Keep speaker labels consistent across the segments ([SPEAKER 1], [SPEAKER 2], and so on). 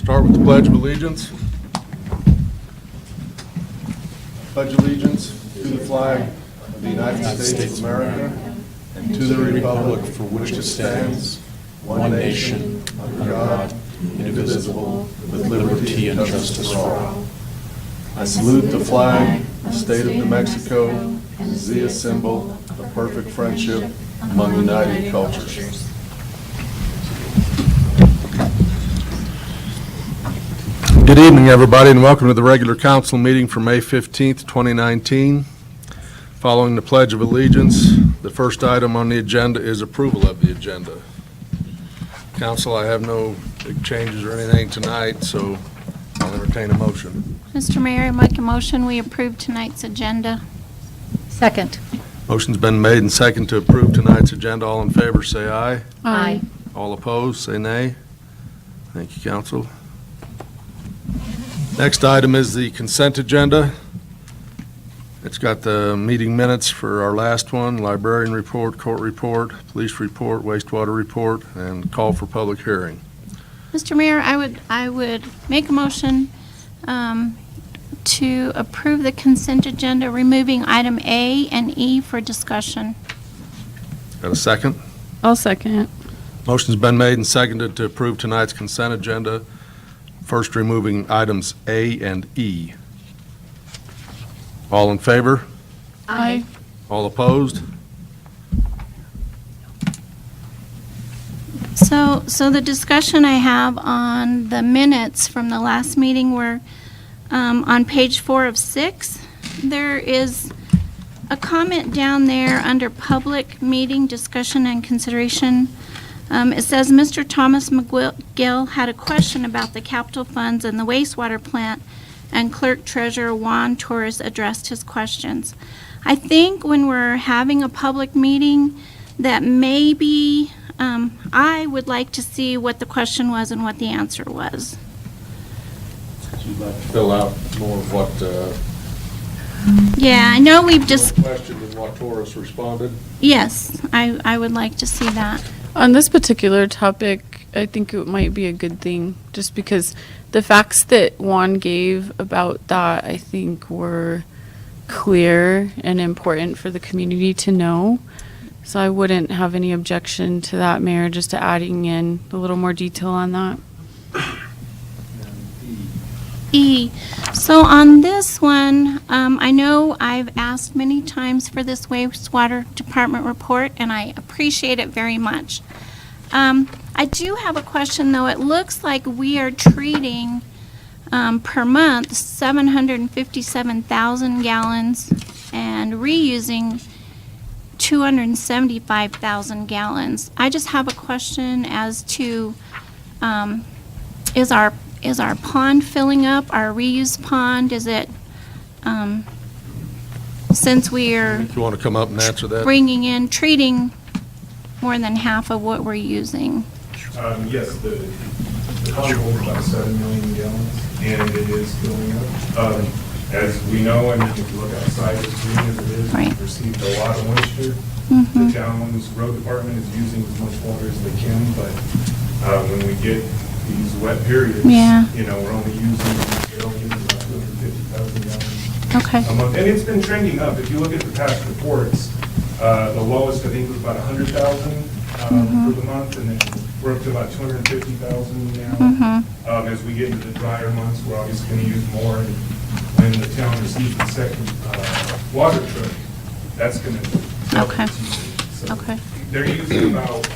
[SPEAKER 1] Start with the Pledge of Allegiance. Pledge allegiance to the flag of the United States of America and to the republic for which it stands, one nation, under God, indivisible, with liberty and justice for all. I salute the flag, the state of New Mexico, as the symbol of perfect friendship among united cultures. Good evening, everybody, and welcome to the regular council meeting for May 15th, 2019. Following the Pledge of Allegiance, the first item on the agenda is approval of the agenda. Council, I have no big changes or anything tonight, so I'll entertain a motion.
[SPEAKER 2] Mr. Mayor, I make a motion we approve tonight's agenda.
[SPEAKER 3] Second.
[SPEAKER 1] Motion's been made and second to approve tonight's agenda. All in favor, say aye.
[SPEAKER 3] Aye.
[SPEAKER 1] All opposed, say nay. Thank you, council. Next item is the consent agenda. It's got the meeting minutes for our last one, librarian report, court report, police report, wastewater report, and call for public hearing.
[SPEAKER 2] Mr. Mayor, I would make a motion to approve the consent agenda, removing item A and E for discussion.
[SPEAKER 1] Got a second?
[SPEAKER 3] I'll second it.
[SPEAKER 1] Motion's been made and seconded to approve tonight's consent agenda, first removing items A and E. All in favor?
[SPEAKER 3] Aye.
[SPEAKER 1] All opposed?
[SPEAKER 2] So the discussion I have on the minutes from the last meeting were on page 4 of 6. There is a comment down there under public meeting discussion and consideration. It says, Mr. Thomas McGill had a question about the capital funds and the wastewater plant, and Clerk Treasurer Juan Torres addressed his questions. I think when we're having a public meeting that maybe I would like to see what the question was and what the answer was.
[SPEAKER 1] You'd like to fill out more of what
[SPEAKER 2] Yeah, I know we've just,
[SPEAKER 1] questioned and what Torres responded.
[SPEAKER 2] yes, I would like to see that.
[SPEAKER 3] On this particular topic, I think it might be a good thing, just because the facts that Juan gave about that, I think, were clear and important for the community to know. So I wouldn't have any objection to that, Mayor, just to adding in a little more detail on that.
[SPEAKER 2] E. So on this one, I know I've asked many times for this wastewater department report, and I appreciate it very much. I do have a question, though. It looks like we are treating per month 757,000 gallons and reusing 275,000 gallons. I just have a question as to is our pond filling up, our reuse pond? Is it, since we're
[SPEAKER 1] If you want to come up and answer that.
[SPEAKER 2] treating more than half of what we're using?
[SPEAKER 4] Yes, the pond holds about 7 million gallons, and it is filling up. As we know, and if you look outside, as green as it is,
[SPEAKER 2] Right.
[SPEAKER 4] we've received a lot of moisture.
[SPEAKER 2] Mhm.
[SPEAKER 4] The town's road department is using as much water as they can, but when we get these wet periods,
[SPEAKER 2] Yeah.
[SPEAKER 4] we're only using, about 250,000 gallons
[SPEAKER 2] Okay,
[SPEAKER 4] a month. And it's been trending up. If you look at the past reports, the lowest, I think, was about 100,000 for the month, and then we're up to about 250,000 now. As we get into the drier months, we're obviously going to use more. And when the town receives the second water truck, that's going to
[SPEAKER 2] Okay. Okay.
[SPEAKER 4] They're using about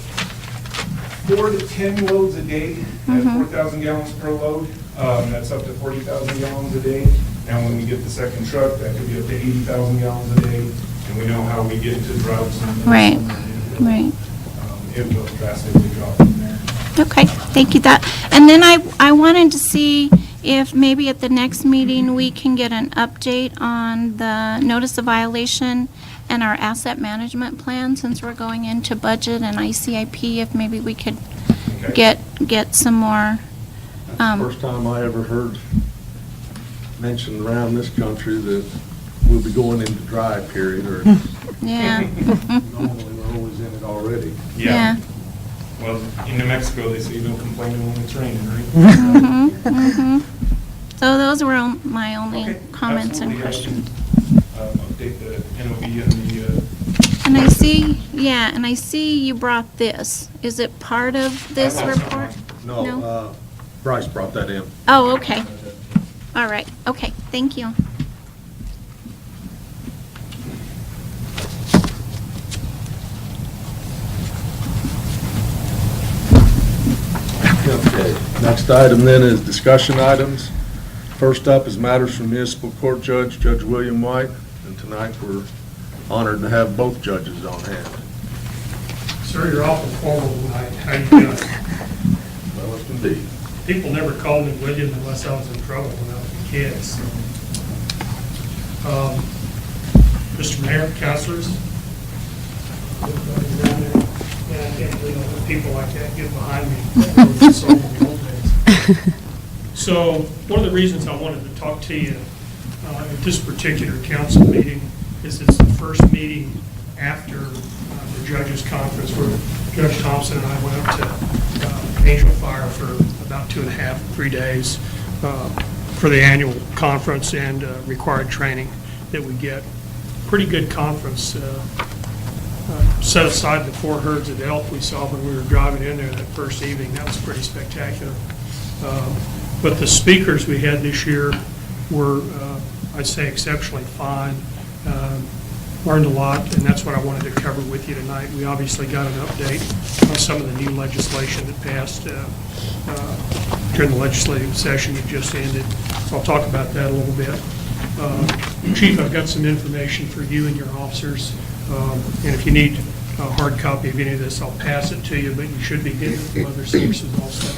[SPEAKER 4] 4 to 10 loads a day at 4,000 gallons per load. That's up to 40,000 gallons a day. And when we get the second truck, that could be up to 80,000 gallons a day. And we know how we get into droughts. And
[SPEAKER 2] Right. Right.
[SPEAKER 4] It will drastically drop from there.
[SPEAKER 2] Okay, thank you. And then I wanted to see if maybe at the next meeting we can get an update on the notice of violation and our asset management plan, since we're going into budget and ICIP, if maybe we could
[SPEAKER 4] Okay.
[SPEAKER 2] get some more.
[SPEAKER 1] First time I ever heard mentioned around this country that we'll be going into dry period, or
[SPEAKER 2] Yeah.
[SPEAKER 1] normally we're always in it already.
[SPEAKER 2] Yeah.
[SPEAKER 4] Well, in New Mexico, they say no complaining when it's raining, right?
[SPEAKER 2] So those were my only
[SPEAKER 4] Okay,
[SPEAKER 2] comments and
[SPEAKER 4] absolutely.
[SPEAKER 2] questions.
[SPEAKER 4] Update the NOV and the,
[SPEAKER 2] And I see you brought this. Is it part of this report?
[SPEAKER 1] No, Bryce brought that in.
[SPEAKER 2] Oh, okay. All right, okay, thank you.
[SPEAKER 1] Okay, next item then is discussion items. First up is matters from municipal court judge, Judge William White, and tonight we're honored to have both judges on hand.
[SPEAKER 5] Sir, you're awful formal tonight. How you doing?
[SPEAKER 1] Well, it can be.
[SPEAKER 5] People never called me William unless I was in trouble when I was a kid, so. Mr. Mayor, councilors. Everybody down there. Yeah, I can't believe when people like that get behind me. That was so in the old days. So, one of the reasons I wanted to talk to you at this particular council meeting is it's the first meeting after the judges' conference where Judge Thompson and I went up to Angel Fire for about 2.5, 3 days for the annual conference and required training that we get. Pretty good conference. Set aside the 4 herds of elk we saw when we were driving in there that first evening. That was pretty spectacular. But the speakers we had this year were, I'd say, exceptionally fine. Learned a lot, and that's what I wanted to cover with you tonight. We obviously got an update on some of the new legislation that passed during the legislative session that just ended. So I'll talk about that a little bit. Chief, I've got some information for you and your officers, and if you need a hard copy of any of this, I'll pass it to you, but you should be getting it from other sources also.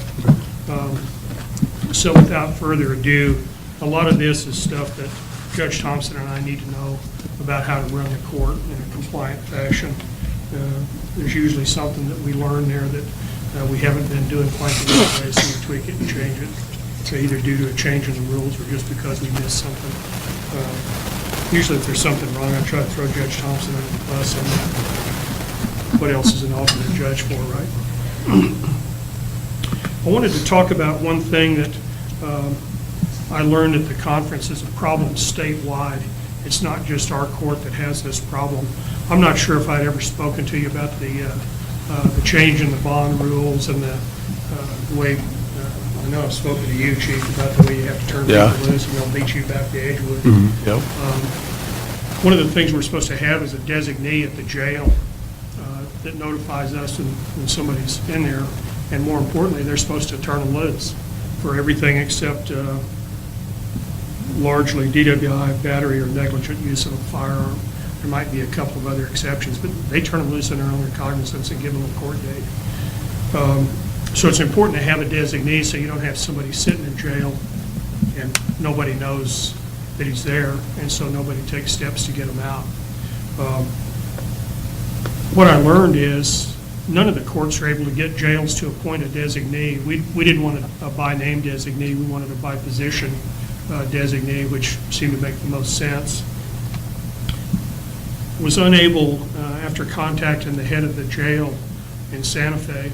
[SPEAKER 5] So without further ado, a lot of this is stuff that Judge Thompson and I need to know about how to run the court in a compliant fashion. There's usually something that we learn there that we haven't been doing quite the right way, so we tweak it and change it. So either due to a change in the rules or just because we missed something. Usually if there's something wrong, I try to throw Judge Thompson under the bus on that. What else is an alternate judge for, right? I wanted to talk about one thing that I learned at the conference is a problem statewide. It's not just our court that has this problem. I'm not sure if I'd ever spoken to you about the change in the bond rules and the way, I know I've spoken to you, Chief, about the way you have to turn people loose and they'll beat you back to Edgewood.
[SPEAKER 1] Yep.
[SPEAKER 5] One of the things we're supposed to have is a designee at the jail that notifies us when somebody's in there. And more importantly, they're supposed to turn them loose for everything except largely DWI, battery, or negligent use of a firearm. There might be a couple of other exceptions, but they turn them loose in their own recognizance and give them a court date. So it's important to have a designee so you don't have somebody sitting in jail and nobody knows that he's there, and so nobody takes steps to get him out. What I learned is none of the courts are able to get jails to appoint a designee. We didn't want a by-name designee. We wanted a by-position designee, which seemed to make the most sense. Was unable, after contacting the head of the jail in Santa Fe,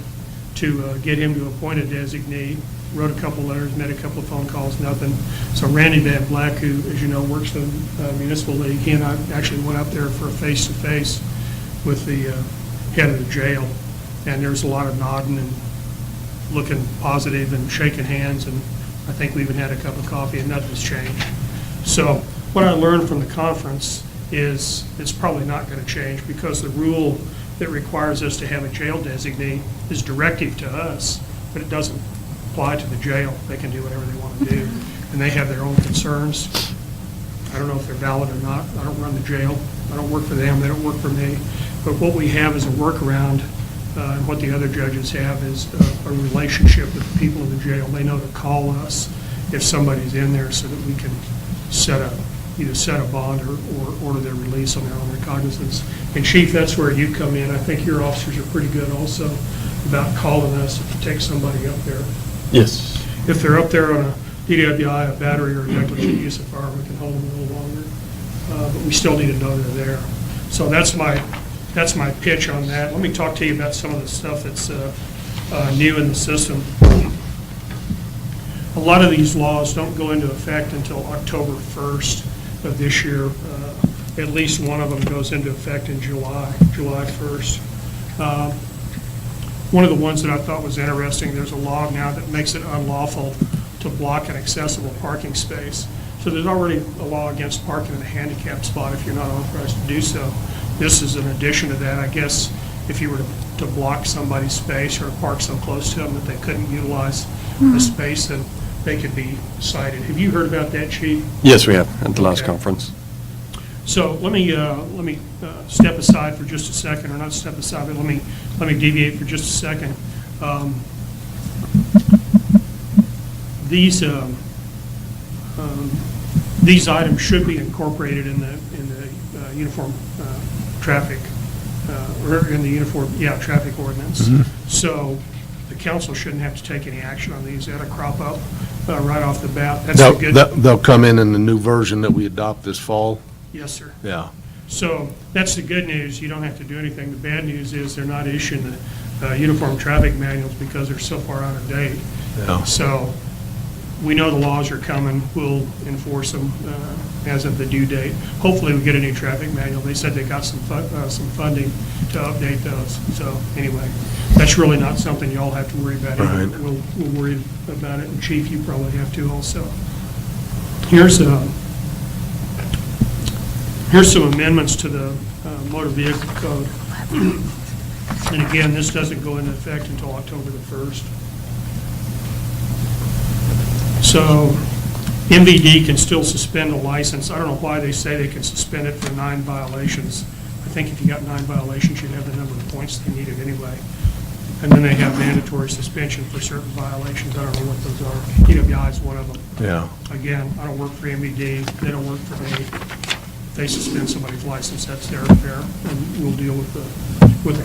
[SPEAKER 5] to get him to appoint a designee. Wrote a couple letters, made a couple of phone calls, nothing. So Randy Van Black, who, as you know, works for the Municipal League, he and I actually went up there for a face-to-face with the head of the jail. And there's a lot of nodding and looking positive and shaking hands, and I think we even had a cup of coffee, and nothing's changed. So what I learned from the conference is it's probably not going to change, because the rule that requires us to have a jail designee is directive to us, but it doesn't apply to the jail. They can do whatever they want to do, and they have their own concerns. I don't know if they're valid or not. I don't run the jail. I don't work for them. They don't work for me. But what we have is a workaround, and what the other judges have is a relationship with the people in the jail. They know to call us if somebody's in there so that we can either set a bond or order their release on their own recognizance. And Chief, that's where you come in. I think your officers are pretty good also about calling us if you take somebody up there.
[SPEAKER 1] Yes.
[SPEAKER 5] If they're up there on a DWI, a battery, or a negligent use of firearm, we can hold them a little longer. But we still need to know they're there. So that's my pitch on that. Let me talk to you about some of the stuff that's new in the system. A lot of these laws don't go into effect until October 1st of this year. At least one of them goes into effect in July 1st. One of the ones that I thought was interesting, there's a law now that makes it unlawful to block an accessible parking space. So there's already a law against parking in a handicapped spot if you're not authorized to do so. This is an addition to that. I guess if you were to block somebody's space or park so close to them that they couldn't utilize the space, then they could be cited. Have you heard about that, Chief?
[SPEAKER 6] Yes, we have, at the last
[SPEAKER 5] Okay.
[SPEAKER 6] conference.
[SPEAKER 5] So let me step aside for just a second, or not step aside, but let me deviate for just a second. These items should be incorporated in the uniform traffic, or in the traffic ordinance. So the council shouldn't have to take any action on these. That'll crop up right off the bat. That's a good.
[SPEAKER 1] They'll come in the new version that we adopt this fall?
[SPEAKER 5] Yes, sir.
[SPEAKER 1] Yeah.
[SPEAKER 5] So that's the good news. You don't have to do anything. The bad news is they're not issuing the uniform traffic manuals because they're so far out of date.
[SPEAKER 1] Yeah.
[SPEAKER 5] So we know the laws are coming. We'll enforce them as of the due date. Hopefully, we get a new traffic manual. They said they got some funding to update those. So anyway, that's really not something y'all have to worry about either.
[SPEAKER 1] Right.
[SPEAKER 5] We'll worry about it. And Chief, you probably have to also. Here's some amendments to the motor vehicle code. And again, this doesn't go into effect until October the 1st. So MVD can still suspend a license. I don't know why they say they can suspend it for 9 violations. I think if you got 9 violations, you'd have the number of points they needed anyway. And then they have mandatory suspension for certain violations. I don't know what those are. DWI is one of them.
[SPEAKER 1] Yeah.
[SPEAKER 5] Again, I don't work for MVD. They don't work for me. If they suspend somebody's license, that's their affair, and we'll deal with the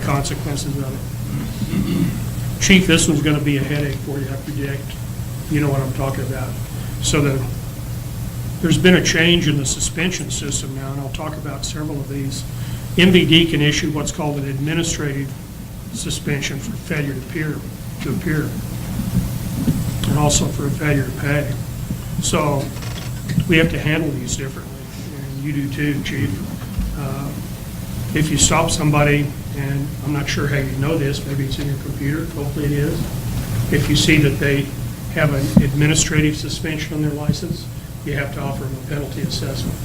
[SPEAKER 5] consequences of it. Chief, this one's going to be a headache for you, I predict. You know what I'm talking about. So there's been a change in the suspension system now, and I'll talk about several of these. MVD can issue what's called an administrative suspension for failure to appear, and also for a failure to pay. So we have to handle these differently. You do too, Chief. If you stop somebody, and I'm not sure how you know this, maybe it's in your computer, hopefully it is. If you see that they have an administrative suspension on their license, you have to offer them a penalty assessment.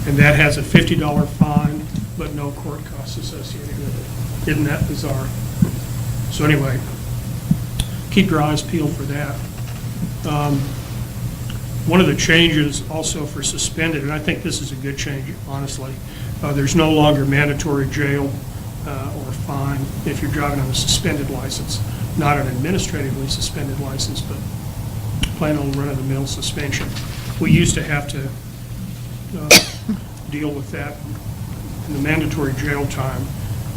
[SPEAKER 5] And that has a $50 fine, but no court costs associated with it. Isn't that bizarre? So anyway, keep your eyes peeled for that. One of the changes also for suspended, and I think this is a good change, honestly, there's no longer mandatory jail or fine if you're driving on a suspended license, not an administratively suspended license, but plain old run-of-the-mill suspension. We used to have to deal with that. And the mandatory jail time,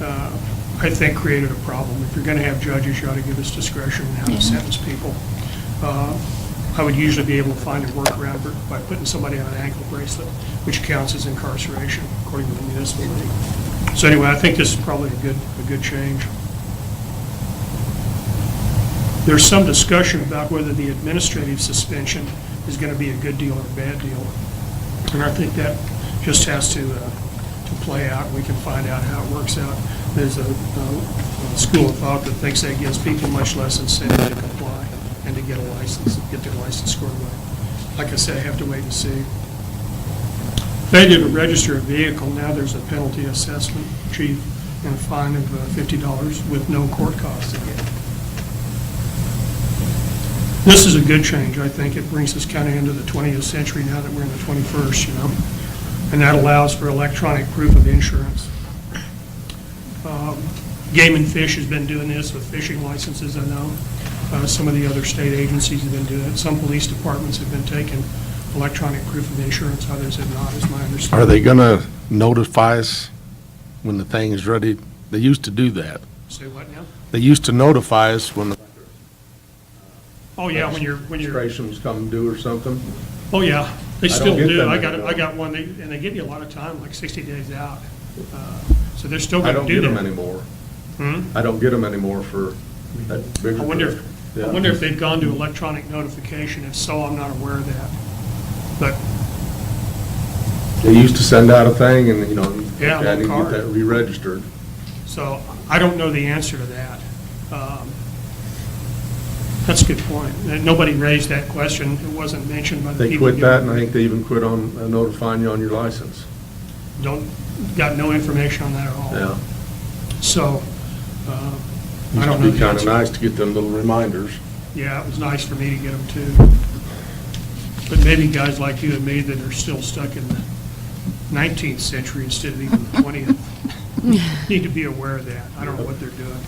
[SPEAKER 5] I think, created a problem. If you're going to have judges, you ought to give us discretion in how to sentence people. I would usually be able to find a workaround by putting somebody on an ankle bracelet, which counts as incarceration according to the municipal league. So anyway, I think this is probably a good change. There's some discussion about whether the administrative suspension is going to be a good deal or a bad deal, and I think that just has to play out. We can find out how it works out. There's a school of thought that thinks that gives people much less incentive to comply and to get a license, get their license scored away. Like I said, I have to wait and see. Failure to register a vehicle, now there's a penalty assessment, Chief, and a fine of $50 with no court costs again. This is a good change, I think. It brings us kind of into the 20th century now that we're in the 21st, you know. And that allows for electronic proof of insurance. Game and Fish has been doing this with fishing licenses, I know. Some of the other state agencies have been doing it. Some police departments have been taking electronic proof of insurance, others have not, is my understanding.
[SPEAKER 1] Are they going to notify us when the thing is ready? They used to do that.
[SPEAKER 5] Say what now?
[SPEAKER 1] They used to notify us when the
[SPEAKER 5] Oh, yeah, when you're,
[SPEAKER 1] registration was coming due or something.
[SPEAKER 5] oh, yeah, they
[SPEAKER 1] I don't
[SPEAKER 5] still
[SPEAKER 1] get
[SPEAKER 5] do.
[SPEAKER 1] them
[SPEAKER 5] I
[SPEAKER 1] anymore.
[SPEAKER 5] got one, and they give you a lot of time, like 60 days out. So they're still
[SPEAKER 1] I
[SPEAKER 5] going to
[SPEAKER 1] don't
[SPEAKER 5] do
[SPEAKER 1] get
[SPEAKER 5] that.
[SPEAKER 1] them anymore.
[SPEAKER 5] Hmm?
[SPEAKER 1] I don't get them anymore for That bigger
[SPEAKER 5] I wonder,
[SPEAKER 1] truck.
[SPEAKER 5] I
[SPEAKER 1] Yeah.
[SPEAKER 5] wonder if they've gone to electronic notification. If so, I'm not aware of that. But,
[SPEAKER 1] They used to send out a thing and, you know,
[SPEAKER 5] Yeah,
[SPEAKER 1] I need to
[SPEAKER 5] card.
[SPEAKER 1] get that re-registered.
[SPEAKER 5] so I don't know the answer to that. That's a good point. Nobody raised that question. It wasn't mentioned by the
[SPEAKER 1] They
[SPEAKER 5] people.
[SPEAKER 1] quit that, and
[SPEAKER 5] giving-
[SPEAKER 1] I think they even quit on notifying you on your license.
[SPEAKER 5] Got no information on that at all.
[SPEAKER 1] Yeah.
[SPEAKER 5] So, I
[SPEAKER 1] Used
[SPEAKER 5] don't
[SPEAKER 1] to
[SPEAKER 5] know
[SPEAKER 1] be
[SPEAKER 5] the
[SPEAKER 1] kind of
[SPEAKER 5] answer.
[SPEAKER 1] nice to get them little reminders.
[SPEAKER 5] Yeah, it was nice for me to get them too. But maybe guys like you and me that are still stuck in the 19th century instead of even the 20th need to be aware of that. I don't know what they're doing.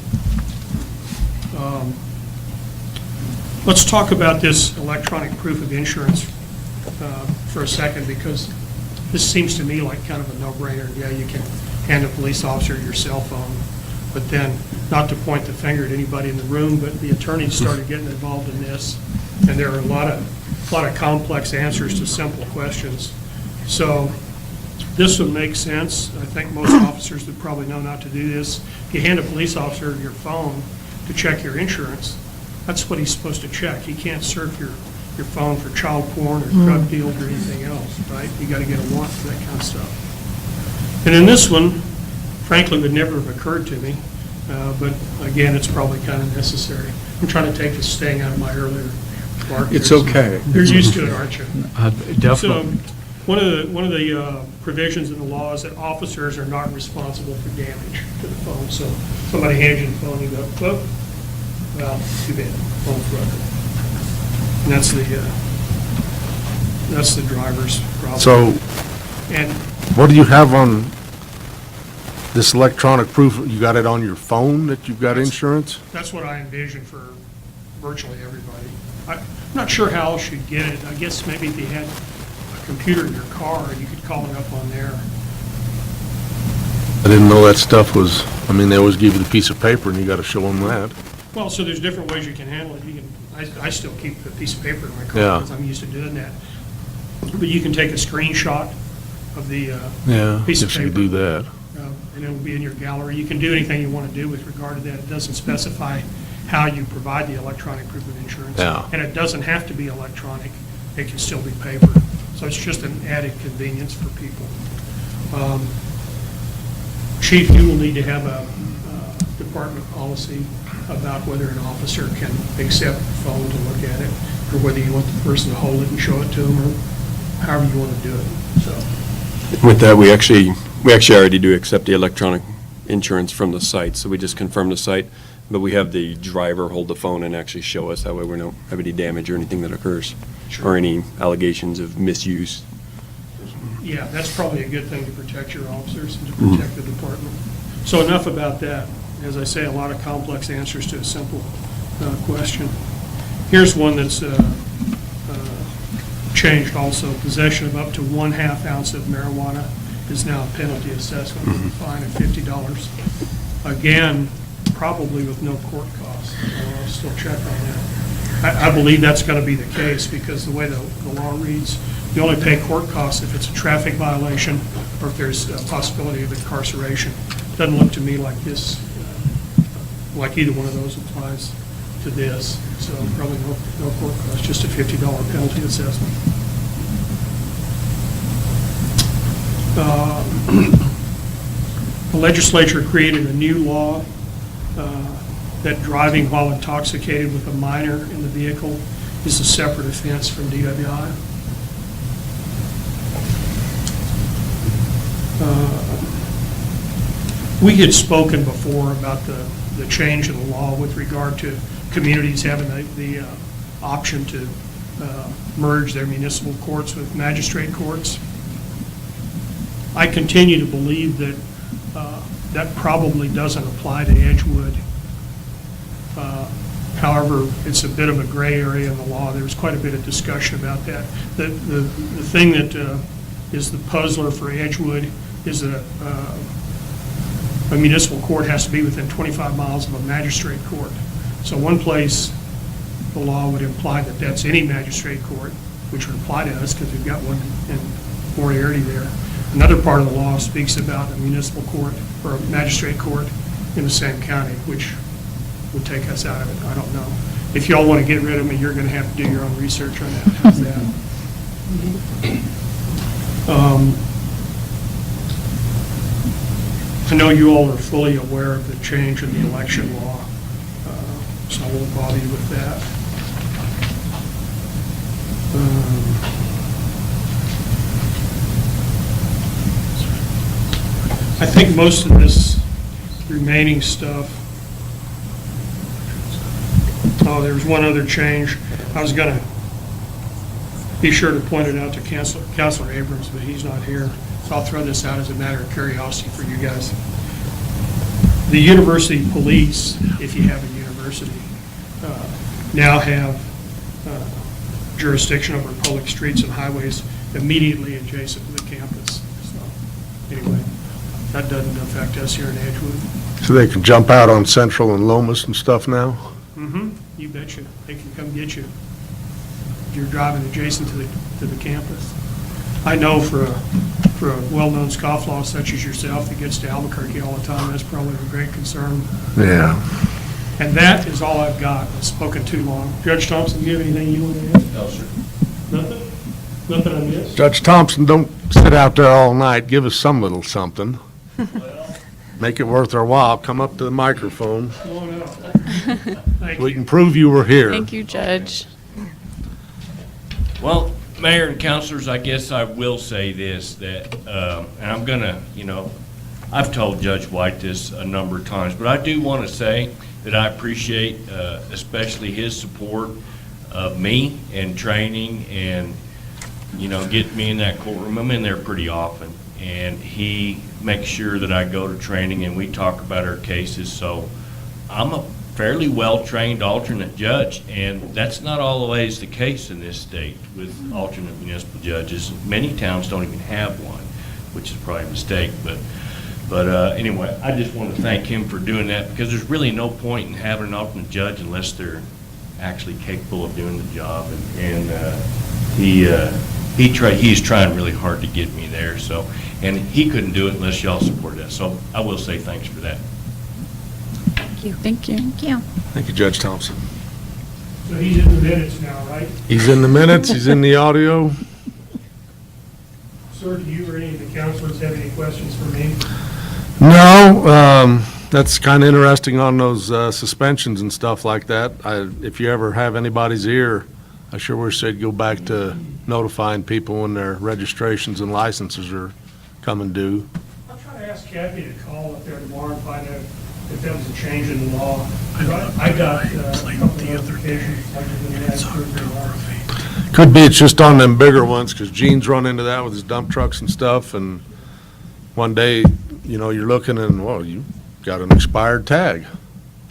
[SPEAKER 5] Let's talk about this electronic proof of insurance for a second, because this seems to me like kind of a no-brainer. Yeah, you can hand a police officer your cell phone, but then, not to point the finger at anybody in the room, but the attorneys started getting involved in this, and there are a lot of complex answers to simple questions. So this would make sense. I think most officers would probably know not to do this. If you hand a police officer your phone to check your insurance, that's what he's supposed to check. He can't surf your phone for child porn or drug deals or anything else, right? You got to get a warrant for that kind of stuff. And in this one, frankly, would never have occurred to me, but again, it's probably kind of necessary. I'm trying to take the sting out of my earlier remark.
[SPEAKER 6] It's okay.
[SPEAKER 5] You're used to it, aren't you?
[SPEAKER 6] Definitely.
[SPEAKER 5] So, one of the provisions in the law is that officers are not responsible for damage to the phone. So somebody hands you the phone, you go, whoop, well, too bad, phone's broken. And that's the driver's problem.
[SPEAKER 1] So
[SPEAKER 5] And
[SPEAKER 1] what do you have on this electronic proof? You got it on your phone that you've got insurance?
[SPEAKER 5] that's what I envision for virtually everybody. I'm not sure how else you'd get it. I guess maybe if you had a computer in your car, you could call it up on there.
[SPEAKER 1] I didn't know that stuff was, I mean, they always give you the piece of paper and you got to show them that.
[SPEAKER 5] Well, so there's different ways you can handle it. You can, I still keep a piece of paper in my car
[SPEAKER 1] Yeah.
[SPEAKER 5] because I'm used to doing that. But you can take a screenshot of the
[SPEAKER 1] Yeah.
[SPEAKER 5] piece of
[SPEAKER 1] If you
[SPEAKER 5] paper.
[SPEAKER 1] do that.
[SPEAKER 5] And it'll be in your gallery. You can do anything you want to do with regard to that. It doesn't specify how you provide the electronic proof of insurance.
[SPEAKER 1] Yeah.
[SPEAKER 5] And it doesn't have to be electronic. It can still be paper. So it's just an added convenience for people. Chief, you will need to have a department policy about whether an officer can accept the phone to look at it, or whether you want the person to hold it and show it to them, or however you want to do it. So,
[SPEAKER 7] With that, we actually already do accept the electronic insurance from the site, so we just confirm the site, but we have the driver hold the phone and actually show us, that way we don't have any damage or anything that occurs, or any allegations of misuse.
[SPEAKER 5] yeah, that's probably a good thing to protect your officers and to protect the department. So enough about that. As I say, a lot of complex answers to a simple question. Here's one that's changed also. Possession of up to 1/2 ounce of marijuana is now a penalty assessment with a fine of $50. Again, probably with no court costs. I'll still check on that. I believe that's going to be the case, because the way the law reads, you only pay court costs if it's a traffic violation or if there's a possibility of incarceration. Doesn't look to me like this, like either one of those applies to this. So probably no court cost, just a $50 penalty assessment. The legislature created a new law that driving while intoxicated with a minor in the vehicle is a separate offense from DWI. We had spoken before about the change in the law with regard to communities having the option to merge their municipal courts with magistrate courts. I continue to believe that that probably doesn't apply to Edgewood. However, it's a bit of a gray area in the law. There was quite a bit of discussion about that. The thing that is the puzzler for Edgewood is that a municipal court has to be within 25 miles of a magistrate court. So one place, the law would imply that that's any magistrate court, which would apply to us because we've got one in Moriarty there. Another part of the law speaks about a municipal court or a magistrate court in the same county, which would take us out of it. I don't know. If y'all want to get rid of me, you're going to have to do your own research on that. How's that? I know you all are fully aware of the change in the election law, so I won't bother you with that. I think most of this remaining stuff, there was one other change. I was going to be sure to point it out to Counselor Abrams, but he's not here. So I'll throw this out as a matter of curiosity for you guys. The university police, if you have a university, now have jurisdiction over public streets and highways immediately adjacent to the campus. So anyway, that doesn't affect us here in Edgewood.
[SPEAKER 1] So they can jump out on Central and Lomas and stuff now?
[SPEAKER 5] You betcha. They can come get you. You're driving adjacent to the campus. I know for a well-known scofflaw such as yourself that gets to Albuquerque all the time, that's probably a great concern.
[SPEAKER 1] Yeah.
[SPEAKER 5] And that is all I've got. I've spoken too long. Judge Thompson, do you have anything you want to add?
[SPEAKER 6] No, sir.
[SPEAKER 5] Nothing? Nothing I missed?
[SPEAKER 1] Judge Thompson, don't sit out there all night. Give us some little something. Make it worth our while. Come up to the microphone.
[SPEAKER 5] Oh, no. Thank
[SPEAKER 1] We
[SPEAKER 5] you.
[SPEAKER 1] can prove you were here.
[SPEAKER 3] Thank you, Judge.
[SPEAKER 6] Well, Mayor and councilors, I guess I will say this, that, and I'm gonna, I've told Judge White this a number of times, but I do want to say that I appreciate especially his support of me and training and, getting me in that courtroom. I'm in there pretty often, and he makes sure that I go to training and we talk about our cases. So I'm a fairly well-trained alternate judge, and that's not always the case in this state with alternate municipal judges. Many towns don't even have one, which is probably a mistake, but anyway, I just want to thank him for doing that, because there's really no point in having an alternate judge unless they're actually capable of doing the job, and he's trying really hard to get me there, so, and he couldn't do it unless y'all supported us, so I will say thanks for that.
[SPEAKER 3] Thank you.
[SPEAKER 2] Thank you.
[SPEAKER 1] Thank you, Judge Thompson.
[SPEAKER 5] So he's in the minutes now, right?
[SPEAKER 1] He's in the minutes, he's in the audio.
[SPEAKER 5] Sir, do you or any of the counselors have any questions for me?
[SPEAKER 1] No, that's kind of interesting on those suspensions and stuff like that. If you ever have anybody's ear, I sure wish they'd go back to notifying people when their registrations and licenses are coming due.
[SPEAKER 5] I'll try to ask Kathy to call up there tomorrow and find out if that was a change in the law. I got a couple of notifications.
[SPEAKER 1] Could be it's just on them bigger ones, because Gene's run into that with his dump trucks and stuff, and one day, you're looking and, well, you got an expired tag.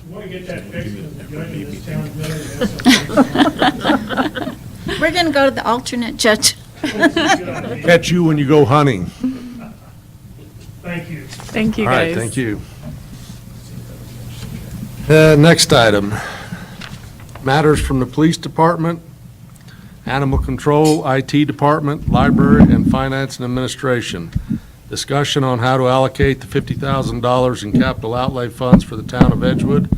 [SPEAKER 5] You want to get that fixed, because the judge in this town is
[SPEAKER 2] We're going to go to the alternate judge.
[SPEAKER 1] Catch you when you go hunting.
[SPEAKER 5] Thank you.
[SPEAKER 3] Thank you,
[SPEAKER 1] All right,
[SPEAKER 3] guys.
[SPEAKER 1] thank you. Next item, matters from the police department, animal control, IT department, library, and finance and administration. Discussion on how to allocate the $50,000 in capital outlay funds for the town of Edgewood,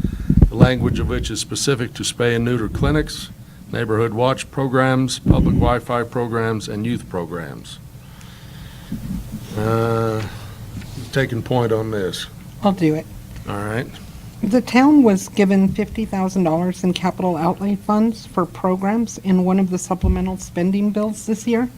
[SPEAKER 1] the language of which is specific to spay and neuter clinics, neighborhood watch programs, public Wi-Fi programs, and youth programs. Taking point on this.
[SPEAKER 8] I'll do it.
[SPEAKER 1] All right.
[SPEAKER 8] The town was given $50,000 in capital outlay funds for programs in one of the supplemental spending bills this year.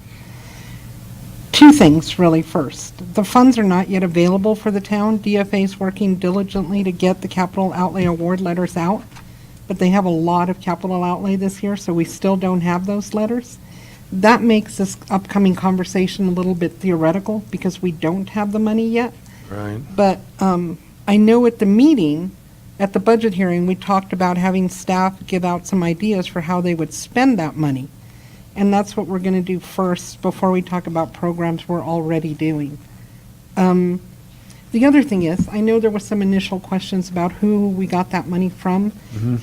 [SPEAKER 8] Two things, really, first. The funds are not yet available for the town. DFA is working diligently to get the capital outlay award letters out, but they have a lot of capital outlay this year, so we still don't have those letters. That makes this upcoming conversation a little bit theoretical, because we don't have the money yet.
[SPEAKER 1] Right.
[SPEAKER 8] But I know at the meeting, at the budget hearing, we talked about having staff give out some ideas for how they would spend that money. And that's what we're going to do first before we talk about programs we're already doing. The other thing is, I know there was some initial questions about who we got that money from.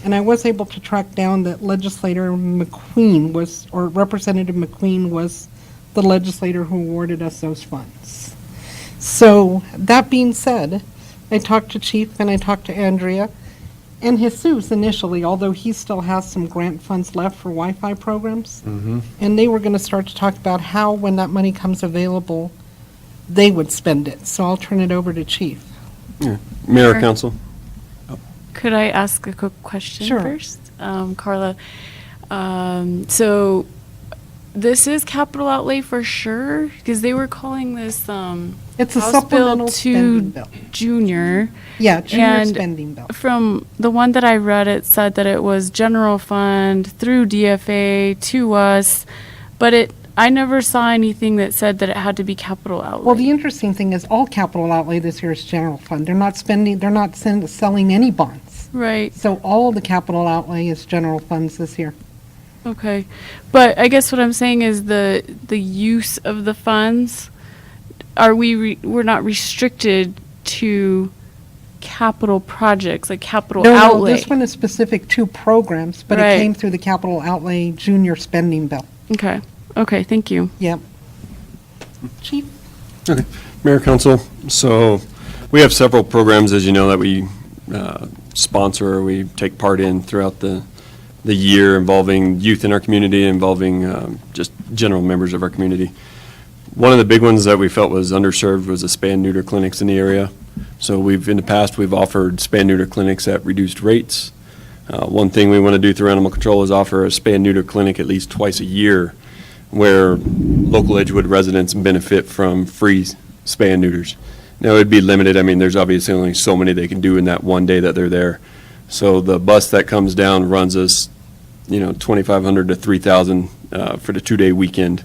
[SPEAKER 8] And I was able to track down that legislator McQueen was, or Representative McQueen was the legislator who awarded us those funds. So that being said, I talked to Chief and I talked to Andrea, And Jesus initially, although he still has some grant funds left for Wi-Fi programs, and they were going to start to talk about how, when that money comes available, they would spend it. So I'll turn it over to Chief.
[SPEAKER 7] Mayor, council?
[SPEAKER 3] Could I ask a quick question
[SPEAKER 8] Sure.
[SPEAKER 3] first? Carla, so this is capital outlay for sure? Because they were calling this
[SPEAKER 8] It's a
[SPEAKER 3] House
[SPEAKER 8] supplemental
[SPEAKER 3] Bill
[SPEAKER 8] spending
[SPEAKER 3] 2
[SPEAKER 8] bill.
[SPEAKER 3] Junior.
[SPEAKER 8] Yeah, junior
[SPEAKER 3] And
[SPEAKER 8] spending bill.
[SPEAKER 3] From the one that I read, it said that it was general fund through DFA to us, but I never saw anything that said that it had to be capital outlay.
[SPEAKER 8] Well, the interesting thing is all capital outlay this year is general fund. They're not selling any bonds.
[SPEAKER 3] Right,
[SPEAKER 8] So all the capital outlay is general funds this year.
[SPEAKER 3] okay. But I guess what I'm saying is the use of the funds, we're not restricted to capital projects, like capital
[SPEAKER 8] No,
[SPEAKER 3] outlay?
[SPEAKER 8] this one is specific to programs, but it
[SPEAKER 3] Right.
[SPEAKER 8] came through the capital outlay junior spending bill.
[SPEAKER 3] Okay, thank you.
[SPEAKER 8] Yep. Chief?
[SPEAKER 7] Okay. Mayor, council, so we have several programs, as you know, that we sponsor, or we take part in throughout the year, involving youth in our community, involving just general members of our community. One of the big ones that we felt was underserved was the spay and neuter clinics in the area. So in the past, we've offered spay and neuter clinics at reduced rates. One thing we want to do through animal control is offer a spay and neuter clinic at least twice a year, where local Edgewood residents benefit from free spay and neuters. Now, it'd be limited. I mean, there's obviously only so many they can do in that one day that they're there. So the bus that comes down runs us, $2,500 to $3,000 for the 2-day weekend,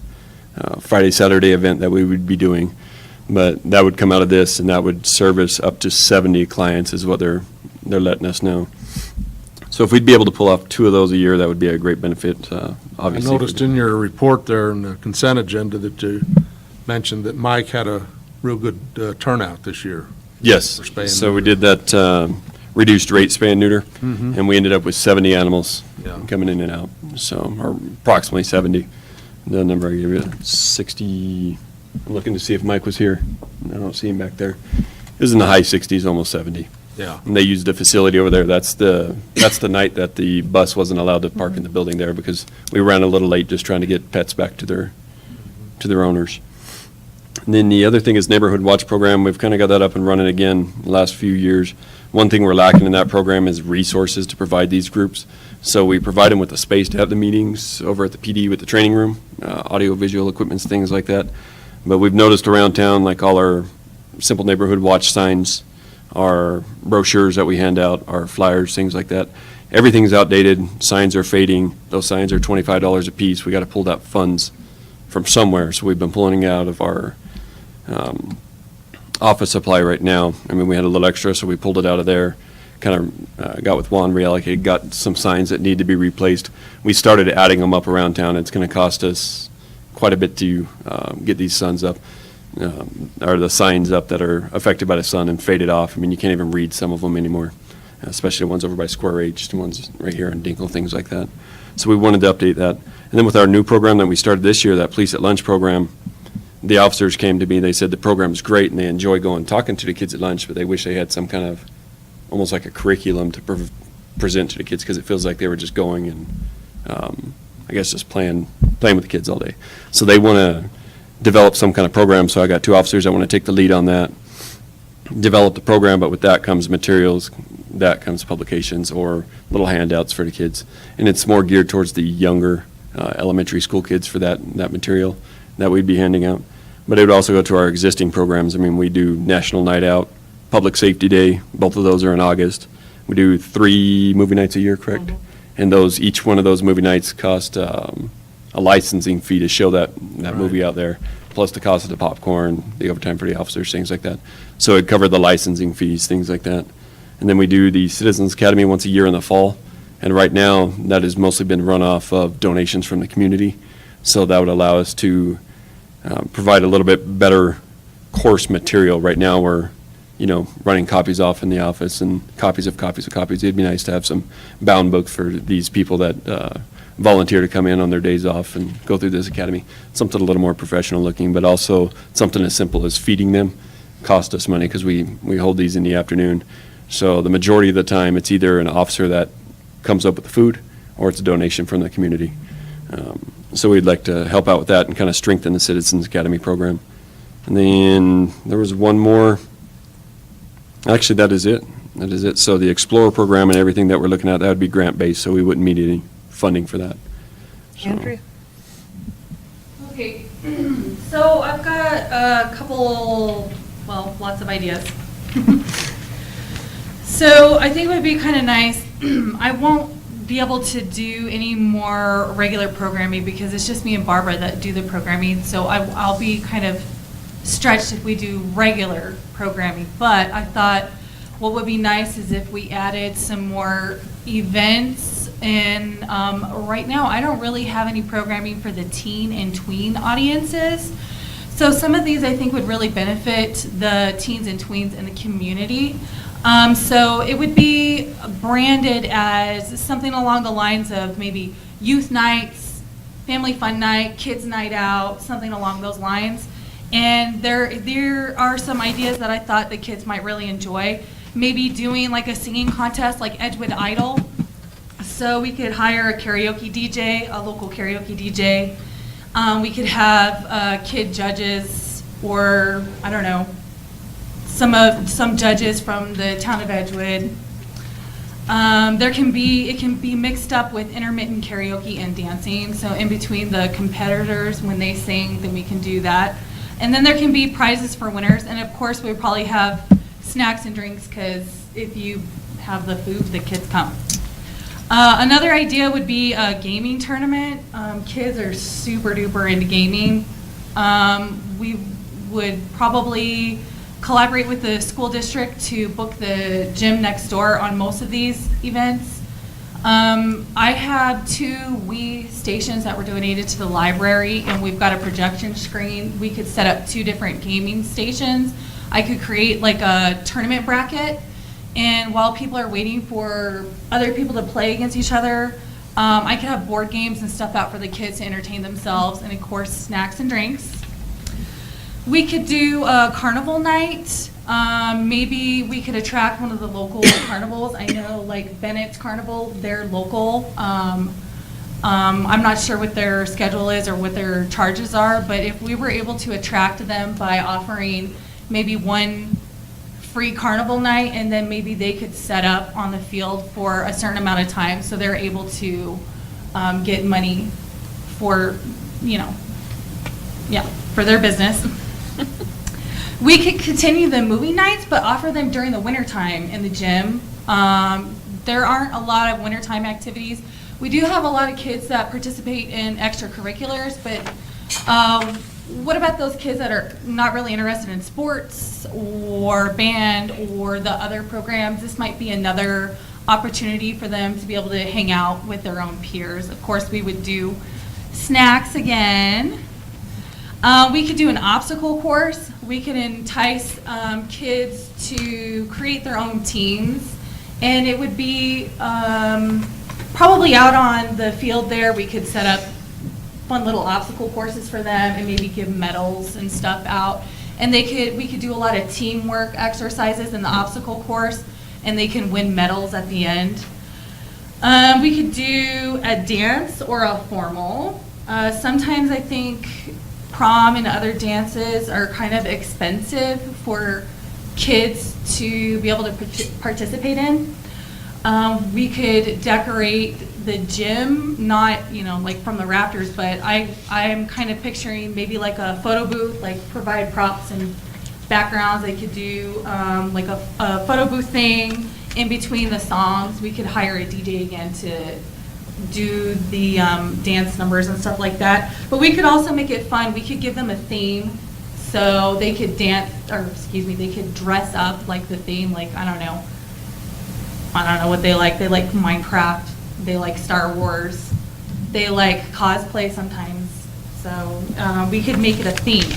[SPEAKER 7] Friday, Saturday event that we would be doing. But that would come out of this, and that would service up to 70 clients is what they're letting us know. So if we'd be able to pull off 2 of those a year, that would be a great benefit,
[SPEAKER 1] I
[SPEAKER 7] obviously.
[SPEAKER 1] noticed in your report there in the consent agenda that you mentioned that Mike had a real good turnout this year.
[SPEAKER 7] Yes,
[SPEAKER 1] For spay and
[SPEAKER 7] so we did that reduced rate spay and neuter, and we ended up with 70 animals
[SPEAKER 1] Yeah.
[SPEAKER 7] coming in and out, so, or approximately 70. The number I gave you, 60, I'm looking to see if Mike was here. I don't see him back there. It was in the high 60s, almost 70.
[SPEAKER 1] Yeah.
[SPEAKER 7] And they used the facility over there. That's the night that the bus wasn't allowed to park in the building there, because we ran a little late just trying to get pets back to their owners. And then the other thing is Neighborhood Watch Program. We've kind of got that up and running again the last few years. One thing we're lacking in that program is resources to provide these groups. So we provide them with the space to have the meetings over at the PD with the training room, audio, visual equipments, things like that. But we've noticed around town, like all our Simple Neighborhood Watch signs, our brochures that we hand out, our flyers, things like that, everything's outdated. Signs are fading. Those signs are $25 a piece. We got to pull that funds from somewhere. So we've been pulling it out of our office supply right now. I mean, we had a little extra, so we pulled it out of there. Kind of got with Juan, reallocated, got some signs that need to be replaced. We started adding them up around town. It's going to cost us quite a bit to get these signs up, or the signs up that are affected by the sun and faded off. I mean, you can't even read some of them anymore, especially the ones over by Square H, the ones right here in Dinkle, things like that. So we wanted to update that. And then with our new program that we started this year, that Police at Lunch program, the officers came to me, they said the program's great and they enjoy going talking to the kids at lunch, but they wish they had some kind of, almost like a curriculum to present to the kids, because it feels like they were just going and, I guess, just playing with the kids all day. So they want to develop some kind of program, so I got 2 officers that want to take the lead on that, develop the program, but with that comes materials, that comes publications or little handouts for the kids. And it's more geared towards the younger elementary school kids for that material that we'd be handing out. But it would also go to our existing programs. I mean, we do National Night Out, Public Safety Day, both of those are in August. We do 3 movie nights a year, correct? And each one of those movie nights cost a licensing fee to show that movie out there, plus the cost of the popcorn, the overtime for the officers, things like that. So it covered the licensing fees, things like that. And then we do the Citizens Academy once a year in the fall. And right now, that has mostly been run off of donations from the community. So that would allow us to provide a little bit better course material. Right now, we're running copies off in the office and copies of copies of copies. It'd be nice to have some bound books for these people that volunteer to come in on their days off and go through this academy. Something a little more professional looking, but also something as simple as feeding them cost us money, because we hold these in the afternoon. So the majority of the time, it's either an officer that comes up with the food, or it's a donation from the community. So we'd like to help out with that and kind of strengthen the Citizens Academy program. And then there was one more. Actually, that is it. That is it. So the Explorer program and everything that we're looking at, that would be grant-based, so we wouldn't need any funding for that. So-
[SPEAKER 8] Andrea?
[SPEAKER 9] Okay, so I've got a couple, well, lots of ideas. So I think it would be kind of nice, I won't be able to do any more regular programming because it's just me and Barbara that do the programming. So I'll be kind of stretched if we do regular programming. But I thought what would be nice is if we added some more events. And right now, I don't really have any programming for the teen and tween audiences. So some of these I think would really benefit the teens and tweens in the community. So it would be branded as something along the lines of maybe youth nights, family fun night, kids night out, something along those lines. And there are some ideas that I thought the kids might really enjoy. Maybe doing like a singing contest like Edgewood Idol. So we could hire a karaoke DJ, a local karaoke DJ. We could have kid judges, or I don't know, some judges from the town of Edgewood. It can be mixed up with intermittent karaoke and dancing. So in between the competitors, when they sing, then we can do that. And then there can be prizes for winners. And of course, we probably have snacks and drinks, because if you have the food, the kids come. Another idea would be a gaming tournament. Kids are super duper into gaming. We would probably collaborate with the school district to book the gym next door on most of these events. I have 2 Wii stations that were donated to the library, and we've got a projection screen. We could set up 2 different gaming stations. I could create like a tournament bracket, and while people are waiting for other people to play against each other, I could have board games and stuff out for the kids to entertain themselves, and of course, snacks and drinks. We could do a carnival night. Maybe we could attract one of the local carnivals. I know like Bennett's Carnival, they're local. I'm not sure what their schedule is or what their charges are, but if we were able to attract them by offering maybe one free carnival night, and then maybe they could set up on the field for a certain amount of time, so they're able to get money for, for their business. We could continue the movie nights, but offer them during the wintertime in the gym. There aren't a lot of wintertime activities. We do have a lot of kids that participate in extracurriculars, but what about those kids that are not really interested in sports or band or the other programs? This might be another opportunity for them to be able to hang out with their own peers. Of course, we would do snacks again. We could do an obstacle course. We could entice kids to create their own teams, and it would be probably out on the field there. We could set up fun little obstacle courses for them and maybe give medals and stuff out. And we could do a lot of teamwork exercises in the obstacle course, and they can win medals at the end. We could do a dance or a formal. Sometimes I think prom and other dances are kind of expensive for kids to be able to participate in. We could decorate the gym, not, like from the rafters, but I'm kind of picturing maybe like a photo booth, like provide props and backgrounds. They could do like a photo booth thing in between the songs. We could hire a DJ again to do the dance numbers and stuff like that. But we could also make it fun. We could give them a theme, so they could they could dress up like the theme, like, I don't know what they like. They like Minecraft, they like Star Wars, they like cosplay sometimes. So we could make it a theme.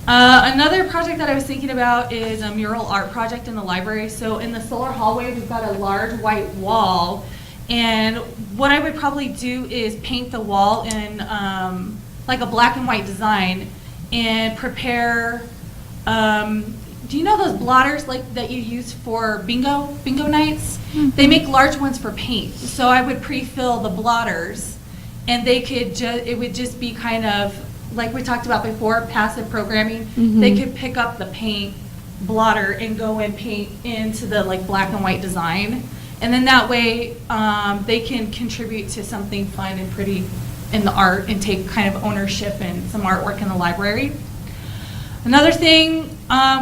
[SPEAKER 9] Another project that I was thinking about is a mural art project in the library. So in the solar hallway, we've got a large white wall. And what I would probably do is paint the wall in like a black and white design, and prepare do you know those blotters like that you use for bingo nights? They make large ones for paint. So I would pre-fill the blotters, and they could it would just be kind of like we talked about before, passive programming. They could pick up the paint blotter and go and paint into the like black and white design, and then that way they can contribute to something fun and pretty in the art and take kind of ownership and some artwork in the library. Another thing,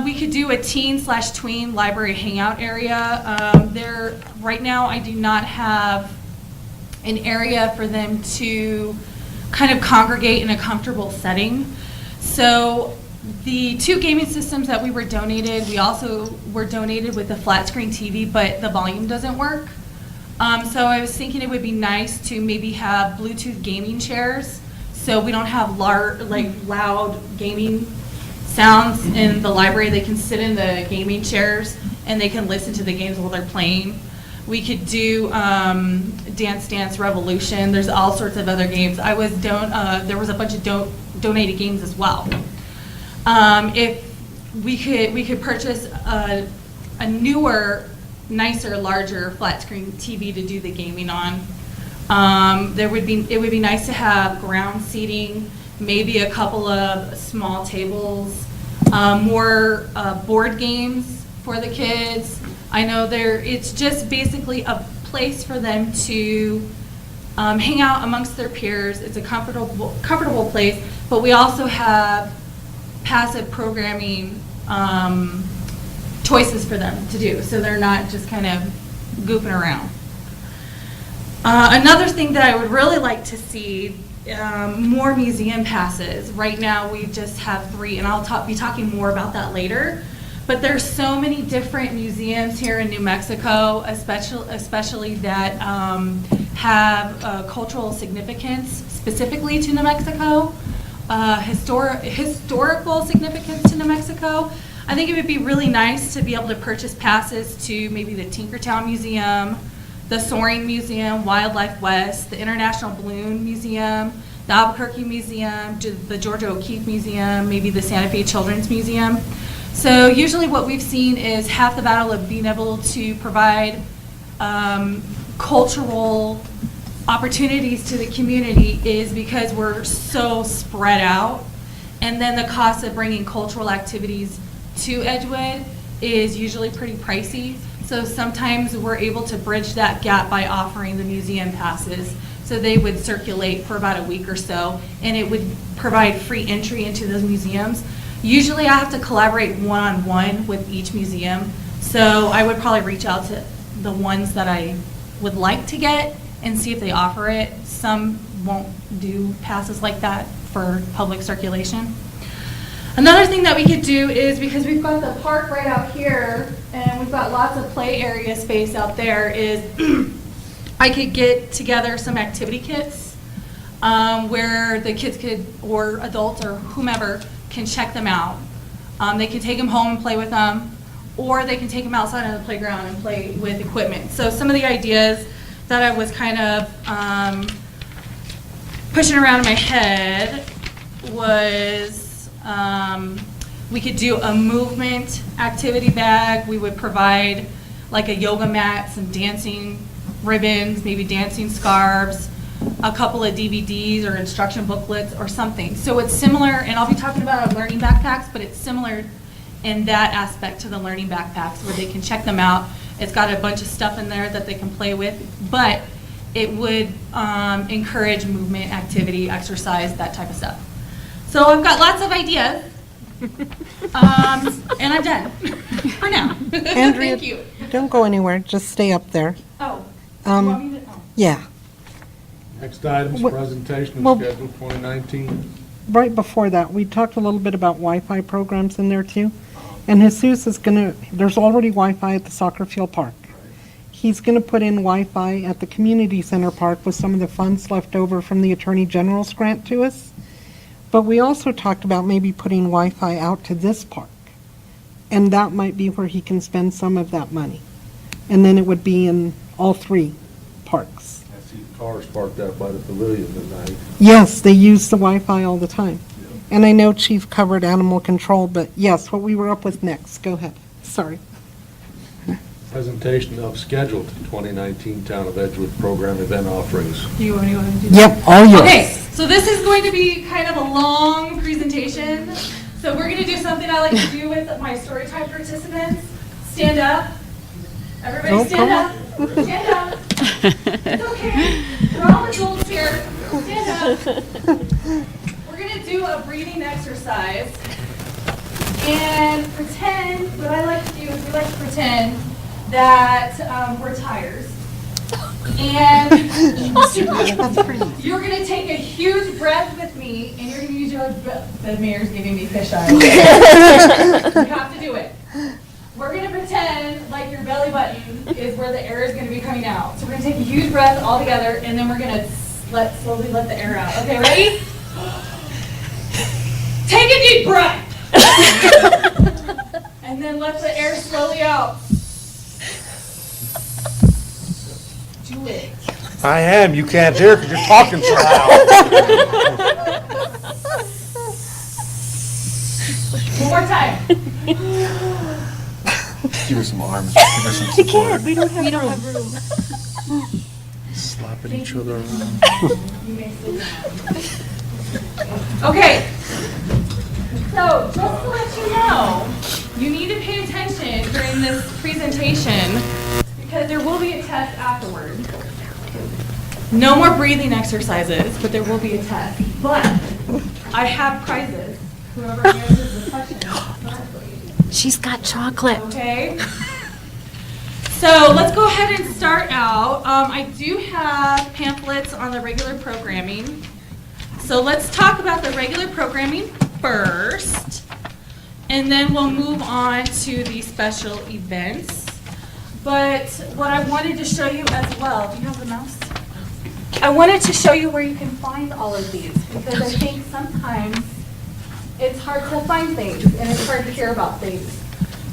[SPEAKER 9] we could do a teen/tween library hangout area. Right now, I do not have an area for them to kind of congregate in a comfortable setting. So the 2 gaming systems that we were donated, we also were donated with a flat screen TV, but the volume doesn't work. So I was thinking it would be nice to maybe have Bluetooth gaming chairs, so we don't have loud gaming sounds in the library. They can sit in the gaming chairs and they can listen to the games while they're playing. We could do Dance Dance Revolution. There's all sorts of other games. There was a bunch of donated games as well. If we could purchase a newer, nicer, larger flat screen TV to do the gaming on. It would be nice to have ground seating, maybe a couple of small tables, more board games for the kids. I know it's just basically a place for them to hang out amongst their peers. It's a comfortable place, but we also have passive programming choices for them to do, so they're not just kind of goofing around. Another thing that I would really like to see, more museum passes. Right now, we just have 3, and I'll be talking more about that later. But there's so many different museums here in New Mexico, especially that have cultural significance specifically to New Mexico, historical significance to New Mexico. I think it would be really nice to be able to purchase passes to maybe the Tinkertown Museum, the Soaring Museum, Wildlife West, the International Balloon Museum, the Albuquerque Museum, the Georgia O'Keeffe Museum, maybe the Santa Fe Children's Museum. So usually what we've seen is half the battle of being able to provide cultural opportunities to the community is because we're so spread out. And then the cost of bringing cultural activities to Edgewood is usually pretty pricey. So sometimes we're able to bridge that gap by offering the museum passes. So they would circulate for about a week or so, and it would provide free entry into those museums. Usually I have to collaborate one-on-one with each museum. So I would probably reach out to the ones that I would like to get and see if they offer it. Some won't do passes like that for public circulation. Another thing that we could do is, because we've got the park right out here and we've got lots of play area space out there, is I could get together some activity kits where the kids could, or adults or whomever, can check them out. They can take them home and play with them, or they can take them outside on the playground and play with equipment. So some of the ideas that I was kind of pushing around in my head was we could do a movement activity bag. We would provide like a yoga mat, some dancing ribbons, maybe dancing scarves, a couple of DVDs or instruction booklets or something. So it's similar, and I'll be talking about our learning backpacks, but it's similar in that aspect to the learning backpacks where they can check them out. It's got a bunch of stuff in there that they can play with, but it would encourage movement, activity, exercise, that type of stuff. So I've got lots of ideas, and I'm done for now.
[SPEAKER 8] Andrea,
[SPEAKER 9] Thank you.
[SPEAKER 8] don't go anywhere, just stay up there.
[SPEAKER 9] Oh, you want me to? Oh.
[SPEAKER 8] Yeah.
[SPEAKER 1] Next item's
[SPEAKER 8] What-
[SPEAKER 1] presentation
[SPEAKER 8] well-
[SPEAKER 1] of schedule 2019.
[SPEAKER 8] Right before that, we talked a little bit about Wi-Fi programs in there too. And Jesus is there's already Wi-Fi at the soccer field park. He's gonna put in Wi-Fi at the community center park with some of the funds left over from the Attorney General's grant to us. But we also talked about maybe putting Wi-Fi out to this park. And that might be where he can spend some of that money. And then it would be in all 3 parks.
[SPEAKER 1] I see cars parked out by the pavilion tonight.
[SPEAKER 8] Yes, they use the Wi-Fi all the time. And I know Chief covered animal control, but yes, what we were up with next. Go ahead. Sorry.
[SPEAKER 10] Presentation of scheduled 2019 Town of Edgewood program event offerings.
[SPEAKER 9] Do you want to do that?
[SPEAKER 8] Yep, all yours.
[SPEAKER 9] Okay, so this is going to be kind of a long presentation. So we're going to do something I like to do with my story time participants. Stand up. Everybody
[SPEAKER 8] Oh,
[SPEAKER 9] stand
[SPEAKER 8] come
[SPEAKER 9] up. Stand up. It's okay. We're all adults here. Stand up. We're going to do a breathing exercise. And pretend, what I like to do is we like to pretend that we're tires. And you're going to take a huge breath with me, and you're going to use your, the mayor's giving me fish eyes. You have to do it. We're going to pretend like your belly button is where the air is going to be coming out. So we're going to take a huge breath all together, and then we're going to slowly let the air out. Okay, ready? Take a deep breath. And then let the air slowly out. Do it.
[SPEAKER 10] I am. You can't hear because you're talking so loud.
[SPEAKER 9] One more time.
[SPEAKER 1] Give her some arms. Give her some support.
[SPEAKER 2] We don't have room.
[SPEAKER 1] Slapping each other around.
[SPEAKER 9] You may sit down. Okay. So, just to let you know, you need to pay attention during this presentation because there will be a test afterward. No more breathing exercises, but there will be a test. But I have prizes. Whoever answers the question correctly.
[SPEAKER 2] She's got chocolate.
[SPEAKER 9] Okay. So let's go ahead and start out. I do have pamphlets on the regular programming. So let's talk about the regular programming first, and then we'll move on to the special events. But what I wanted to show you as well, do you have the mouse? I wanted to show you where you can find all of these, because I think sometimes it's hard to find things, and it's hard to hear about things.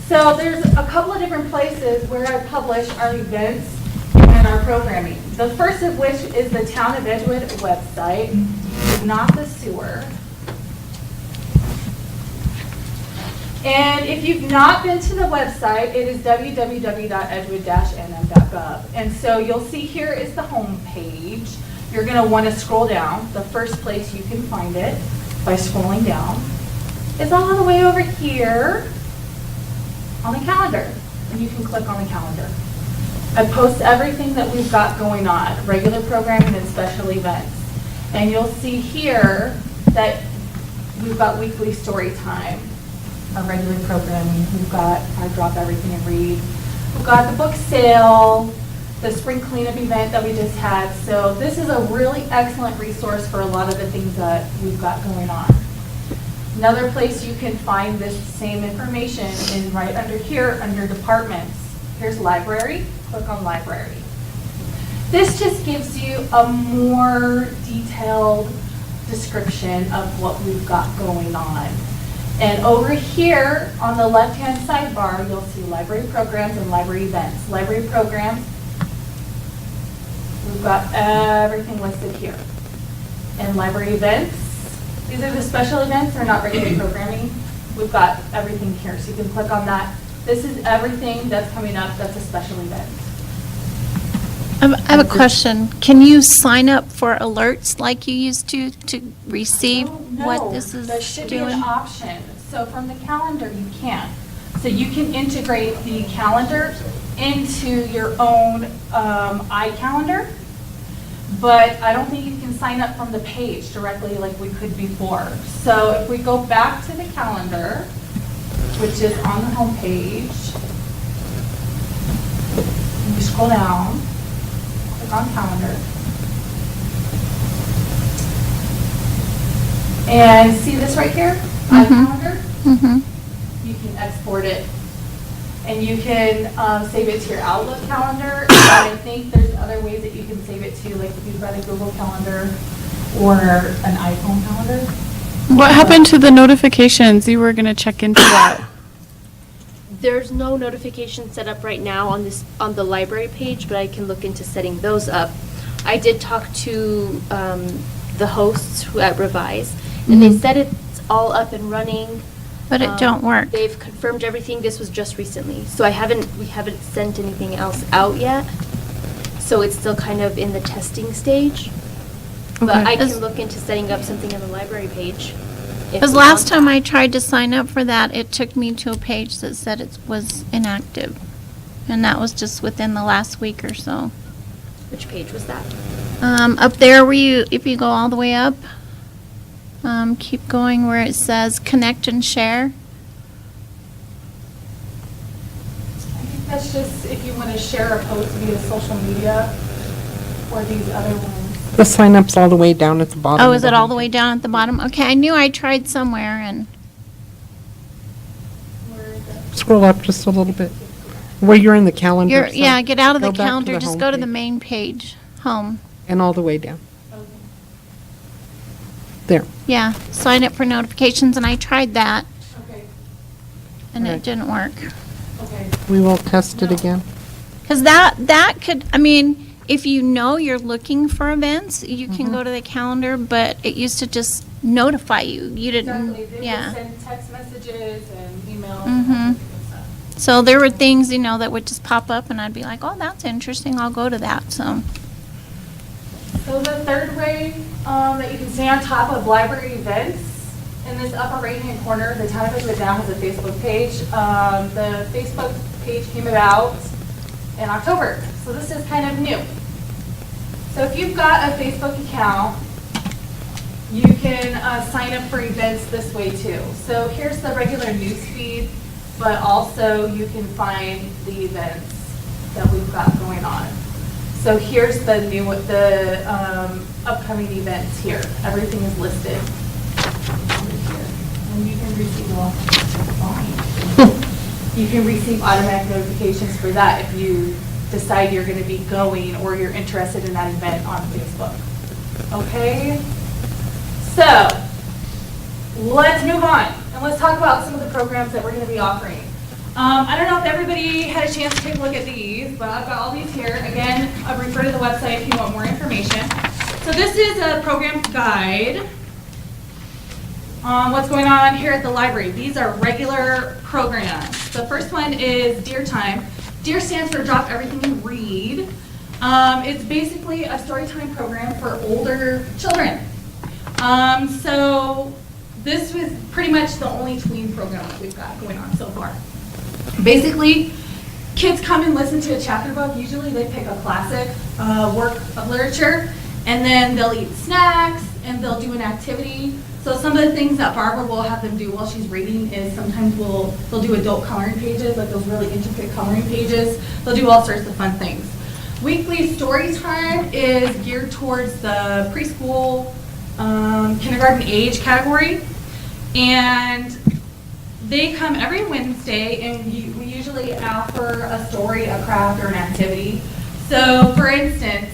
[SPEAKER 9] So there's a couple of different places where I publish our events and our programming. The first of which is the Town of Edgewood website, not the sewer. And if you've not been to the website, it is www.edgewood-nm.gov. And so you'll see here is the home page. You're going to want to scroll down. The first place you can find it by scrolling down is all the way over here on the calendar. And you can click on the calendar. I post everything that we've got going on, regular programming and special events. And you'll see here that we've got weekly story time, our regular programming. We've got our Drop Everything and Read. We've got the book sale, the spring cleanup event that we just had. So this is a really excellent resource for a lot of the things that we've got going on. Another place you can find this same information is right under here, under departments. Here's library, click on library. This just gives you a more detailed description of what we've got going on. And over here on the left-hand sidebar, you'll see library programs and library events. Library programs, we've got everything listed here. And library events, these are the special events, they're not regular programming. We've got everything here, so you can click on that. This is everything that's coming up that's a special event.
[SPEAKER 2] I have a question. Can you sign up for alerts like you used to receive what this is
[SPEAKER 9] There should be an
[SPEAKER 2] doing?
[SPEAKER 9] option. So from the calendar, you can. So you can integrate the calendar into your own iCalendar, but I don't think you can sign up from the page directly like we could before. So if we go back to the calendar, which is on the home page, you scroll down, click on calendar, and see this right here, iCalendar?
[SPEAKER 2] Mm-hmm.
[SPEAKER 9] You can export it, and you can save it to your Outlook calendar. And I think there's other ways that you can save it to, like if you've got a Google Calendar or an iPhone calendar.
[SPEAKER 3] What happened to the notifications? You were going to check into that.
[SPEAKER 11] There's no notification set up right now on the library page, but I can look into setting those up. I did talk to the hosts at Revise, And they said it's all up and running.
[SPEAKER 2] But it don't work.
[SPEAKER 11] They've confirmed everything. This was just recently. So we haven't sent anything else out yet. So it's still kind of in the testing stage. But
[SPEAKER 3] Okay.
[SPEAKER 11] I can look into setting up something on the library page. if
[SPEAKER 2] Because
[SPEAKER 11] we
[SPEAKER 2] last
[SPEAKER 11] want
[SPEAKER 2] time I tried to sign up for that, it took me to a page that said it was inactive. And that was just within the last week or so.
[SPEAKER 11] that. Which page was that?
[SPEAKER 2] Up there where if you go all the way up, keep going where it says connect and share.
[SPEAKER 9] I think that's just if you want to share a post via social media or these other ones.
[SPEAKER 8] The sign up's all the way down at the bottom.
[SPEAKER 2] Oh,
[SPEAKER 8] of
[SPEAKER 2] is it all the
[SPEAKER 8] homepage.
[SPEAKER 2] way down at the bottom? Okay, I knew I tried somewhere and,
[SPEAKER 9] Where is it?
[SPEAKER 8] Scroll up just a little bit. Where you're in the calendar. stuff.
[SPEAKER 2] yeah, get out of the
[SPEAKER 8] Go back to
[SPEAKER 2] calendar,
[SPEAKER 8] the
[SPEAKER 2] just go to the
[SPEAKER 8] homepage.
[SPEAKER 2] main page, home.
[SPEAKER 8] And all the way down.
[SPEAKER 9] Okay.
[SPEAKER 8] There.
[SPEAKER 2] Yeah, sign up for notifications, and I tried that,
[SPEAKER 9] Okay,
[SPEAKER 2] and it
[SPEAKER 8] Right.
[SPEAKER 2] didn't work.
[SPEAKER 9] okay.
[SPEAKER 8] We will test it again.
[SPEAKER 2] Because that could, I mean, if you know you're looking for events, you can go to the calendar, but it used to just notify you. You didn't,
[SPEAKER 9] Exactly. They would
[SPEAKER 2] yeah.
[SPEAKER 9] send text messages and emails
[SPEAKER 2] Mhm.
[SPEAKER 9] and all that kind of stuff.
[SPEAKER 2] So there were things, that would just pop up, and I'd be like, oh, that's interesting, I'll go to that, so.
[SPEAKER 9] So the third way that you can stay on top of library events, in this upper right-hand corner, the Town of Edgewood now has a Facebook page. The Facebook page came about in October, so this is kind of new. So if you've got a Facebook account, you can sign up for events this way too. So here's the regular news feed, but also you can find the events that we've got going on. So here's the upcoming events here. Everything is listed. And you can receive all, you can receive automatic notifications for that if you decide you're going to be going or you're interested in that event on Facebook. Okay? So, let's move on and let's talk about some of the programs that we're going to be offering. I don't know if everybody had a chance to take a look at these, but I've got all these here. Again, I'll refer to the website if you want more information. So this is a program guide on what's going on here at the library. These are regular programs. The first one is Dear Time. Dear stands for Drop Everything and Read. It's basically a storytime program for older children. So this was pretty much the only tween program that we've got going on so far. Basically, kids come and listen to a chapter book. Usually they pick a classic work of literature, and then they'll eat snacks, and they'll do an activity. So some of the things that Barbara will have them do while she's reading is sometimes they'll do adult coloring pages, like those really intricate coloring pages. They'll do all sorts of fun things. Weekly story time is geared towards the preschool, kindergarten age category. And they come every Wednesday, and we usually offer a story, a craft, or an activity. So, for instance,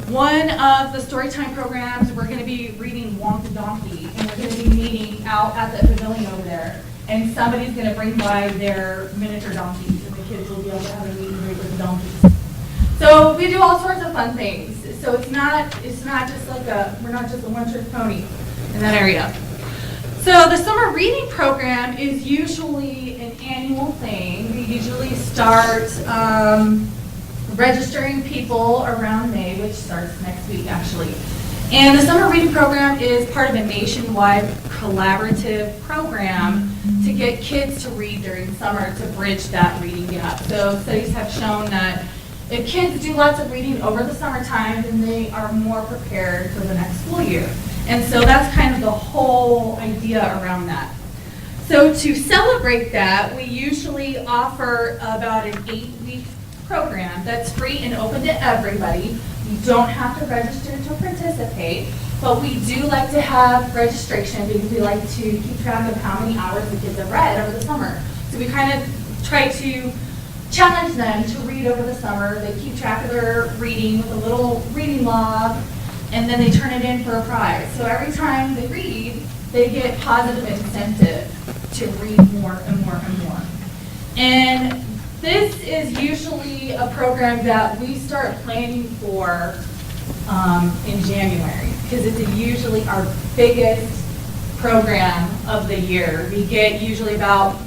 [SPEAKER 9] one of the storytime programs, we're going to be reading Wonka Donkey, and we're going to be meeting out at the pavilion over there. And somebody's going to bring by their miniature donkeys, and the kids will be able to have a meet and greet with the donkeys. So we do all sorts of fun things. So it's not just like we're not just a one-trick pony in that area. So the summer reading program is usually an annual thing. We usually start registering people around May, which starts next week actually. And the summer reading program is part of a nationwide collaborative program to get kids to read during summer to bridge that reading gap. So studies have shown that if kids do lots of reading over the summertime, then they are more prepared for the next school year. And so that's kind of the whole idea around that. So to celebrate that, we usually offer about an 8-week program that's free and open to everybody. You don't have to register to participate, but we do like to have registration because we like to keep track of how many hours the kids have read over the summer. So we kind of try to challenge them to read over the summer. They keep track of their reading with a little reading log, and then they turn it in for a prize. So every time they read, they get positive incentive to read more and more and more. And this is usually a program that we start planning for in January. because it's usually our biggest program of the year. We get usually about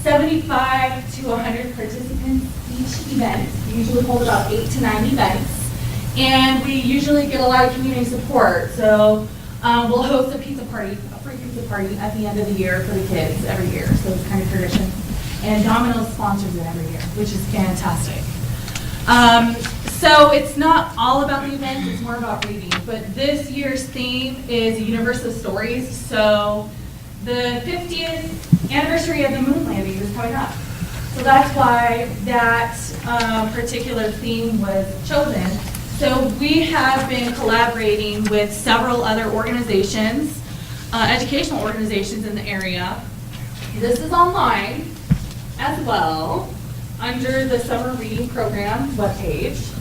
[SPEAKER 9] 75 to 100 participants each event. We usually hold about 8 to 9 events. And we usually get a lot of community support. So we'll host a pizza party, a free pizza party at the end of the year for the kids every year. So it's kind of tradition. And Domino's sponsors it every year, which is fantastic. So it's not all about the events, it's more about reading. But this year's theme is Universe of Stories. So the 50th anniversary of the moon landing is coming up. So that's why that particular theme was chosen. So we have been collaborating with several other organizations, educational organizations in the area. This is online as well, under the summer reading program webpage.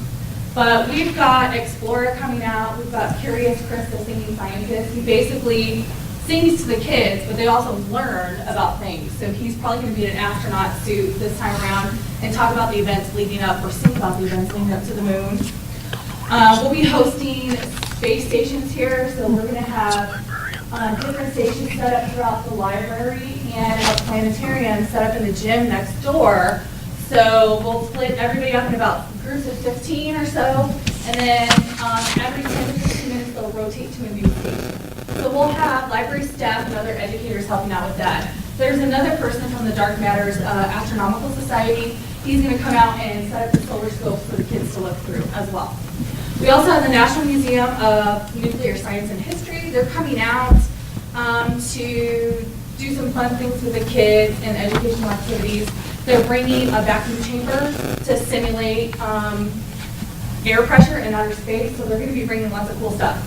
[SPEAKER 9] But we've got Explorer coming out, we've got Curious Chris, the singing scientist. He basically sings to the kids, but they also learn about things. So he's probably going to be in an astronaut suit this time around and talk about the events leading up, or sing about the events leading up to the moon. We'll be hosting space stations here, so we're going to have different stations set up throughout the library and a planetarium set up in the gym next door. So we'll split everybody up in about groups of 15 or so, and then every 10 to 15 minutes they'll rotate to a new station. So we'll have library staff and other educators helping out with that. There's another person from the Dark Matters Astronomical Society. He's going to come out and set up the solar scopes for the kids to look through as well. We also have the National Museum of Nuclear Science and History. They're coming out to do some fun things with the kids and educational activities. They're bringing a vacuum chamber to simulate air pressure in outer space, so they're going to be bringing lots of cool stuff.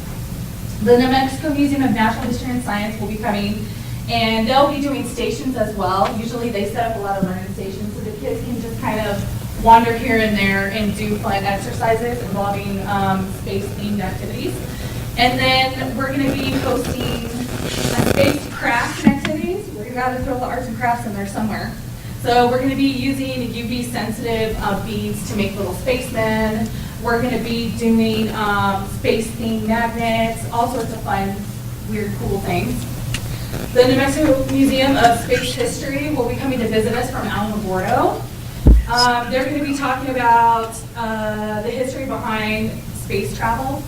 [SPEAKER 9] The New Mexico Museum of Natural History and Science will be coming, and they'll be doing stations as well. Usually they set up a lot of learning stations, so the kids can just kind of wander here and there and do fun exercises involving space-themed activities. And then we're going to be hosting space crafts and activities. We're going to have to throw the arts and crafts in there somewhere. So we're going to be using UV-sensitive beads to make little spacemen. We're going to be doing space-themed magnets, all sorts of fun, weird, cool things. The New Mexico Museum of Space History will be coming to visit us from Alamogordo. They're going to be talking about the history behind space travel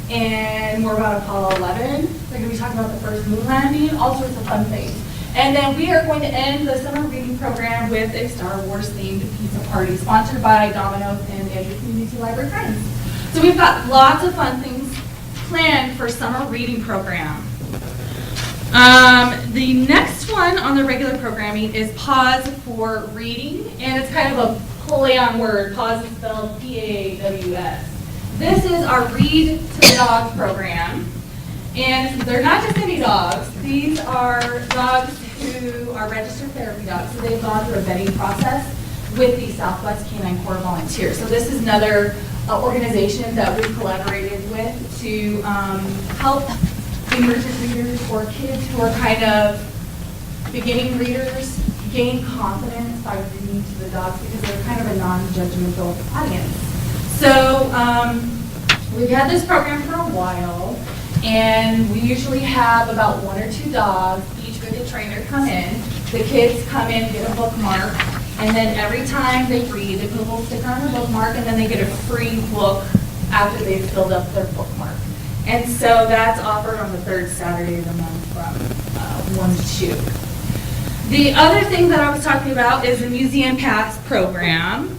[SPEAKER 9] and more about Apollo 11. They're going to be talking about the first moon landing, all sorts of fun things. And then we are going to end the summer reading program with a Star Wars themed pizza party sponsored by Domino's and Andrew Community Library Friends. So we've got lots of fun things planned for summer reading program. The next one on the regular programming is Pause for Reading, and it's kind of a play on word. Pause is spelled P-A-W-S. This is our Read to the Dogs program. And they're not just any dogs. These are dogs who are registered therapy dogs. So they've gone through a vetting process with the Southwest Canine Corps volunteers. So this is another organization that we collaborated with to help emergent readers or kids who are kind of beginning readers gain confidence by reading to the dogs because they're kind of a non-judgmental audience. So we've had this program for a while. And we usually have about 1 or 2 dogs, each with a trainer, come in. The kids come in, get a bookmark, and then every time they read, they put a little sticker on their bookmark, and then they get a free book after they've filled up their bookmark. And so that's offered on the 3rd Saturday of the month from 1 to 2. The other thing that I was talking about is the Museum Pass program.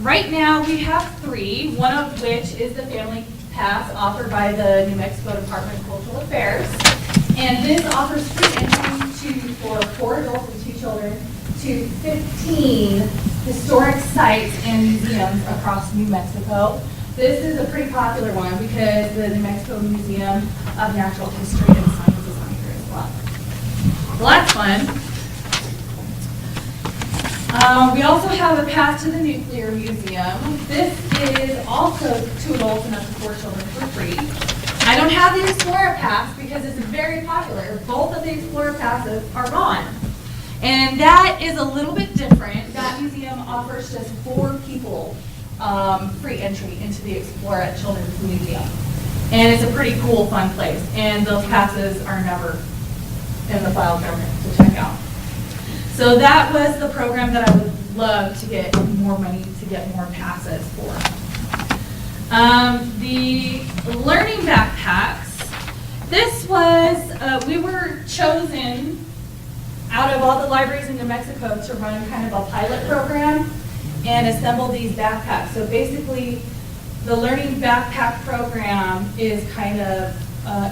[SPEAKER 9] Right now we have 3, one of which is the Family Pass offered by the New Mexico Department of Cultural Affairs. And this offers free entry for 4 adults and 2 children to 15 historic sites and museums across New Mexico. This is a pretty popular one because the New Mexico Museum of Natural History and Science is on here as well. Well, that's fun. We also have a pass to the Nuclear Museum. This is also 2 adults and up to 4 children for free. I don't have the Explorer Pass because it's very popular. Both of the Explorer Passes are gone. And that is a little bit different. That museum offers just 4 people free entry into the Explorer at Children's Museum. And it's a pretty cool, fun place. And those passes are never in the file cabinet to check out. So that was the program that I would love to get more money to get more passes for. The learning backpacks. This was, we were chosen out of all the libraries in New Mexico to run kind of a pilot program and assemble these backpacks. So basically, the learning backpack program is kind of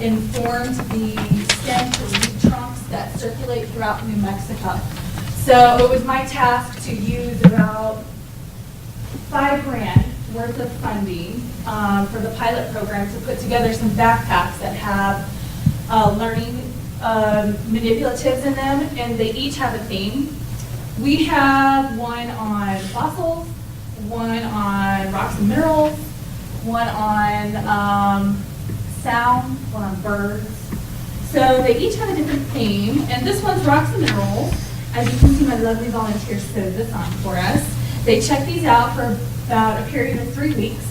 [SPEAKER 9] informed the STEM to read trunks that circulate throughout New Mexico. So it was my task to use about $5,000 worth of funding for the pilot program to put together some backpacks that have learning manipulatives in them, and they each have a theme. We have one on fossils, one on rocks and minerals, one on sound, one on birds. So they each have a different theme, and this one's rocks and minerals. As you can see, my lovely volunteers sewed this on for us. They check these out for about a period of 3 weeks,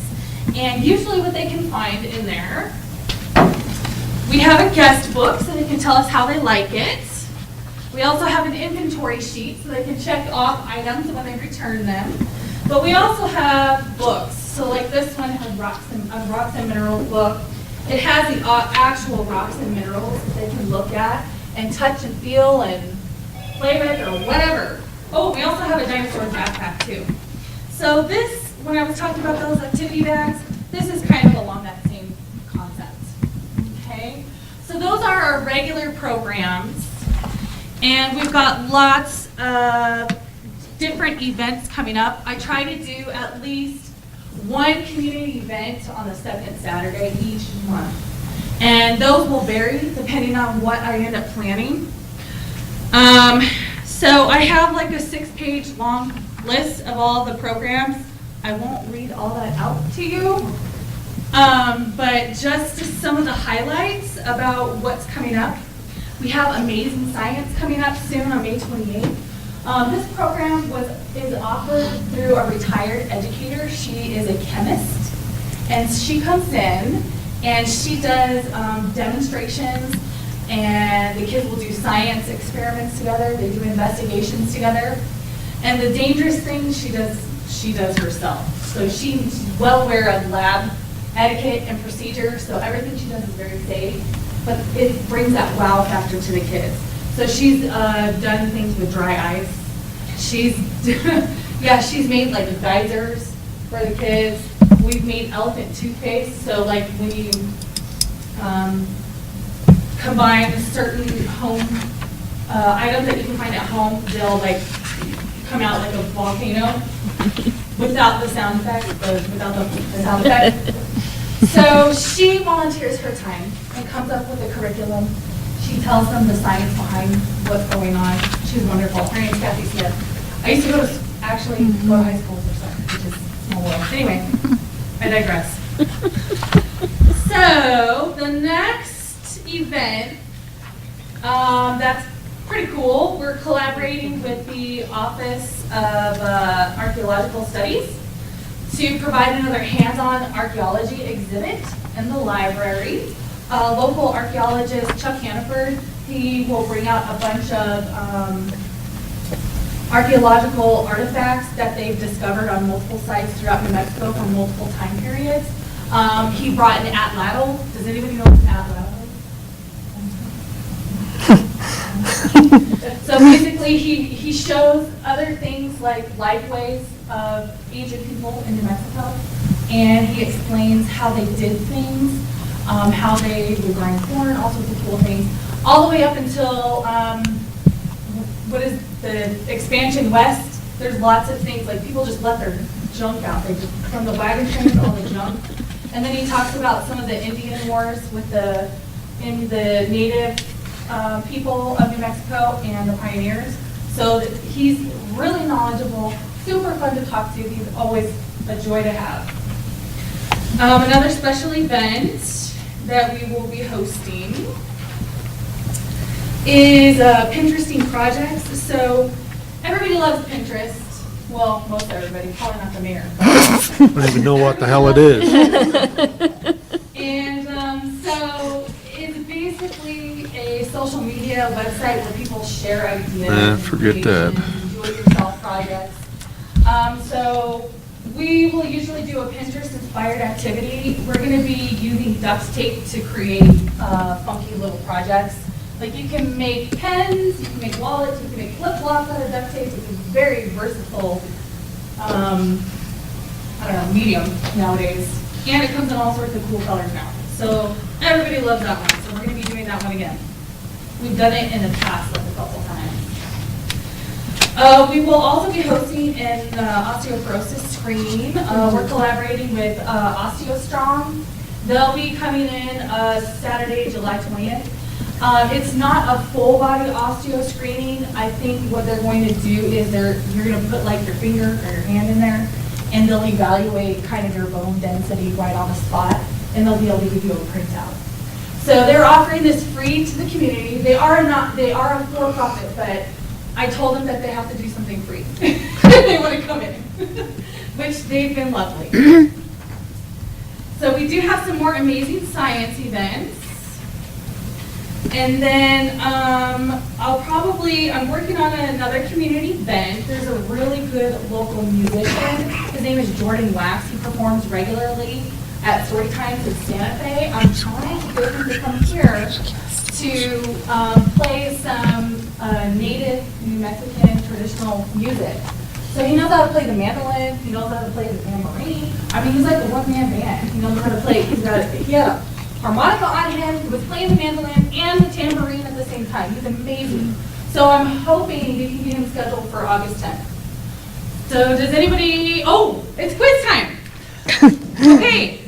[SPEAKER 9] and usually what they can find in there, we have a guest book so they can tell us how they like it. We also have an inventory sheet so they can check off items when they return them. But we also have books. So like this one has a rocks and minerals book. It has the actual rocks and minerals that they can look at and touch and feel and play with or whatever. Oh, we also have a dinosaur backpack too. So this, when I was talking about those activity bags, this is kind of along that same concept. Okay? So those are our regular programs. And we've got lots of different events coming up. I try to do at least one community event on the second Saturday each month. And those will vary depending on what I end up planning. So I have like a 6-page long list of all the programs. I won't read all that out to you. But just some of the highlights about what's coming up. We have Amazing Science coming up soon on May 28th. This program is offered through a retired educator. She is a chemist, and she comes in and she does demonstrations, and the kids will do science experiments together. They do investigations together, and the dangerous things she does herself. So she's well aware of lab etiquette and procedure. So everything she does is very safe, but it brings that wow factor to the kids. So she's done things with dry ice. She's made like geysers for the kids. We've made elephant toothpaste. So like when you combine certain home items that you can find at home, they'll like come out like a volcano without the sound effect, without the sound effect. So she volunteers her time and comes up with a curriculum. She tells them the science behind what's going on. She's wonderful. Her name's Kathy Smith. I used to go to high school with her son, which is small world. Anyway, I digress. So the next event, that's pretty cool. We're collaborating with the Office of Archaeological Studies to provide another hands-on archaeology exhibit in the library. Local archaeologist Chuck Hannaford, he will bring out a bunch of archaeological artifacts that they've discovered on multiple sites throughout New Mexico from multiple time periods. He brought an atlatl. Does anybody know what an atlatl is? So basically he shows other things like lifeways of ancient people in New Mexico, and he explains how they did things, how they would grind corn, all sorts of cool things, all the way up until what is the expansion west. There's lots of things, like people just let their junk out. They just, from the wagon trains, all the junk. And then he talks about some of the Indian wars with the native people of New Mexico and the pioneers. So he's really knowledgeable, super fun to talk to. He's always a joy to have. Another special event that we will be hosting is Pinteresting projects. So everybody loves Pinterest. Well, most everybody, probably not the mayor.
[SPEAKER 10] I don't even know what the hell it is.
[SPEAKER 9] And So it's basically a social media website where people share ideas.
[SPEAKER 10] Forget that.
[SPEAKER 9] Do-it-yourself projects. So we will usually do a Pinterest-inspired activity. We're going to be using duct tape to create funky little projects. Like you can make pens, you can make wallets, you can make flip-flops out of duct tape. It's a very versatile, medium nowadays. And it comes in all sorts of cool colors now. So everybody loves that one. So we're going to be doing that one again. We've done it in the past like a couple times. We will also be hosting an osteoporosis screening. We're collaborating with OsteoStrong. They'll be coming in Saturday, July 20th. It's not a full body osteo screening. I think what they're going to do is you're going to put like your finger or your hand in there, and they'll evaluate kind of your bone density right on the spot, and they'll be able to give you a printout. So they're offering this free to the community. They are a for-profit, but I told them that they have to do something free if they want to come in, which they've been lovely. So we do have some more amazing science events. And then I'm working on another community event. There's a really good local musician. His name is Jordan Wax. He performs regularly at Story Times in Santa Fe. I'm trying to get him to come here to play some native New Mexican traditional music. So he knows how to play the mandolin. He knows how to play the tambourine. I mean, he's like a one-man band. He knows how to play. He had a harmonica on him. He was playing the mandolin and the tambourine at the same time. He's amazing. So I'm hoping we can get him scheduled for August 10th. So does anybody, it's quiz time. Okay.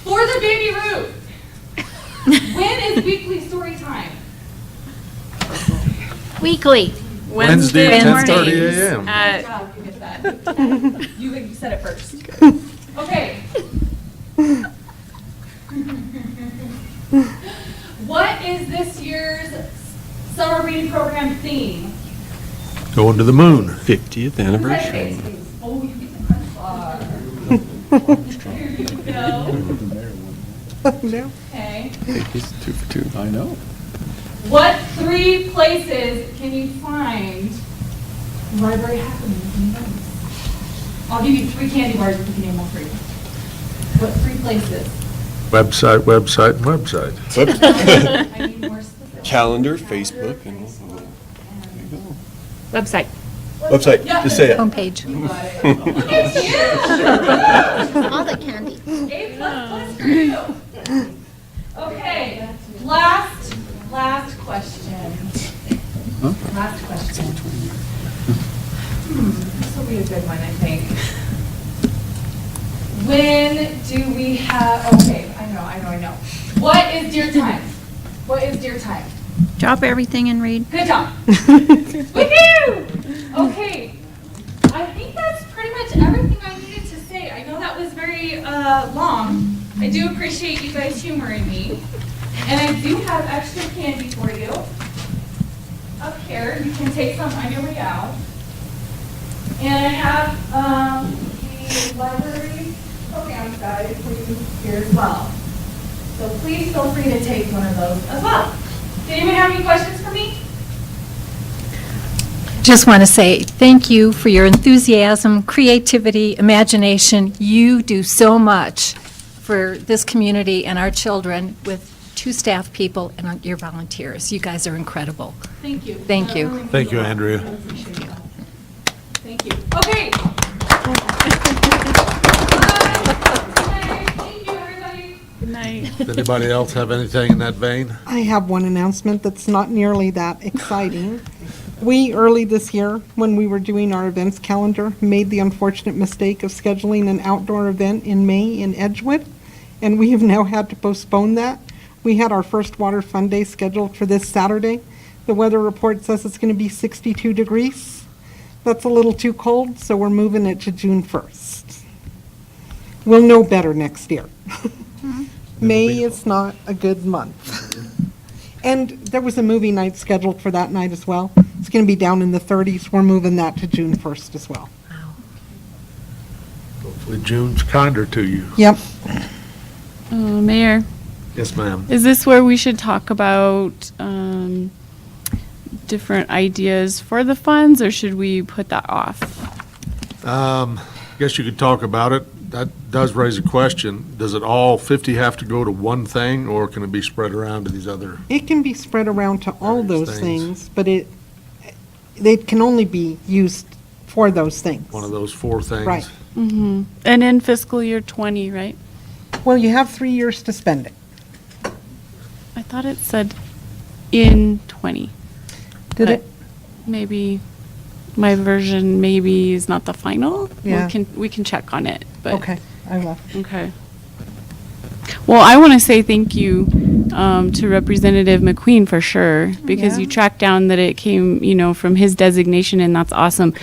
[SPEAKER 9] For the baby Ruth, when is weekly story time?
[SPEAKER 2] Weekly.
[SPEAKER 10] Wednesday at 10:30 a.m.
[SPEAKER 9] Good job, you get that. You said it first. Okay. What is this year's summer reading program theme?
[SPEAKER 10] Going to the moon.
[SPEAKER 7] 50th anniversary.
[SPEAKER 9] Oh, you get the punch bar. Here you go.
[SPEAKER 8] No.
[SPEAKER 9] Okay.
[SPEAKER 7] He's 2 for 2. I know.
[SPEAKER 9] What 3 places can you find library happenings in Venice? I'll give you 3 candy bars if you can name all 3. What 3 places?
[SPEAKER 10] Website, website, and website.
[SPEAKER 9] I need more specific.
[SPEAKER 7] Calendar, Facebook, and
[SPEAKER 12] Website.
[SPEAKER 7] website.
[SPEAKER 9] Yeah.
[SPEAKER 7] Just say it.
[SPEAKER 12] Homepage.
[SPEAKER 9] Look at you!
[SPEAKER 2] All the candy.
[SPEAKER 9] A++ for you. Okay, last question. Last question. This will be a good one, I think. When do we have, okay, I know. What is deer time? What is deer time?
[SPEAKER 2] Drop everything and read.
[SPEAKER 9] Good job. Woohoo! Okay, I think that's pretty much everything I needed to say. I know that was very long. I do appreciate you guys humoring me. And I do have extra candy for you. Up here, you can take some on your way out. And I have the library program guide for you here as well. So please feel free to take one of those as well. Does anyone have any questions for me?
[SPEAKER 12] Just want to say thank you for your enthusiasm, creativity, imagination. You do so much for this community and our children with 2 staff people and your volunteers. You guys are incredible.
[SPEAKER 9] Thank you.
[SPEAKER 12] Thank
[SPEAKER 9] That
[SPEAKER 12] you.
[SPEAKER 9] really means
[SPEAKER 10] Thank you,
[SPEAKER 9] a lot.
[SPEAKER 10] Andrea.
[SPEAKER 9] I appreciate that. Thank you. Okay. Bye. Thank you, everybody.
[SPEAKER 3] Good night.
[SPEAKER 10] Does anybody else have anything in that vein?
[SPEAKER 8] I have one announcement that's not nearly that exciting. We, early this year, when we were doing our events calendar, made the unfortunate mistake of scheduling an outdoor event in May in Edgewood, and we have now had to postpone that. We had our first Water Fun Day scheduled for this Saturday. The weather report says it's going to be 62 degrees. That's a little too cold, so we're moving it to June 1st. We'll know better next year. May is not a good month. And there was a movie night scheduled for that night as well. It's going to be down in the 30s. We're moving that to June 1st as well.
[SPEAKER 10] Hopefully June's kinder to you.
[SPEAKER 8] Yep.
[SPEAKER 3] Mayor,
[SPEAKER 10] Yes, ma'am.
[SPEAKER 3] is this where we should talk about different ideas for the funds, or should we put that off?
[SPEAKER 10] Guess you could talk about it. That does raise a question. Does it all 50 have to go to one thing, or can it be spread around to these other?
[SPEAKER 8] It can be spread around to all
[SPEAKER 10] Various
[SPEAKER 8] those
[SPEAKER 10] things.
[SPEAKER 8] things, but they can only be used for those things.
[SPEAKER 10] One of those four things?
[SPEAKER 8] Right.
[SPEAKER 3] Mm-hmm. And in fiscal year 20, right?
[SPEAKER 8] Well, you have 3 years to spend it.
[SPEAKER 3] I thought it said in 20.
[SPEAKER 8] Did it?
[SPEAKER 3] Maybe my version maybe is not the final.
[SPEAKER 8] Yeah.
[SPEAKER 3] We can check on it. But
[SPEAKER 8] Okay, I will.
[SPEAKER 3] Okay. Well, I want to say thank you to Representative McQueen for sure, because you
[SPEAKER 8] Yeah.
[SPEAKER 3] tracked down that it came, from his designation, and that's awesome.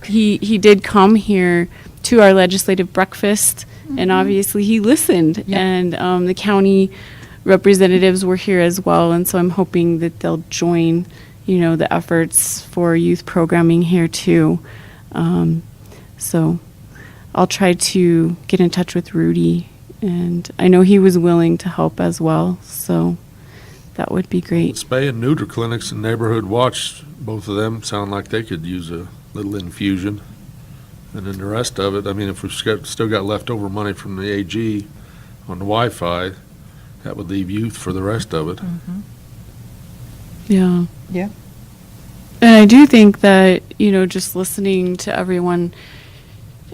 [SPEAKER 3] He did come here to our legislative breakfast, and obviously he listened,
[SPEAKER 8] Yeah.
[SPEAKER 3] and the county representatives were here as well, and so I'm hoping that they'll join, the efforts for youth programming here too. So I'll try to get in touch with Rudy, and I know he was willing to help as well, so that would be great.
[SPEAKER 10] Spay and neuter clinics and Neighborhood Watch, both of them sound like they could use a little infusion. And then the rest of it, I mean, if we've still got leftover money from the AG on the Wi-Fi, that would leave youth for the rest of it.
[SPEAKER 3] Yeah.
[SPEAKER 8] Yeah.
[SPEAKER 3] And I do think that, just listening to everyone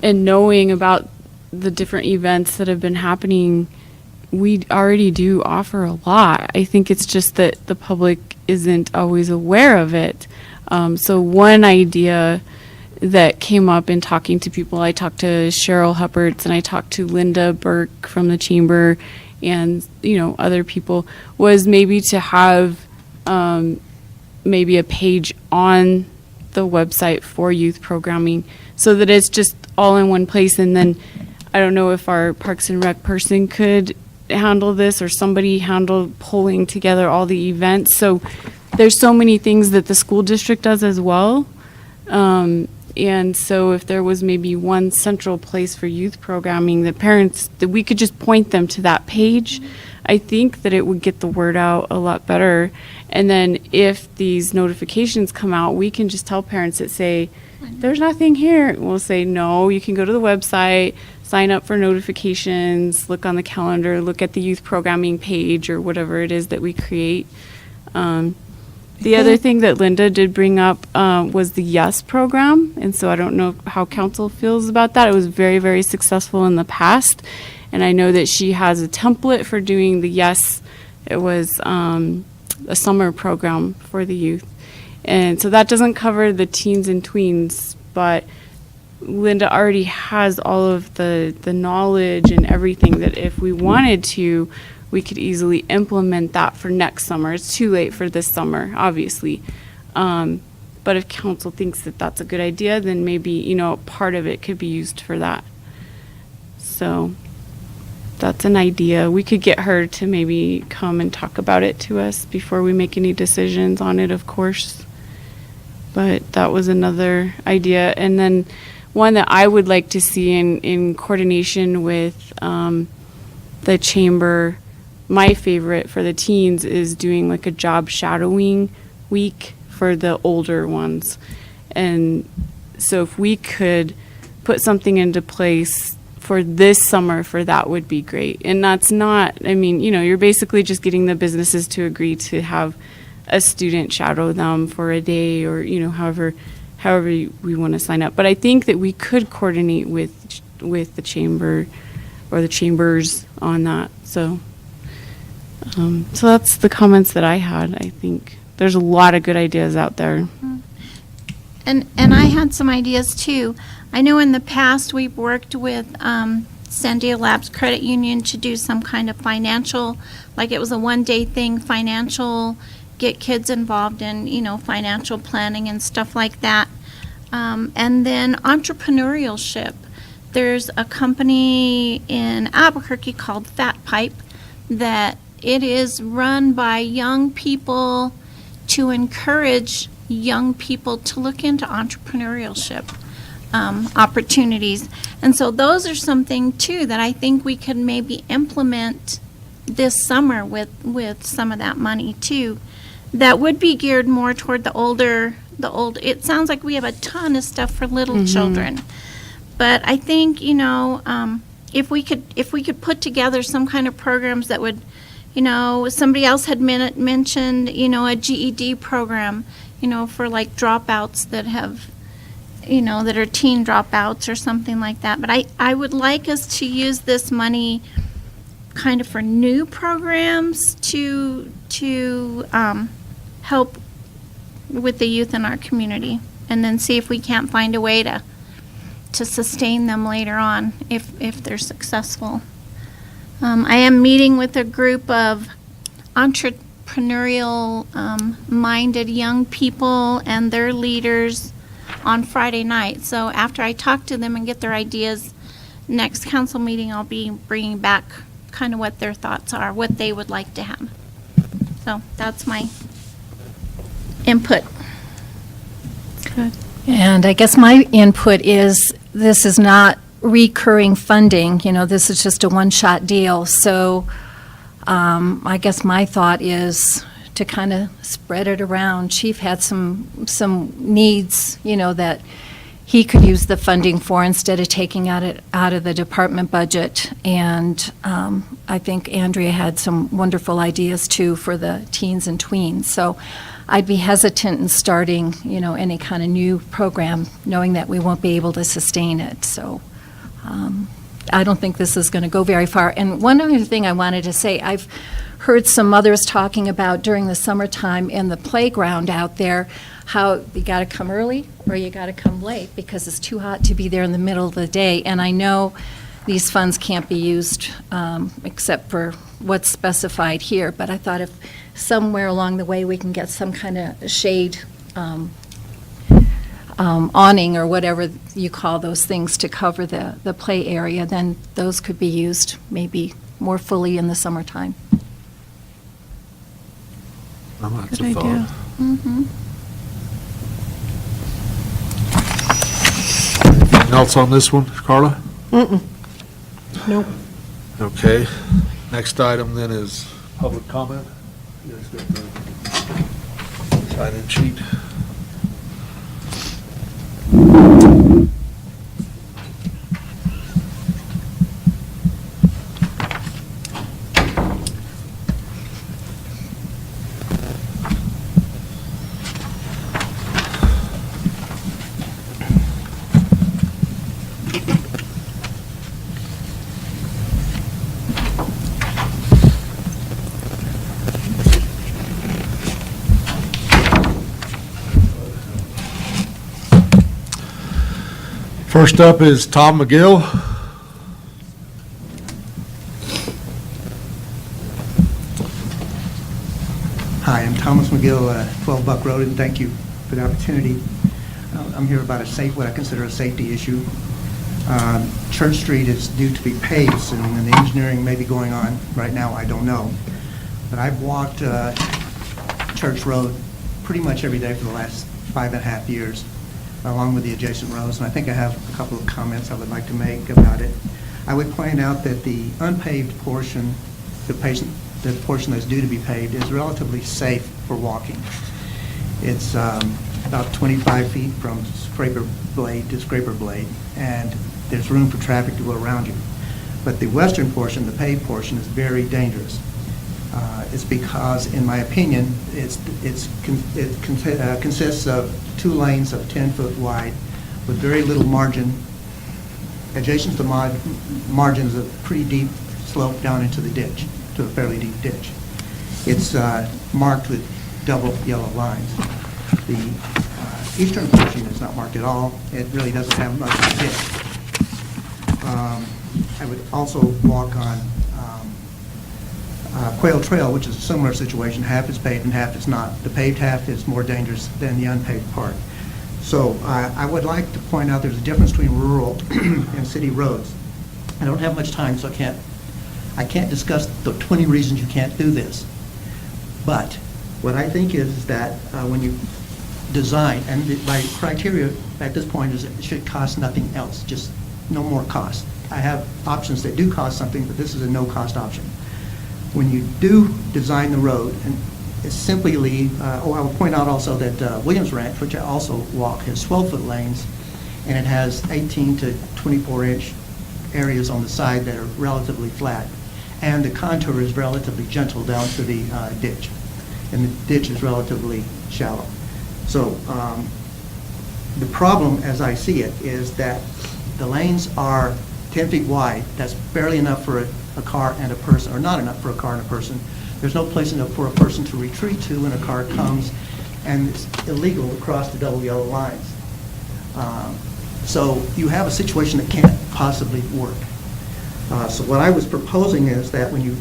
[SPEAKER 3] and knowing about the different events that have been happening, we already do offer a lot. I think it's just that the public isn't always aware of it. So one idea that came up in talking to people, I talked to Cheryl Huppertz and I talked to Linda Burke from the chamber and, other people, was maybe to have maybe a page on the website for youth programming so that it's just all in one place. And then I don't know if our Parks and Rec person could handle this or somebody handle pulling together all the events. So there's so many things that the school district does as well. And so if there was maybe one central place for youth programming, that parents, that we could just point them to that page, I think that it would get the word out a lot better. And then if these notifications come out, we can just tell parents that say, there's nothing here. We'll say, no, you can go to the website, sign up for notifications, look on the calendar, look at the youth programming page or whatever it is that we create. The other thing that Linda did bring up was the YES program. And so I don't know how council feels about that. It was very, very successful in the past. And I know that she has a template for doing the YES. It was a summer program for the youth. And so that doesn't cover the teens and tweens, but Linda already has all of the knowledge and everything that if we wanted to, we could easily implement that for next summer. It's too late for this summer, obviously. But if council thinks that that's a good idea, then maybe, part of it could be used for that. So that's an idea. We could get her to maybe come and talk about it to us before we make any decisions on it, of course. But that was another idea. And then one that I would like to see in coordination with the chamber, my favorite for the teens is doing like a job shadowing week for the older ones. And so if we could put something into place for this summer for that would be great. And that's not, you're basically just getting the businesses to agree to have a student shadow them for a day or, however we want to sign up. But I think that we could coordinate with the chamber or the chambers on that. So that's the comments that I had. I think there's a lot of good ideas out there.
[SPEAKER 2] And I had some ideas too. I know in the past we've worked with Sandia Labs Credit Union to do some kind of financial, like it was a one-day thing, financial, get kids involved in, financial planning and stuff like that. And then entrepreneurship. There's a company in Albuquerque called Fat Pipe that it is run by young people to encourage young people to look into entrepreneurship. opportunities. And so those are something too that I think we could maybe implement this summer with some of that money too. That would be geared more toward it sounds like we have a ton of stuff for little children. But I think, if we could put together some kind of programs that would, somebody else had mentioned, a GED program, for like dropouts that have, that are teen dropouts or something like that. But I would like us to use this money kind of for new programs to help with the youth in our community, and then see if we can't find a way to sustain them later on if they're successful. I am meeting with a group of entrepreneurial minded young people and their leaders on Friday night. So after I talk to them and get their ideas, next council meeting I'll be bringing back kind of what their thoughts are, what they would like to have. So that's my input.
[SPEAKER 3] Good.
[SPEAKER 12] And I guess my input is, this is not recurring funding, this is just a one-shot deal. So I guess my thought is to kind of spread it around. Chief had some needs, that he could use the funding for instead of taking it out of the department budget. And I think Andrea had some wonderful ideas too for the teens and tweens. So I'd be hesitant in starting, any kind of new program, knowing that we won't be able to sustain it. So I don't think this is going to go very far. And one other thing I wanted to say, I've heard some mothers talking about during the summertime in the playground out there, how you got to come early or you got to come late because it's too hot to be there in the middle of the day. And I know these funds can't be used except for what's specified here, but I thought if somewhere along the way we can get some kind of shade awning or whatever you call those things to cover the play area, then those could be used maybe more fully in the summertime.
[SPEAKER 10] Well, that's
[SPEAKER 3] Good
[SPEAKER 10] a
[SPEAKER 3] idea.
[SPEAKER 10] thought. Anything else on this one, Carla?
[SPEAKER 8] Nope.
[SPEAKER 10] Okay. Next item then is public comment. You guys got the sign-in sheet? First up is Tom McGill.
[SPEAKER 13] Hi, I'm Thomas McGill, 12 Buck Road, and thank you for the opportunity. I'm here about what I consider a safety issue. Church Street is due to be paved soon, and the engineering may be going on right now, I don't know. But I've walked Church Road pretty much every day for the last 5.5 years, along with the adjacent roads, and I think I have a couple of comments I would like to make about it. I would point out that the unpaved portion, the portion that's due to be paved, is relatively safe for walking. It's about 25 feet from scraper blade to scraper blade, and there's room for traffic to go around you. But the western portion, the paved portion, is very dangerous. It's because, in my opinion, it consists of 2 lanes of 10 foot wide with very little margin. Adjacent to the margin is a pretty deep slope down into the ditch, to a fairly deep ditch. It's marked with double yellow lines. The eastern portion is not marked at all. It really doesn't have much of a ditch. I would also walk on Quail Trail, which is a similar situation. Half is paved and half is not. The paved half is more dangerous than the unpaved part. So I would like to point out there's a difference between rural and city roads. I don't have much time, so I can't discuss the 20 reasons you can't do this. But what I think is that when you design, and my criteria at this point is it should cost nothing else, just no more cost. I have options that do cost something, but this is a no-cost option. When you do design the road, and it's simply leave, I will point out also that Williams Ranch, which I also walk, has 12-foot lanes, and it has 18 to 24-inch areas on the side that are relatively flat. And the contour is relatively gentle down to the ditch. And the ditch is relatively shallow. So the problem, as I see it, is that the lanes are 10 feet wide. That's barely enough for a car and a person, or not enough for a car and a person. There's no place enough for a person to retreat to when a car comes, and it's illegal to cross the double yellow lines. So you have a situation that can't possibly work. So what I was proposing is that when you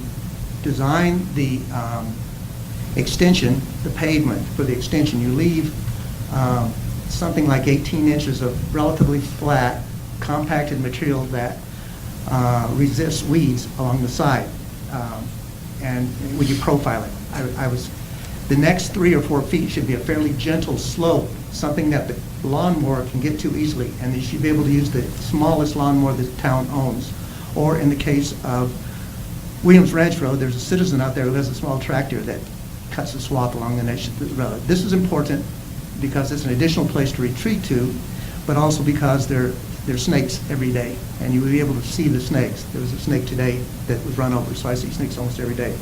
[SPEAKER 13] design the extension, the pavement for the extension, you leave something like 18 inches of relatively flat, compacted material that resists weeds along the side. And when you profile it, the next 3 or 4 feet should be a fairly gentle slope, something that the lawnmower can get to easily, and you should be able to use the smallest lawnmower the town owns. Or in the case of Williams Ranch Road, there's a citizen out there who has a small tractor that cuts a swath along the edge of the road. This is important because it's an additional place to retreat to, but also because there's snakes every day, and you will be able to see the snakes. There was a snake today that was run over, so I see snakes almost every day.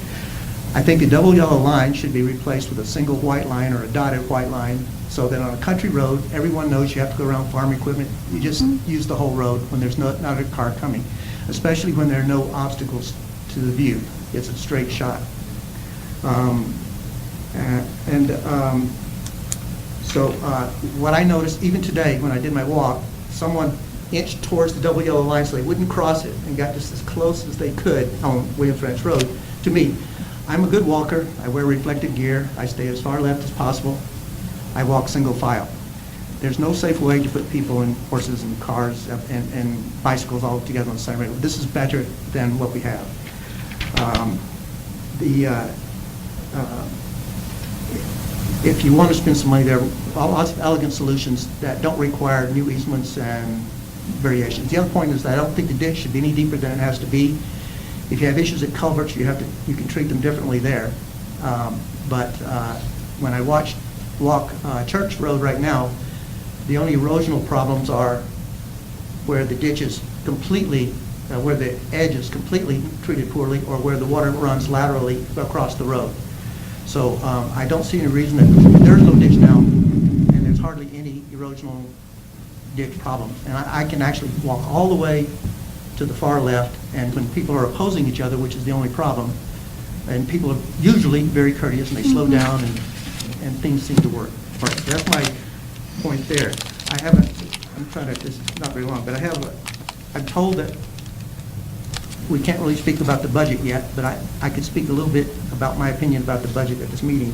[SPEAKER 13] I think a double yellow line should be replaced with a single white line or a dotted white line, so that on a country road, everyone knows you have to go around farm equipment. You just use the whole road when there's not a car coming, especially when there are no obstacles to the view. It's a straight shot. So what I noticed even today when I did my walk, someone inched towards the double yellow line so they wouldn't cross it and got just as close as they could on Williams Ranch Road to me. I'm a good walker. I wear reflective gear. I stay as far left as possible. I walk single file. There's no safe way to put people and horses and cars and bicycles all together on the same road. This is better than what we have. If you want to spend some money, there are lots of elegant solutions that don't require new easements and variations. The other point is that I don't think the ditch should be any deeper than it has to be. If you have issues at culverts, you can treat them differently there. But when I walk Church Road right now, the only erosional problems are where the ditch is completely, where the edge is completely treated poorly, or where the water runs laterally across the road. So I don't see any reason that there's no ditch now, and there's hardly any erosional ditch problems. And I can actually walk all the way to the far left, and when people are opposing each other, which is the only problem, and people are usually very courteous and they slow down and things seem to work. Right. That's my point there. I'm trying to, this is not very long, but I'm told that we can't really speak about the budget yet, but I could speak a little bit about my opinion about the budget at this meeting.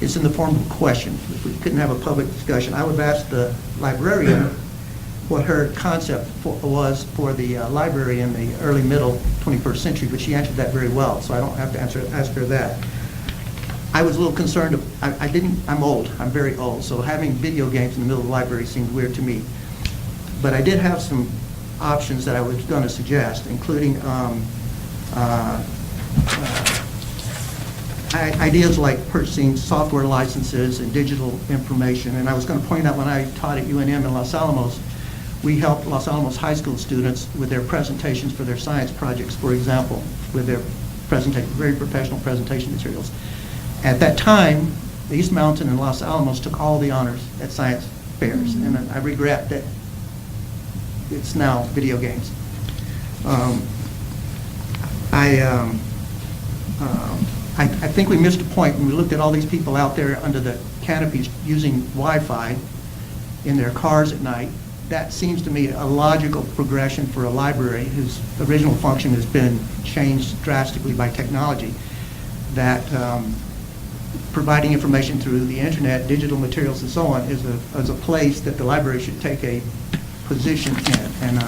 [SPEAKER 13] It's in the form of a question. If we couldn't have a public discussion, I would have asked the librarian what her concept was for the library in the early middle 21st century, but she answered that very well, so I don't have to ask her that. I was a little concerned, I'm old, I'm very old, so having video games in the middle of the library seemed weird to me. But I did have some options that I was going to suggest, including ideas like purchasing software licenses and digital information. And I was going to point out, when I taught at UNM in Los Alamos, we helped Los Alamos high school students with their presentations for their science projects, for example, with their very professional presentation materials. At that time, East Mountain and Los Alamos took all the honors at science fairs, and I regret that it's now video games. I think we missed a point when we looked at all these people out there under the canopies using Wi-Fi in their cars at night. That seems to me a logical progression for a library whose original function has been changed drastically by technology, that providing information through the internet, digital materials, and so on is a place that the library should take a position in.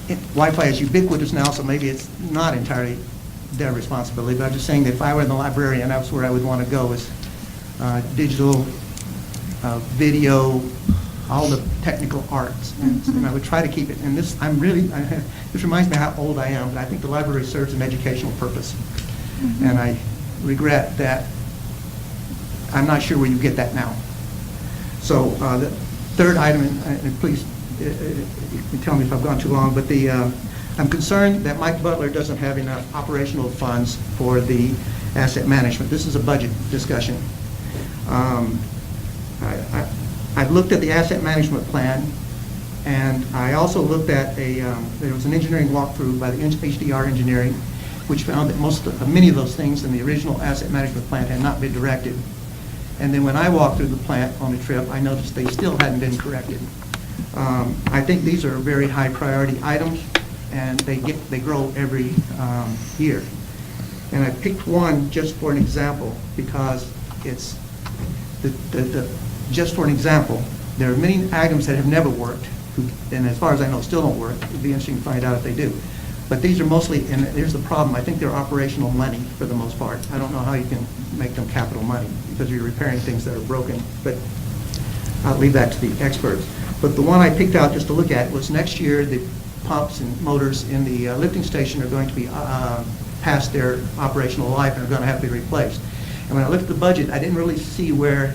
[SPEAKER 13] And Wi-Fi is ubiquitous now, so maybe it's not entirely their responsibility, but I'm just saying that if I were the librarian, that's where I would want to go, is digital, video, all the technical arts. And I would try to keep it, and this, this reminds me how old I am, but I think the library serves an educational purpose. And I regret that I'm not sure where you get that now. So the third item, and please you can tell me if I've gone too long, but I'm concerned that Mike Butler doesn't have enough operational funds for the asset management. This is a budget discussion. I've looked at the asset management plan, and I also looked at there was an engineering walkthrough by the HDR Engineering, which found that many of those things in the original asset management plan had not been directed. And then when I walked through the plant on the trip, I noticed they still hadn't been corrected. I think these are very high priority items, and they grow every year. And I picked one just for an example because it's just for an example. There are many items that have never worked, and as far as I know, still don't work. It'd be interesting to find out if they do. But these are mostly, and here's the problem, I think they're operational money for the most part. I don't know how you can make them capital money because you're repairing things that are broken, but I'll leave that to the experts. But the one I picked out just to look at was next year, the pumps and motors in the lifting station are going to be past their operational life and are going to have to be replaced. And when I looked at the budget, I didn't really see where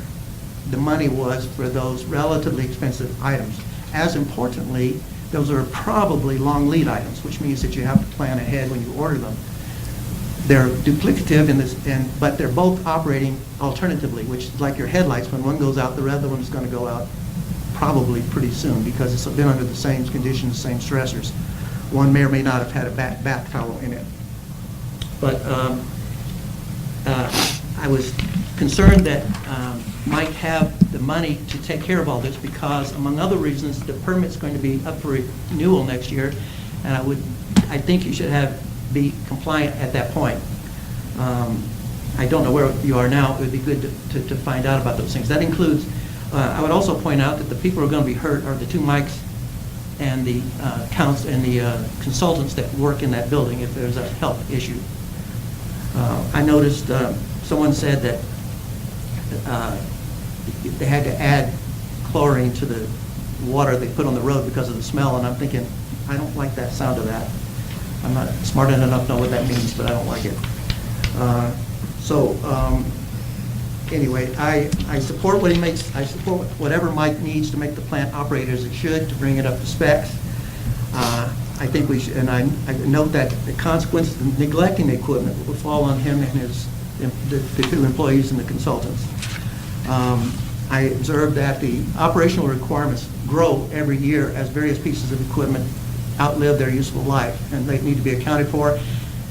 [SPEAKER 13] the money was for those relatively expensive items. As importantly, those are probably long lead items, which means that you have to plan ahead when you order them. They're duplicative in this, but they're both operating alternatively, which is like your headlights. When one goes out, the other one's going to go out probably pretty soon because it's been under the same conditions, same stressors. One may or may not have had a bath towel in it. But I was concerned that might have the money to take care of all this because, among other reasons, the permit's going to be up for renewal next year, and I think you should be compliant at that point. I don't know where you are now. It would be good to find out about those things. That includes, I would also point out that the people who are going to be hurt are the two mics and the consultants that work in that building if there's a health issue. I noticed someone said that they had to add chlorine to the water they put on the road because of the smell, and I'm thinking, I don't like that sound of that. I'm not smart enough to know what that means, but I don't like it. Anyway, I support what he makes. I support whatever Mike needs to make the plant operate as it should, to bring it up to specs. I think we should, and I note that the consequences of neglecting the equipment will fall on him and the two employees and the consultants. I observed that the operational requirements grow every year as various pieces of equipment outlive their useful life, and they need to be accounted for.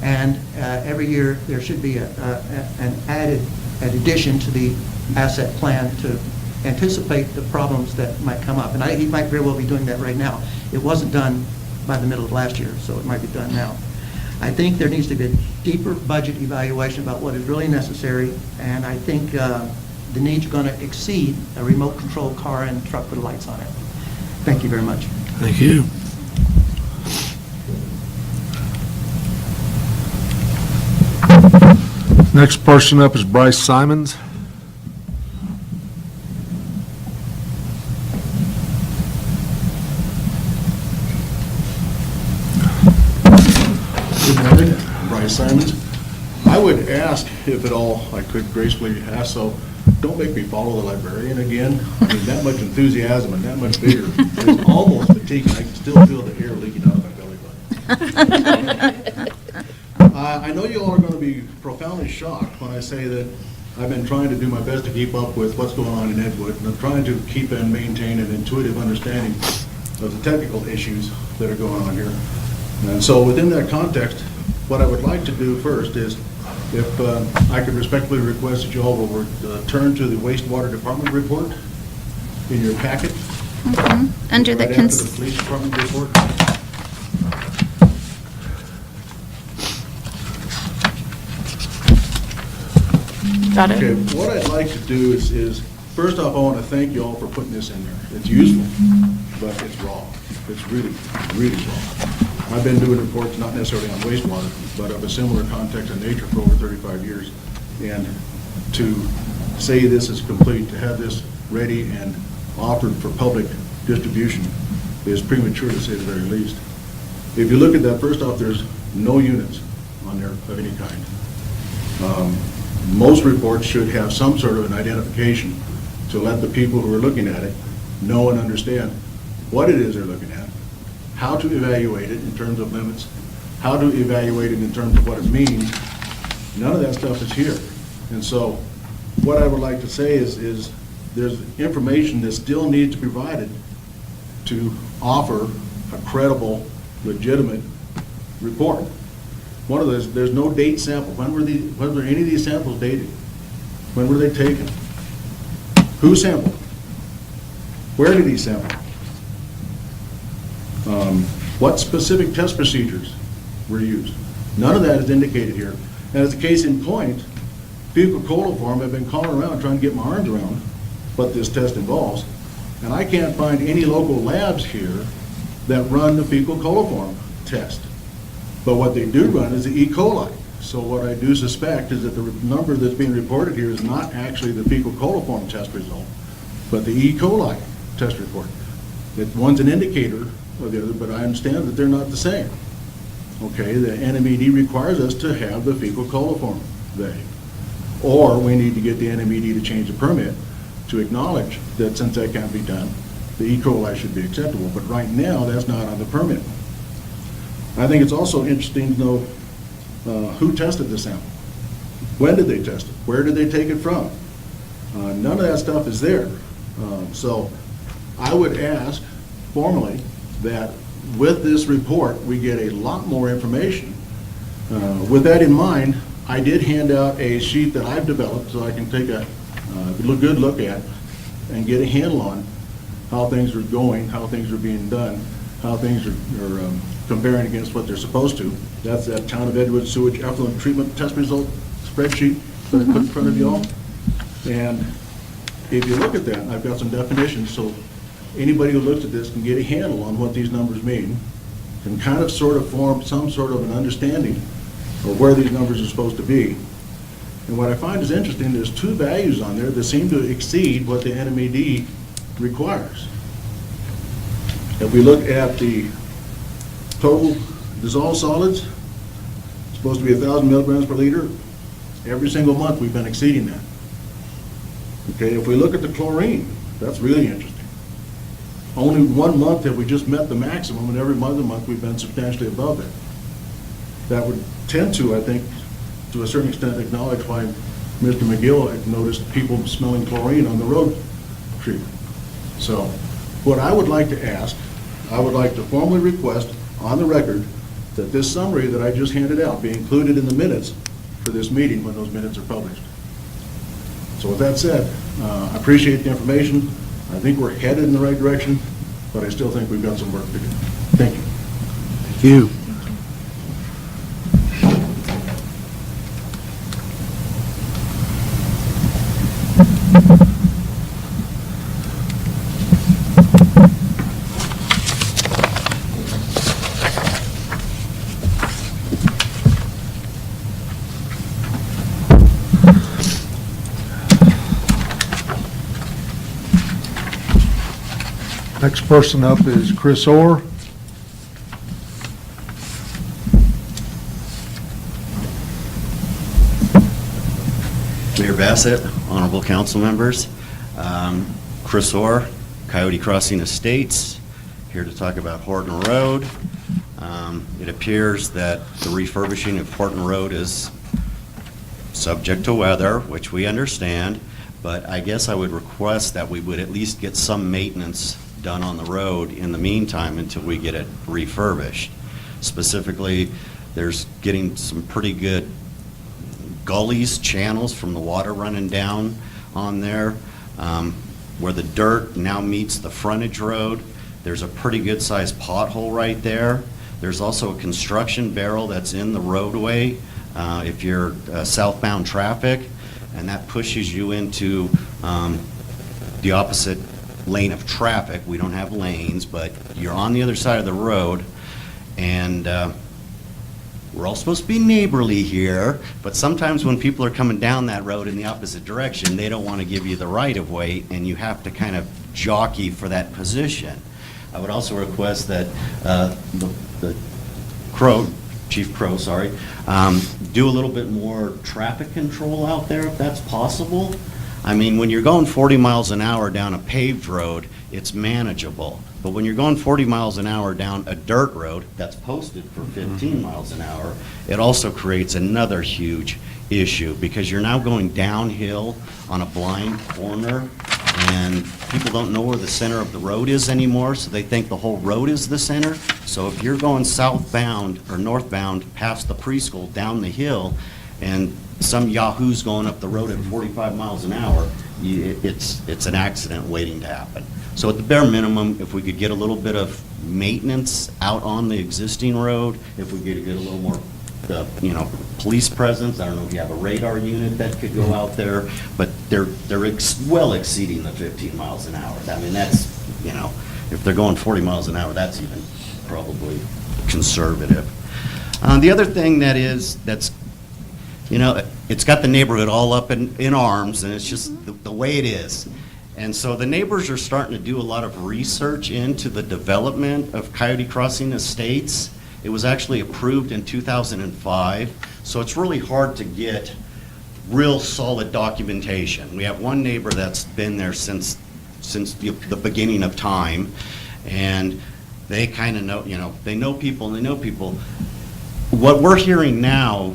[SPEAKER 13] And every year there should be an addition to the asset plan to anticipate the problems that might come up. And he might very well be doing that right now. It wasn't done by the middle of last year, so it might be done now. I think there needs to be a deeper budget evaluation about what is really necessary, and I think the needs are going to exceed a remote control car and truck with lights on it. Thank you very much.
[SPEAKER 10] Thank you. Next person up is Bryce Simons.
[SPEAKER 1] Good morning, Bryce Simons. I would ask, if at all I could gracefully ask, so don't make me follow the librarian again. I mean, that much enthusiasm and that much vigor. It's almost fatiguing. I can still feel the air leaking out of my belly button. I know you all are going to be profoundly shocked when I say that I've been trying to do my best to keep up with what's going on in Edgewood, and I'm trying to keep and maintain an intuitive understanding of the technical issues that are going on here. And so within that context, what I would like to do first is, if I could respectfully request that you all will turn to the wastewater department report in your packet.
[SPEAKER 2] Under
[SPEAKER 1] right
[SPEAKER 2] the
[SPEAKER 1] after the police department report.
[SPEAKER 3] Got it?
[SPEAKER 1] Okay, what I'd like to do is first off, I want to thank you all for putting this in there. It's useful, but it's raw. It's really, really raw. I've been doing reports not necessarily on wastewater, but of a similar context and nature for over 35 years. And to say this is complete, to have this ready and offered for public distribution is premature, to say the very least. If you look at that, first off, there's no units on there of any kind. Most reports should have some sort of an identification to let the people who are looking at it know and understand what it is they're looking at, how to evaluate it in terms of limits, how to evaluate it in terms of what it means. None of that stuff is here. And so what I would like to say is there's information that still needs to be provided to offer a credible, legitimate report. One of those, there's no date sample. When were any of these samples dated? When were they taken? Who sampled? Where did he sample? What specific test procedures were used? None of that is indicated here. And as a case in point, fecal coliform, I've been calling around trying to get my arms around what this test involves, and I can't find any local labs here that run the fecal coliform test. But what they do run is the E. coli. So what I do suspect is that the number that's being reported here is not actually the fecal coliform test result, but the E. coli test report. That one's an indicator of the other, but I understand that they're not the same. Okay, the NMED requires us to have the fecal coliform value. Or we need to get the NMED to change the permit to acknowledge that since that can't be done, the E. coli should be acceptable. But right now, that's not on the permit. I think it's also interesting to know who tested the sample. When did they test it? Where did they take it from? None of that stuff is there. So I would ask formally that with this report, we get a lot more information. With that in mind, I did hand out a sheet that I've developed so I can take a good look at and get a handle on how things are going, how things are being done, how things are comparing against what they're supposed to. That's that Town of Edgewood sewage effluent treatment test result spreadsheet that I put in front of you all. And if you look at that, I've got some definitions so anybody who looks at this can get a handle on what these numbers mean, can kind of sort of form some sort of an understanding of where these numbers are supposed to be. And what I find is interesting, there's two values on there that seem to exceed what the NMED requires. If we look at the total dissolved solids, it's supposed to be 1,000 milligrams per liter. Every single month we've been exceeding that. Okay, if we look at the chlorine, that's really interesting. Only 1 month have we just met the maximum, and every other month we've been substantially above it. That would tend to, I think, to a certain extent acknowledge why Mr. McGill had noticed people smelling chlorine on the road treatment. So what I would like to ask, I would like to formally request on the record that this summary that I just handed out be included in the minutes for this meeting when those minutes are published. So with that said, I appreciate the information. I think we're headed in the right direction, but I still think we've got some work to do. Thank you.
[SPEAKER 13] Thank you.
[SPEAKER 10] Next person up is Chris Orr.
[SPEAKER 14] Mayor Bassett, honorable council members, Chris Orr, Coyote Crossing Estates, here to talk about Horton Road. It appears that the refurbishing of Horton Road is subject to weather, which we understand, but I guess I would request that we would at least get some maintenance done on the road in the meantime until we get it refurbished. Specifically, there's getting some pretty good gullies, channels from the water running down on there. Where the dirt now meets the frontage road, there's a pretty good sized pothole right there. There's also a construction barrel that's in the roadway if you're southbound traffic, and that pushes you into the opposite lane of traffic. We don't have lanes, but you're on the other side of the road, and We're all supposed to be neighborly here, but sometimes when people are coming down that road in the opposite direction, they don't want to give you the right-of-way, and you have to kind of jockey for that position. I would also request that the Chief Crow, do a little bit more traffic control out there if that's possible. I mean, when you're going 40 miles an hour down a paved road, it's manageable. But when you're going 40 miles an hour down a dirt road that's posted for 15 miles an hour, it also creates another huge issue because you're now going downhill on a blind corner and people don't know where the center of the road is anymore, so they think the whole road is the center. So if you're going southbound or northbound past the preschool down the hill and some yahoo's going up the road at 45 miles an hour, it's an accident waiting to happen. So at the bare minimum, if we could get a little bit of maintenance out on the existing road, if we could get a little more, police presence. I don't know if you have a radar unit that could go out there, but they're well exceeding the 15 miles an hour. I mean, that's, if they're going 40 miles an hour, that's even probably conservative. The other thing that's it's got the neighborhood all up in arms, and it's just the way it is. And so the neighbors are starting to do a lot of research into the development of Coyote Crossing Estates. It was actually approved in 2005, so it's really hard to get real solid documentation. We have one neighbor that's been there since the beginning of time, and they kind of know, they know people and they know people. What we're hearing now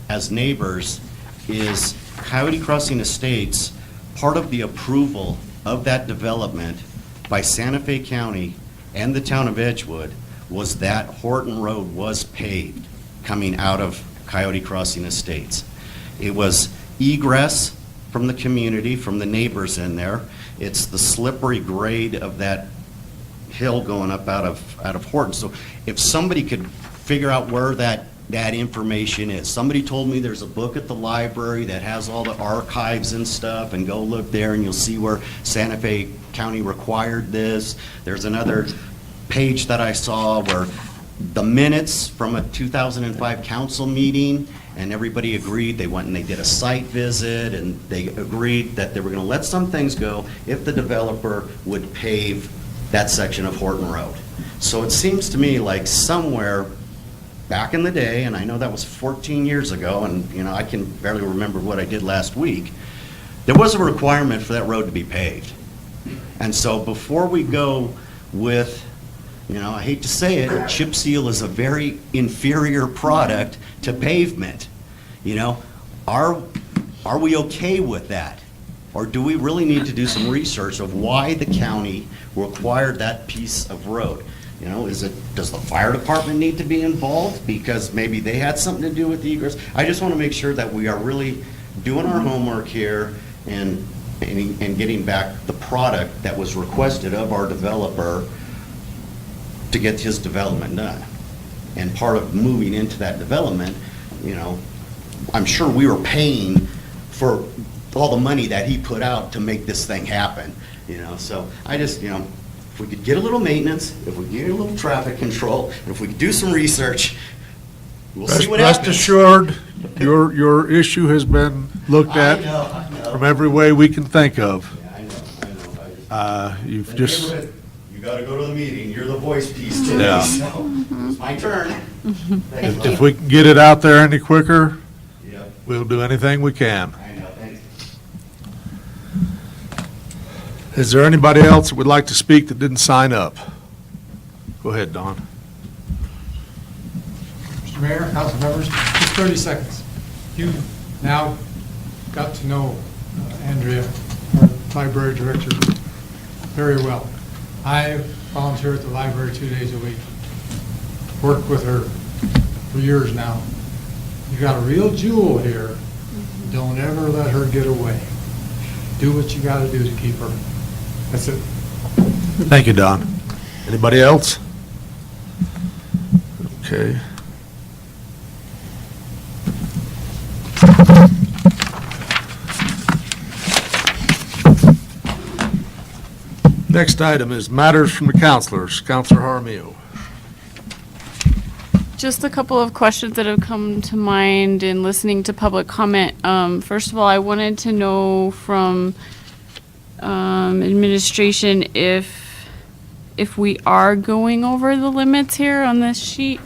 [SPEAKER 14] as neighbors is Coyote Crossing Estates, part of the approval of that development by Santa Fe County and the town of Edgewood was that Horton Road was paved coming out of Coyote Crossing Estates. It was egress from the community, from the neighbors in there. It's the slippery grade of that hill going up out of Horton. So if somebody could figure out where that information is. Somebody told me there's a book at the library that has all the archives and stuff, and go look there and you'll see where Santa Fe County required this. There's another page that I saw where the minutes from a 2005 council meeting, and everybody agreed. They went and they did a site visit, and they agreed that they were going to let some things go if the developer would pave that section of Horton Road. So it seems to me like somewhere back in the day, and I know that was 14 years ago, and I can barely remember what I did last week, there was a requirement for that road to be paved. And so before we go with, I hate to say it, chip seal is a very inferior product to pavement. Are we okay with that? Or do we really need to do some research of why the county required that piece of road? Does the fire department need to be involved because maybe they had something to do with the egress? I just want to make sure that we are really doing our homework here and getting back the product that was requested of our developer to get his development done. And part of moving into that development, I'm sure we were paying for all the money that he put out to make this thing happen. So I just, if we could get a little maintenance, if we get a little traffic control, and if we could do some research, we'll see what happens.
[SPEAKER 10] Rest assured, your issue has been looked at
[SPEAKER 14] I know.
[SPEAKER 10] from every way we can think of.
[SPEAKER 14] Yeah, I know.
[SPEAKER 10] You've
[SPEAKER 14] The
[SPEAKER 10] just,
[SPEAKER 14] neighborhood, you gotta go to the meeting, you're the voice piece today,
[SPEAKER 10] Yeah.
[SPEAKER 14] so it's my turn.
[SPEAKER 10] if we can get it out there any quicker,
[SPEAKER 14] Yep,
[SPEAKER 10] we'll do anything we can.
[SPEAKER 14] I know, thanks.
[SPEAKER 10] Is there anybody else that would like to speak that didn't sign up? Go ahead, Don.
[SPEAKER 15] Mr. Mayor, council members, just 30 seconds. You now got to know Andrea, our library director, very well. I volunteer at the library 2 days a week. Worked with her for years now. You got a real jewel here. Don't ever let her get away. Do what you got to do to keep her. That's it.
[SPEAKER 10] Thank you, Don. Anybody else? Okay. Next item is matters from the councilors. Councilor Jaramillo.
[SPEAKER 3] Just a couple of questions that have come to mind in listening to public comment. First of all, I wanted to know from administration if we are going over the limits here on this sheet.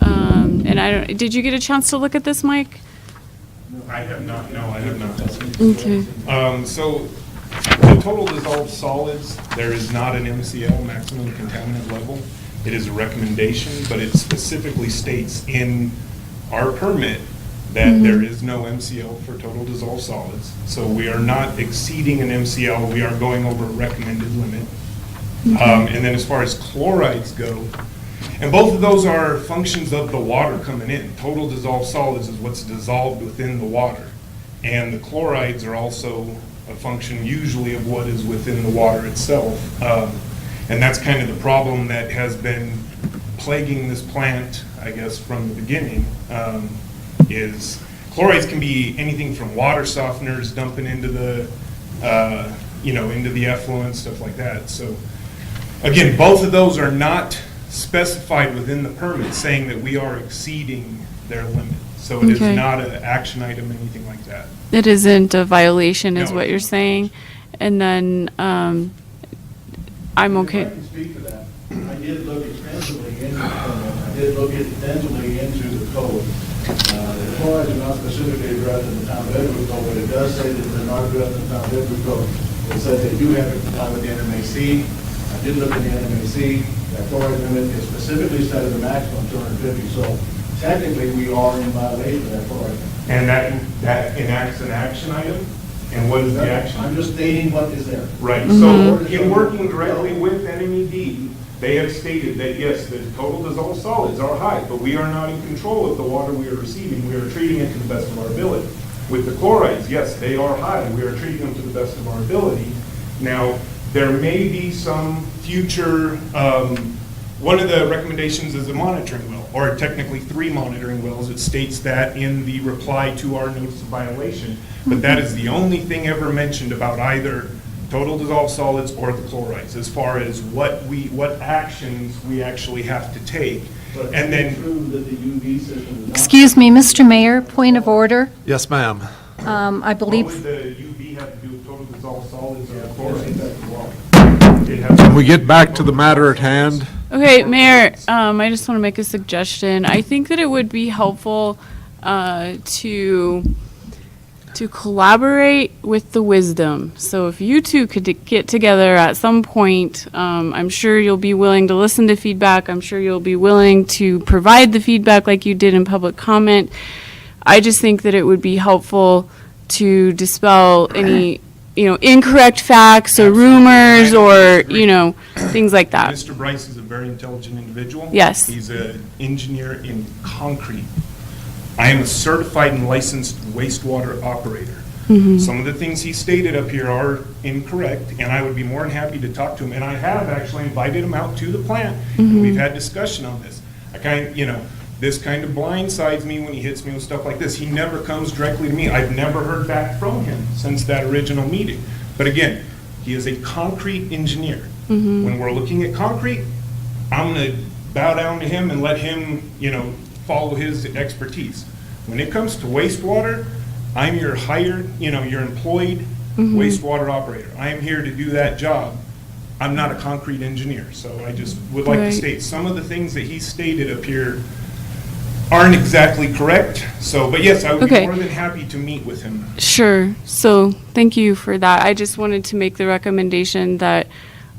[SPEAKER 3] And I don't, did you get a chance to look at this, Mike?
[SPEAKER 4] I have not, no, I have not.
[SPEAKER 3] Okay.
[SPEAKER 4] So the total dissolved solids, there is not an MCL, maximum contaminant level. It is a recommendation, but it specifically states in our permit that there is no MCL for total dissolved solids. So we are not exceeding an MCL, we are going over a recommended limit. And then as far as chlorides go, and both of those are functions of the water coming in. Total dissolved solids is what's dissolved within the water. And the chlorides are also a function usually of what is within the water itself. And that's kind of the problem that has been plaguing this plant, I guess, from the beginning, is chlorides can be anything from water softeners dumping into the, into the effluent, stuff like that. So again, both of those are not specified within the permit saying that we are exceeding their limit. So it is
[SPEAKER 3] Okay.
[SPEAKER 4] not an action item, anything like that.
[SPEAKER 3] It isn't a violation, is
[SPEAKER 4] No.
[SPEAKER 3] what you're saying? And then, I'm okay.
[SPEAKER 1] If I can speak to that, I did look extensively into the permit. I did look extensively into the code. The chlorides are not specifically addressed in the Town of Edgewood code, but it does say that they're not addressed in the Town of Edgewood code. It says they do have to comply with the NMAC. I did look at the NMAC. That chloride limit is specifically set as a maximum 250. So technically, we are in violation of that chloride limit.
[SPEAKER 4] And that enacts an action item? And what is the action?
[SPEAKER 1] I'm just stating what is there.
[SPEAKER 4] Right, so in working directly with NMED, they have stated that, yes, the total dissolved solids are high, but we are not in control of the water we are receiving. We are treating it to the best of our ability. With the chlorides, yes, they are high. We are treating them to the best of our ability. Now, there may be some future, one of the recommendations is a monitoring well, or technically 3 monitoring wells. It states that in the reply to our notice of violation, but that is the only thing ever mentioned about either total dissolved solids or the chlorides, as far as what actions we actually have to take.
[SPEAKER 1] But
[SPEAKER 4] And then,
[SPEAKER 1] it's true that the UV system is not.
[SPEAKER 12] Excuse me, Mr. Mayor, point of order.
[SPEAKER 10] Yes, ma'am.
[SPEAKER 12] I
[SPEAKER 4] what
[SPEAKER 12] believe,
[SPEAKER 4] would the UV have to do with total dissolved solids or the chlorides?
[SPEAKER 1] That's the law.
[SPEAKER 4] It has-
[SPEAKER 10] Can we get back to the matter at hand?
[SPEAKER 3] Okay, Mayor, I just want to make a suggestion. I think that it would be helpful to collaborate with the wisdom. So if you two could get together at some point, I'm sure you'll be willing to listen to feedback. I'm sure you'll be willing to provide the feedback like you did in public comment. I just think that it would be helpful to dispel any, incorrect facts or rumors or, things like that.
[SPEAKER 4] Mr. Bryce is a very intelligent individual.
[SPEAKER 3] Yes.
[SPEAKER 4] He's an engineer in concrete. I am a certified and licensed wastewater operator. Some of the things he stated up here are incorrect, and I would be more than happy to talk to him. And I have actually invited him out to the plant, and we've had discussion on this. This kind of blindsides me when he hits me with stuff like this. He never comes directly to me. I've never heard back from him since that original meeting. But again, he is a concrete engineer. When we're looking at concrete, I'm going to bow down to him and let him, follow his expertise. When it comes to wastewater, I'm your hired, your employed wastewater operator. I am here to do that job. I'm not a concrete engineer. So I just would like to state some of the things that he stated up here aren't exactly correct. So, but yes, I would be more than happy to meet with him.
[SPEAKER 3] Sure. So thank you for that. I just wanted to make the recommendation that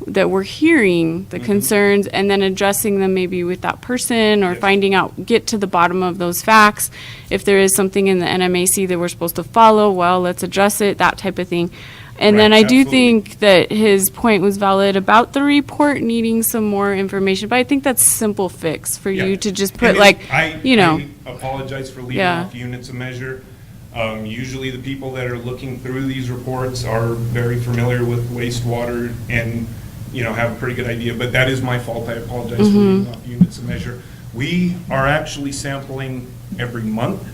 [SPEAKER 3] we're hearing the concerns and then addressing them maybe with that person or finding out, get to the bottom of those facts. If there is something in the NMAC that we're supposed to follow, well, let's address it, that type of thing. And then I do think that his point was valid about the report needing some more information, but I think that's a simple fix for you to just put
[SPEAKER 4] I apologize for leaving off units of measure. Usually the people that are looking through these reports are very familiar with wastewater and, have a pretty good idea, but that is my fault. I apologize for leaving off units of measure. We are actually sampling every month.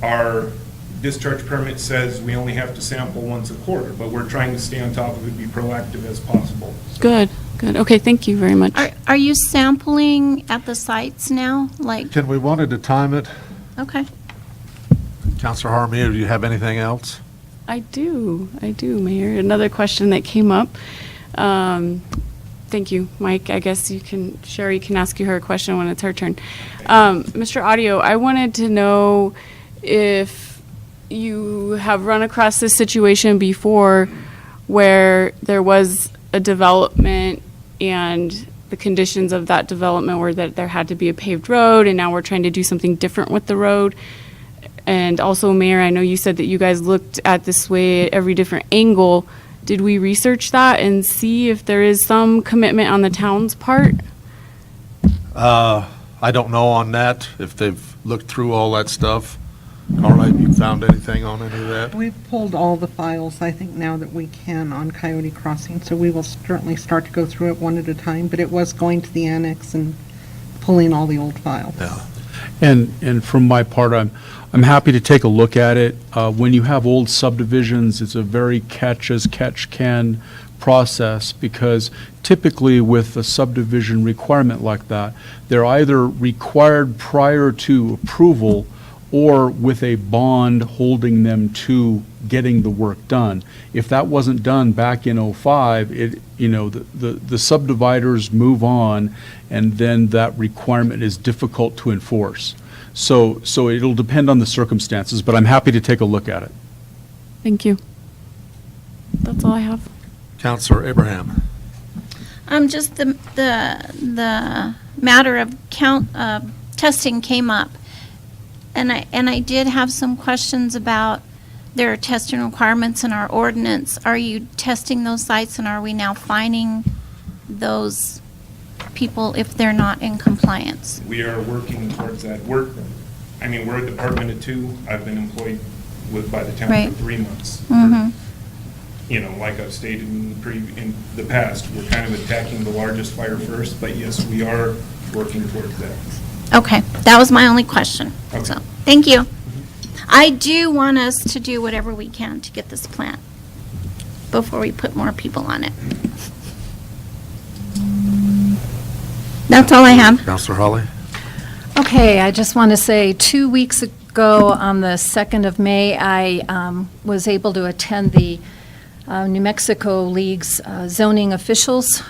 [SPEAKER 4] Our discharge permit says we only have to sample once a quarter, but we're trying to stay on top of it, be proactive as possible.
[SPEAKER 3] Good. Good. Okay, thank you very much.
[SPEAKER 2] Are you sampling at the sites now? Like,
[SPEAKER 10] Can we wanted to time it?
[SPEAKER 2] okay.
[SPEAKER 10] Counselor Jaramillo, do you have anything else?
[SPEAKER 3] I do, Mayor. Another question that came up. Thank you, Mike. I guess Sherry can ask you her question when it's her turn. Mr. Audio, I wanted to know if you have run across this situation before where there was a development and the conditions of that development were that there had to be a paved road, and now we're trying to do something different with the road. And also, Mayor, I know you said that you guys looked at this way at every different angle. Did we research that and see if there is some commitment on the town's part?
[SPEAKER 10] I don't know on that, if they've looked through all that stuff. Carla, have you found anything on any of that?
[SPEAKER 8] We've pulled all the files, I think, now that we can on Coyote Crossing, so we will certainly start to go through it one at a time, but it was going to the annex and pulling all the old files.
[SPEAKER 10] Yeah.
[SPEAKER 16] And from my part, I'm happy to take a look at it. When you have old subdivisions, it's a very catch-as-catch-can process, because typically with a subdivision requirement like that, they're either required prior to approval or with a bond holding them to getting the work done. If that wasn't done back in '05, the subdividers move on, and then that requirement is difficult to enforce. So it'll depend on the circumstances, but I'm happy to take a look at it.
[SPEAKER 3] Thank you. That's all I have.
[SPEAKER 10] Counselor Abraham.
[SPEAKER 2] Just the matter of testing came up, and I did have some questions about there are testing requirements in our ordinance. Are you testing those sites, and are we now fining those people if they're not in compliance?
[SPEAKER 4] We are working towards that. We're a department of two. I've been employed by the town
[SPEAKER 2] Right.
[SPEAKER 4] for 3 months.
[SPEAKER 2] Mm-hmm.
[SPEAKER 4] Like I've stated in the past, we're kind of attacking the largest fire first, but yes, we are working towards that.
[SPEAKER 2] Okay, that was my only question.
[SPEAKER 4] Okay.
[SPEAKER 2] So, thank you. I do want us to do whatever we can to get this plant before we put more people on it. That's all I have.
[SPEAKER 10] Counselor Holly.
[SPEAKER 12] Okay, I just want to say 2 weeks ago, on the 2nd of May, I was able to attend the New Mexico League's zoning officials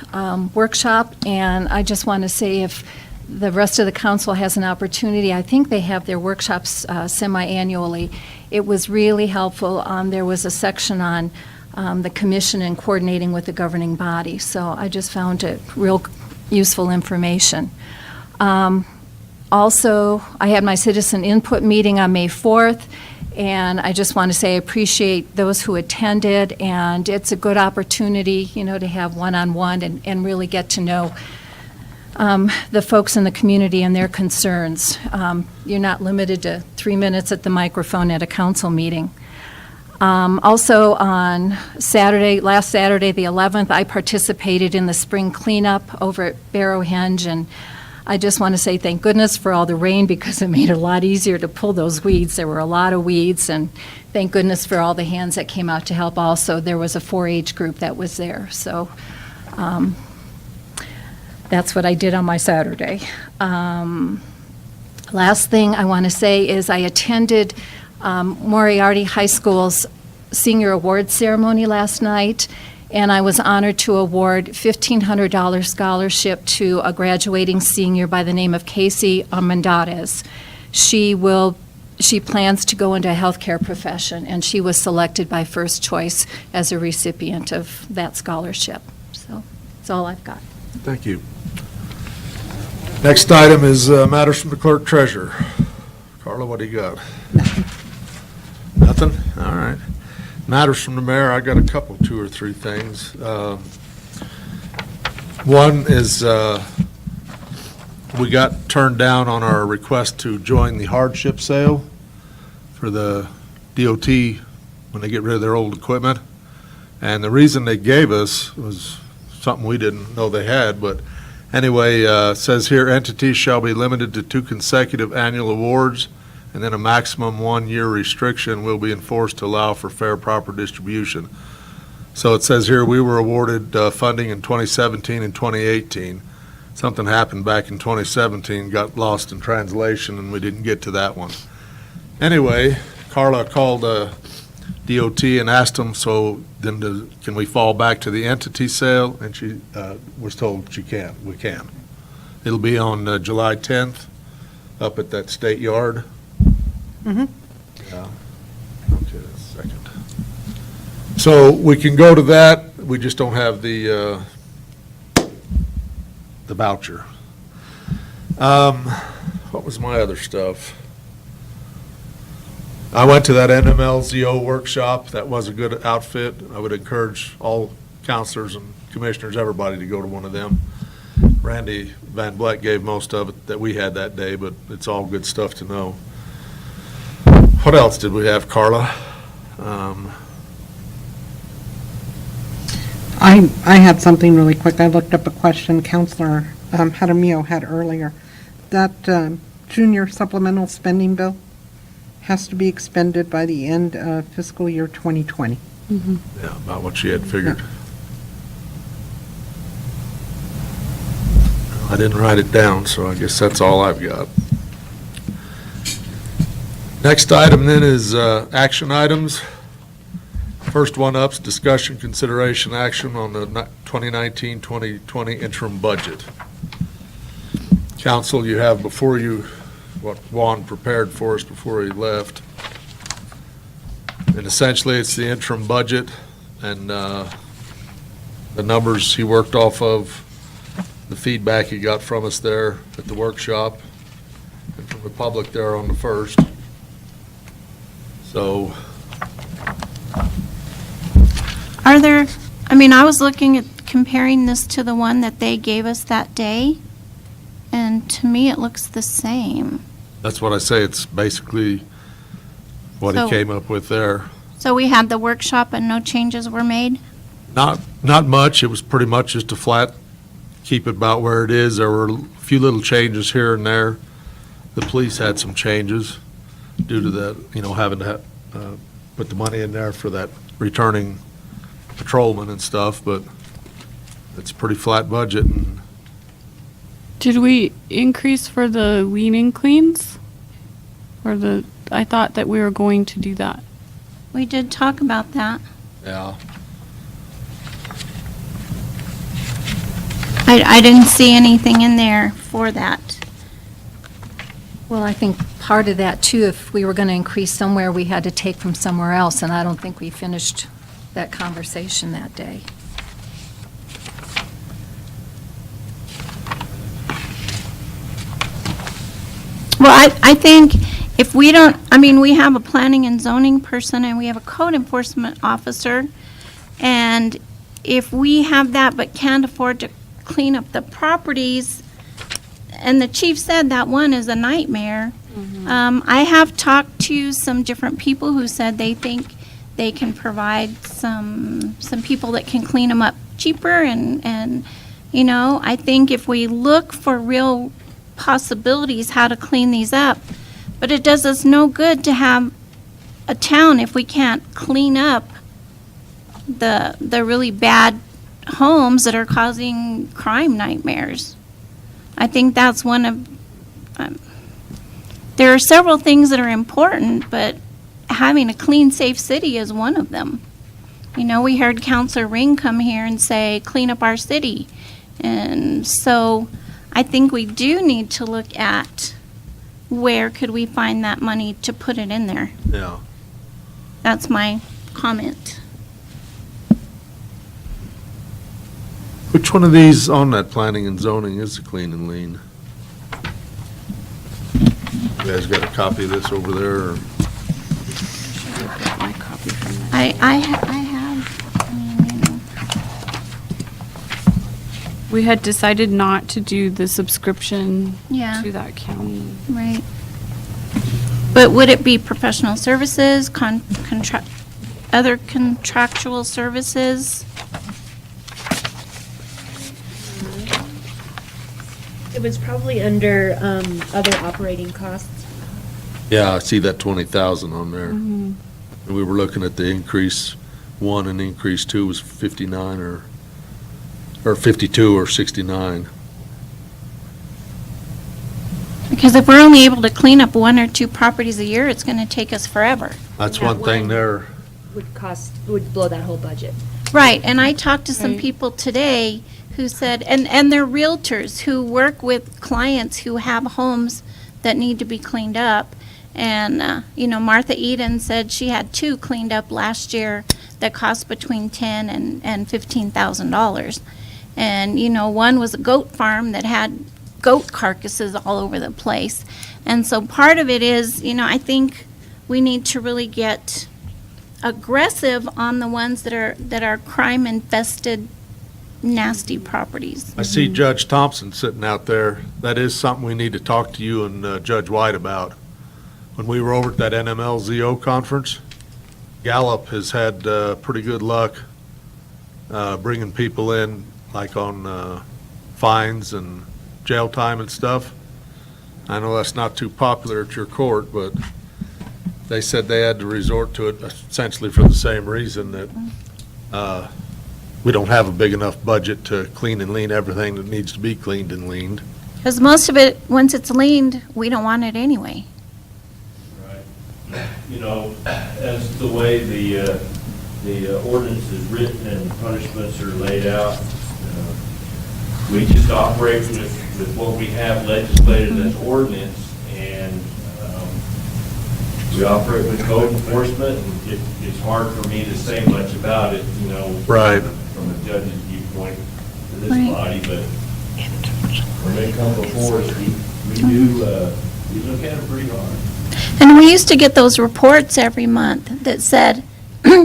[SPEAKER 12] workshop, and I just want to say if the rest of the council has an opportunity, I think they have their workshops semi-annually. It was really helpful. There was a section on the commission and coordinating with the governing body, so I just found it real useful information. Also, I had my citizen input meeting on May 4th, and I just want to say I appreciate those who attended, and it's a good opportunity, to have one-on-one and really get to know the folks in the community and their concerns. You're not limited to 3 minutes at the microphone at a council meeting. Also on last Saturday, the 11th, I participated in the spring cleanup over at Barrowhenge, and I just want to say thank goodness for all the rain, because it made it a lot easier to pull those weeds. There were a lot of weeds, and thank goodness for all the hands that came out to help also. There was a 4-H group that was there, so that's what I did on my Saturday. Last thing I want to say is I attended Moriarty High School's senior award ceremony last night, and I was honored to award $1,500 scholarship to a graduating senior by the name of Casey Armendariz. She plans to go into a healthcare profession, and she was selected by First Choice as a recipient of that scholarship. So that's all I've got.
[SPEAKER 10] Thank you. Next item is matters from the clerk treasurer. Carla, what do you got? Nothing? All right. Matters from the mayor, I got a couple, 2 or 3 things. One is we got turned down on our request to join the hardship sale for the DOT when they get rid of their old equipment. And the reason they gave us was something we didn't know they had, but anyway, says here, entities shall be limited to 2 consecutive annual awards, and then a maximum 1-year restriction will be enforced to allow for fair, proper distribution. So it says here, we were awarded funding in 2017 and 2018. Something happened back in 2017, got lost in translation, and we didn't get to that one. Anyway, Carla called DOT and asked them, so then can we fall back to the entity sale? And she was told she can. We can. It'll be on July 10th up at that state yard.
[SPEAKER 8] Mm-hmm.
[SPEAKER 10] Yeah. Okay, that's a second. So we can go to that. We just don't have the voucher. What was my other stuff? I went to that NMLZO workshop. That was a good outfit. I would encourage all counselors and commissioners, everybody, to go to one of them. Randy Van Vleck gave most of it that we had that day, but it's all good stuff to know. What else did we have, Carla?
[SPEAKER 8] I had something really quick. I looked up a question Counselor Jaramillo had earlier. That junior supplemental spending bill has to be expended by the end of fiscal year 2020.
[SPEAKER 10] Yeah, about what she had figured. I didn't write it down, so I guess that's all I've got. Next item then is action items. First one up's discussion, consideration, action on the 2019-2020 interim budget. Council, you have before you what Juan prepared for us before he left. And essentially, it's the interim budget and the numbers he worked off of, the feedback he got from us there at the workshop, and from the public there on the first. So,
[SPEAKER 2] Are there, I mean, I was looking at comparing this to the one that they gave us that day, and to me, it looks the same.
[SPEAKER 10] that's what I say, it's basically what he
[SPEAKER 2] So-
[SPEAKER 10] came up with there.
[SPEAKER 2] So we had the workshop and no changes were made?
[SPEAKER 10] Not much, it was pretty much just a flat, keep it about where it is. There were a few little changes here and there. The police had some changes due to that, having to put the money in there for that returning patrolman and stuff, but it's a pretty flat budget. And
[SPEAKER 3] Did we increase for the lean and cleans? I thought that we were going to do that.
[SPEAKER 2] We did talk about that.
[SPEAKER 10] yeah,
[SPEAKER 2] I didn't see anything in there for that.
[SPEAKER 12] Well, I think part of that too, if we were going to increase somewhere, we had to take from somewhere else, and I don't think we finished that conversation that day.
[SPEAKER 2] Well, I think if we don't, I mean, we have a planning and zoning person and we have a code enforcement officer, and if we have that but can't afford to clean up the properties, and the chief said that one is a nightmare. I have talked to some different people who said they think they can provide some people that can clean them up cheaper, and I think if we look for real possibilities how to clean these up, but it does us no good to have a town if we can't clean up the really bad homes that are causing crime nightmares. I think that's one of, there are several things that are important, but having a clean, safe city is one of them. We heard Councilor Ring come here and say, clean up our city. And so I think we do need to look at where could we find that money to put it in there.
[SPEAKER 10] yeah.
[SPEAKER 2] That's my comment.
[SPEAKER 10] Which one of these on that planning and zoning is the clean and lean? You guys got a copy of this over there? Or?
[SPEAKER 3] My copy from that.
[SPEAKER 2] I have,
[SPEAKER 3] We had decided not to do the subscription
[SPEAKER 2] Yeah.
[SPEAKER 3] to that county.
[SPEAKER 2] right. But would it be professional services, other contractual services?
[SPEAKER 11] It was probably under other operating costs.
[SPEAKER 10] Yeah, I see that 20,000 on there. And we were looking at the increase 1 and increase 2 was 59 or 52 or 69.
[SPEAKER 2] Because if we're only able to clean up 1 or 2 properties a year, it's going to take us forever.
[SPEAKER 10] That's
[SPEAKER 11] That
[SPEAKER 10] one thing
[SPEAKER 11] one-
[SPEAKER 10] there.
[SPEAKER 11] would blow that whole budget.
[SPEAKER 2] Right, and I talked to some
[SPEAKER 3] Right.
[SPEAKER 2] people today who said, and they're realtors who work with clients who have homes that need to be cleaned up. And, Martha Eden said she had 2 cleaned up last year that cost between $10,000 and $15,000. And, one was a goat farm that had goat carcasses all over the place. And so part of it is, I think we need to really get aggressive on the ones that are crime infested, nasty properties.
[SPEAKER 10] I see Judge Thompson sitting out there. That is something we need to talk to you and Judge White about. When we were over at that NMLZO conference, Gallup has had pretty good luck bringing people in, like on fines and jail time and stuff. I know that's not too popular at your court, but they said they had to resort to it essentially for the same reason, that we don't have a big enough budget to clean and lean everything that needs to be cleaned and leaned.
[SPEAKER 2] Because most of it, once it's leaned, we don't want it anyway.
[SPEAKER 6] As the way the ordinance is written and punishments are laid out, we just operate with what we have legislated as ordinance, and we operate with code enforcement, and it's hard for me to say much about it,
[SPEAKER 10] Right.
[SPEAKER 6] from a judge's viewpoint to this
[SPEAKER 2] Right.
[SPEAKER 6] body, but when they come before us, we look at them pretty hard.
[SPEAKER 2] And we used to get those reports every month that said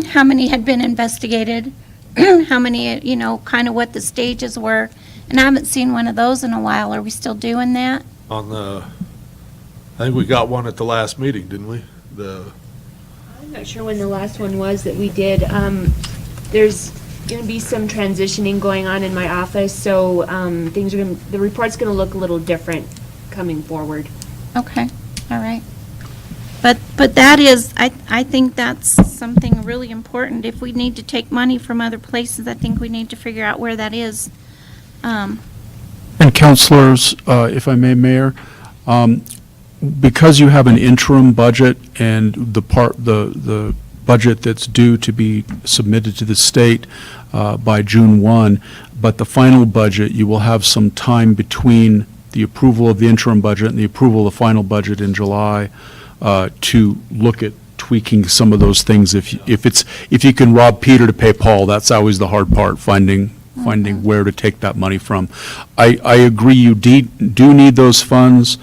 [SPEAKER 2] how many had been investigated, how many, kind of what the stages were. And I haven't seen one of those in a while. Are we still doing that?
[SPEAKER 10] I think we got one at the last meeting, didn't we?
[SPEAKER 17] I'm not sure when the last one was that we did. There's going to be some transitioning going on in my office, so the report's going to look a little different coming forward.
[SPEAKER 2] Okay, all right. But that is, I think that's something really important. If we need to take money from other places, I think we need to figure out where that is.
[SPEAKER 16] And counselors, if I may, Mayor, because you have an interim budget and the budget that's due to be submitted to the state by June 1, but the final budget, you will have some time between the approval of the interim budget and the approval of the final budget in July to look at tweaking some of those things. If you can rob Peter to pay Paul, that's always the hard part, finding where to take that money from. I agree, you do need those funds.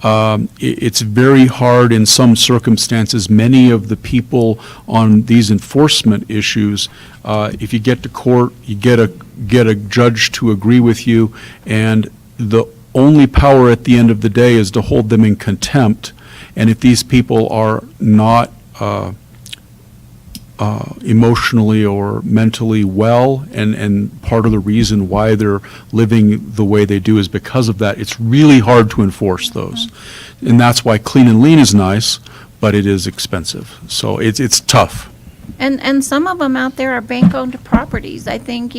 [SPEAKER 16] It's very hard in some circumstances. Many of the people on these enforcement issues, if you get to court, you get a judge to agree with you, and the only power at the end of the day is to hold them in contempt. And if these people are not emotionally or mentally well, and part of the reason why they're living the way they do is because of that, it's really hard to enforce those. And that's why clean and lean is nice, but it is expensive. So it's tough.
[SPEAKER 2] And some of them out there are bank-owned properties. I think,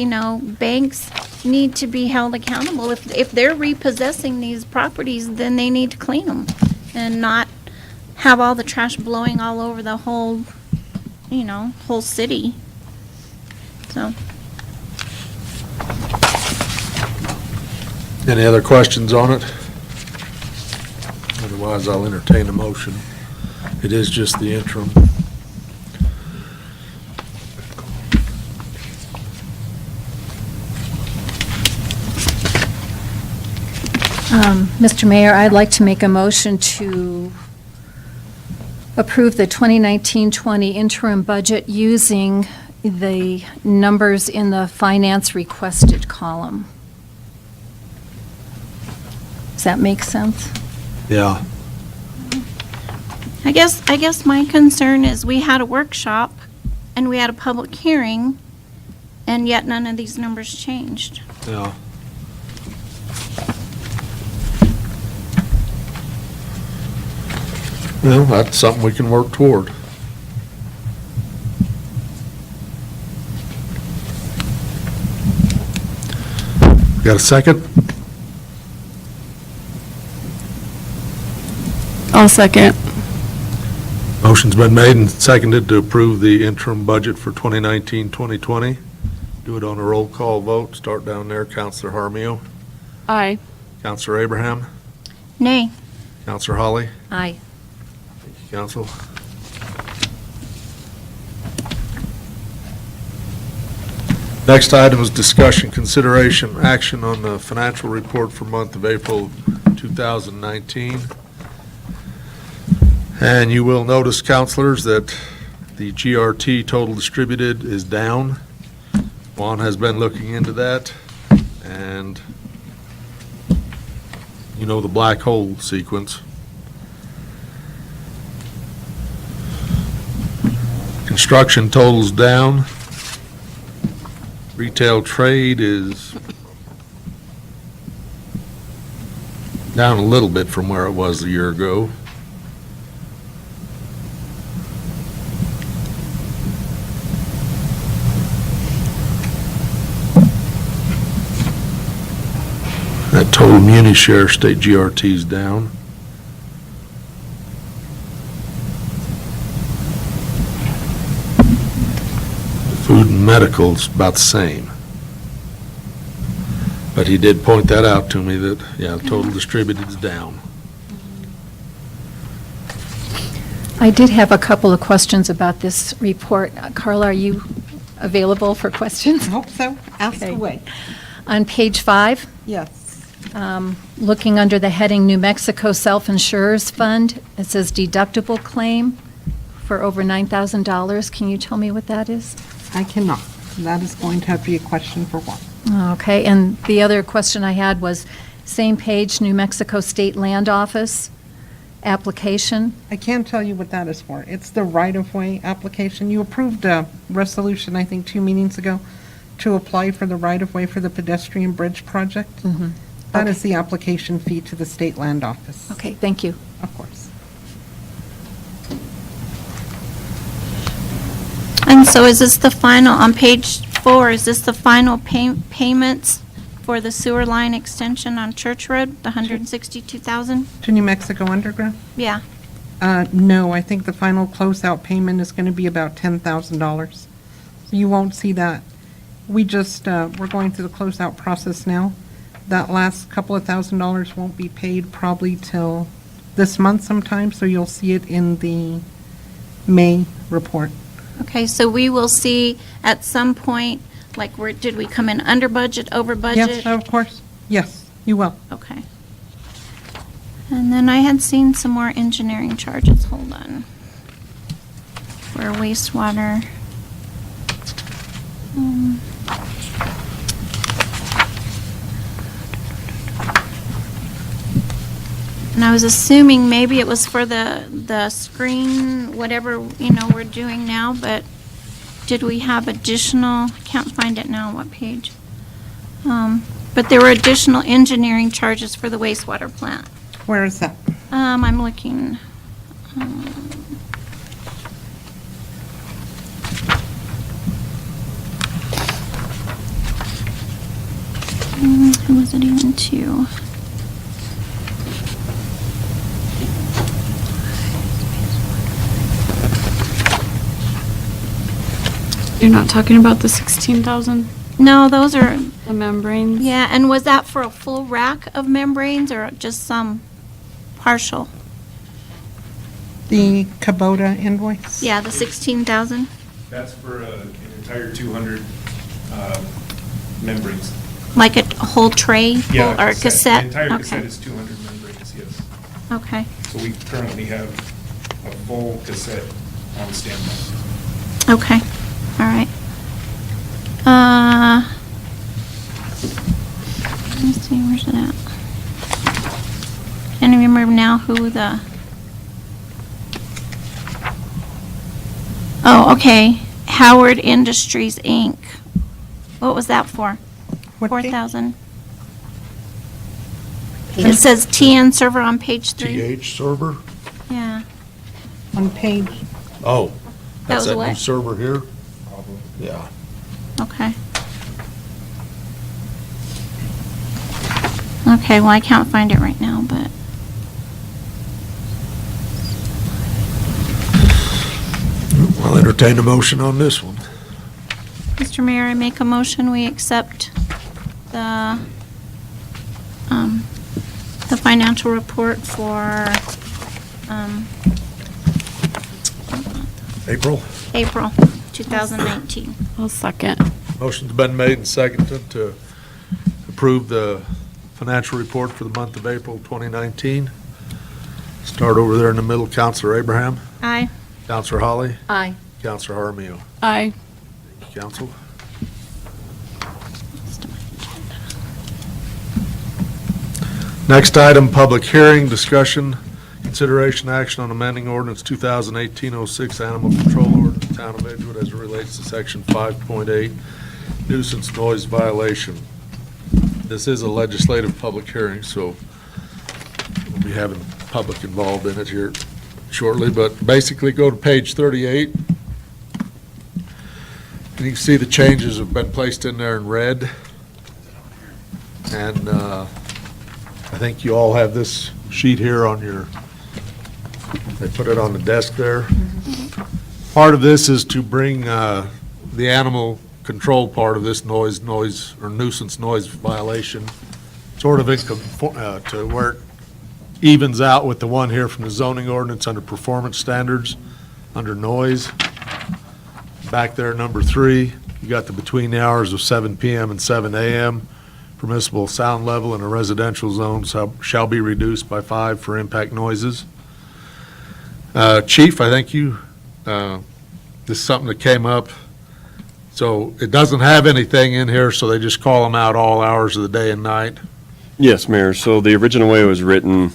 [SPEAKER 2] banks need to be held accountable. If they're repossessing these properties, then they need to clean them and not have all the trash blowing all over the whole city. So,
[SPEAKER 10] Any other questions on it? Otherwise, I'll entertain a motion. It is just the interim.
[SPEAKER 12] Mr. Mayor, I'd like to make a motion to approve the 2019-20 interim budget using the numbers in the finance requested column. Does that make sense?
[SPEAKER 10] Yeah.
[SPEAKER 2] I guess my concern is we had a workshop and we had a public hearing, and yet none of these numbers changed.
[SPEAKER 10] Yeah. Well, that's something we can work toward. Got a second?
[SPEAKER 3] I'll second.
[SPEAKER 10] Motion's been made and seconded to approve the interim budget for 2019-2020. Do it on a roll call vote. Start down there. Counselor Harmio.
[SPEAKER 3] Aye.
[SPEAKER 10] Counselor Abraham.
[SPEAKER 2] Nay.
[SPEAKER 10] Counselor Holly.
[SPEAKER 12] Aye.
[SPEAKER 10] Thank you, Counsel. Next item is discussion, consideration, action on the financial report for month of April 2019. And you will notice, counselors, that the GRT total distributed is down. Juan has been looking into that, and you know the black hole sequence. Construction totals down. Retail trade is down a little bit from where it was a year ago. That total muni share state GRT is down. Food and medical is about the same. But he did point that out to me that, yeah, total distributed is down.
[SPEAKER 12] I did have a couple of questions about this report. Carla, are you available for questions?
[SPEAKER 8] I hope so. Ask
[SPEAKER 12] Okay.
[SPEAKER 8] away.
[SPEAKER 12] On page 5,
[SPEAKER 8] Yes.
[SPEAKER 12] looking under the heading New Mexico Self-Insurers Fund, it says deductible claim for over $9,000. Can you tell me what that is?
[SPEAKER 8] I cannot. That is going to have to be a question for Juan.
[SPEAKER 12] Okay, and the other question I had was, same page, New Mexico State Land Office application.
[SPEAKER 8] I can't tell you what that is for. It's the right-of-way application. You approved a resolution, I think, 2 meetings ago, to apply for the right-of-way for the pedestrian bridge project. That is the application fee to the State Land Office.
[SPEAKER 12] Okay, thank you.
[SPEAKER 8] Of course.
[SPEAKER 2] And so is this the final, on page 4, is this the final payments for the sewer line extension on Church Road, the $162,000?
[SPEAKER 8] To New Mexico Underground?
[SPEAKER 2] Yeah.
[SPEAKER 8] No, I think the final closeout payment is going to be about $10,000. So you won't see that. We just, we're going through the closeout process now. That last couple of $1,000s won't be paid probably till this month sometime, so you'll see it in the May report.
[SPEAKER 2] Okay, so we will see at some point, like, where, did we come in under budget, over budget?
[SPEAKER 8] Yes, of course. Yes, you will.
[SPEAKER 2] Okay. And then I had seen some more engineering charges, hold on. For wastewater. And I was assuming maybe it was for the screen, whatever, we're doing now, but did we have additional, I can't find it now, what page? But there were additional engineering charges for the wastewater plant.
[SPEAKER 8] Where is that?
[SPEAKER 2] I'm looking. Who was it even to?
[SPEAKER 3] You're not talking about the 16,000?
[SPEAKER 2] No, those are,
[SPEAKER 3] The membranes?
[SPEAKER 2] yeah, and was that for a full rack of membranes or just some partial?
[SPEAKER 8] The Kubota invoice?
[SPEAKER 2] Yeah, the 16,000?
[SPEAKER 4] That's for an entire 200 membranes.
[SPEAKER 2] Like a whole tray full,
[SPEAKER 4] Yeah,
[SPEAKER 2] or a cassette?
[SPEAKER 4] The entire cassette
[SPEAKER 2] Okay.
[SPEAKER 4] is 200 membranes, yes.
[SPEAKER 2] Okay,
[SPEAKER 4] So we currently have a full cassette on standby.
[SPEAKER 2] okay, all right. Let me see, where's it at? Can't even remember now who the... Oh, okay, Howard Industries, Inc. What was that for?
[SPEAKER 8] What page?
[SPEAKER 2] 4,000. It says TN server on page 3.
[SPEAKER 1] TH server?
[SPEAKER 2] Yeah.
[SPEAKER 8] On page,
[SPEAKER 1] Oh,
[SPEAKER 2] That
[SPEAKER 1] that's
[SPEAKER 2] was
[SPEAKER 1] that new
[SPEAKER 2] what?
[SPEAKER 1] server here? Yeah.
[SPEAKER 2] Okay. Okay, well, I can't find it right now, but
[SPEAKER 10] I'll entertain a motion on this one.
[SPEAKER 2] Mr. Mayor, I make a motion, we accept the financial report for, April 2019.
[SPEAKER 3] I'll second.
[SPEAKER 10] Motion's been made and seconded to approve the financial report for the month of April 2019. Start over there in the middle, Counselor Abraham,
[SPEAKER 2] Aye.
[SPEAKER 10] Counselor Holly,
[SPEAKER 12] Aye.
[SPEAKER 10] Counselor Jaramillo.
[SPEAKER 3] Aye.
[SPEAKER 10] Thank you, Counsel. Next item, public hearing, discussion, consideration, action on amending ordinance 2018-06 animal control ordinance, Town of Edgewood, as it relates to section 5.8 nuisance noise violation. This is a legislative public hearing, so we'll be having public involved in it here shortly, but basically go to page 38. And you can see the changes have been placed in there in red. And I think you all have this sheet here on your, they put it on the desk there. Part of this is to bring the animal control part of this noise or nuisance noise violation sort of to where it evens out with the one here from the zoning ordinance under performance standards, under noise. Back there, number 3, you got the between the hours of 7 p.m. and 7 a.m. Permissible sound level in a residential zone shall be reduced by 5 for impact noises. Chief, I think you, this is something that came up. So it doesn't have anything in here, so they just call them out all hours of the day and night?
[SPEAKER 7] Yes, Mayor. So the original way it was written,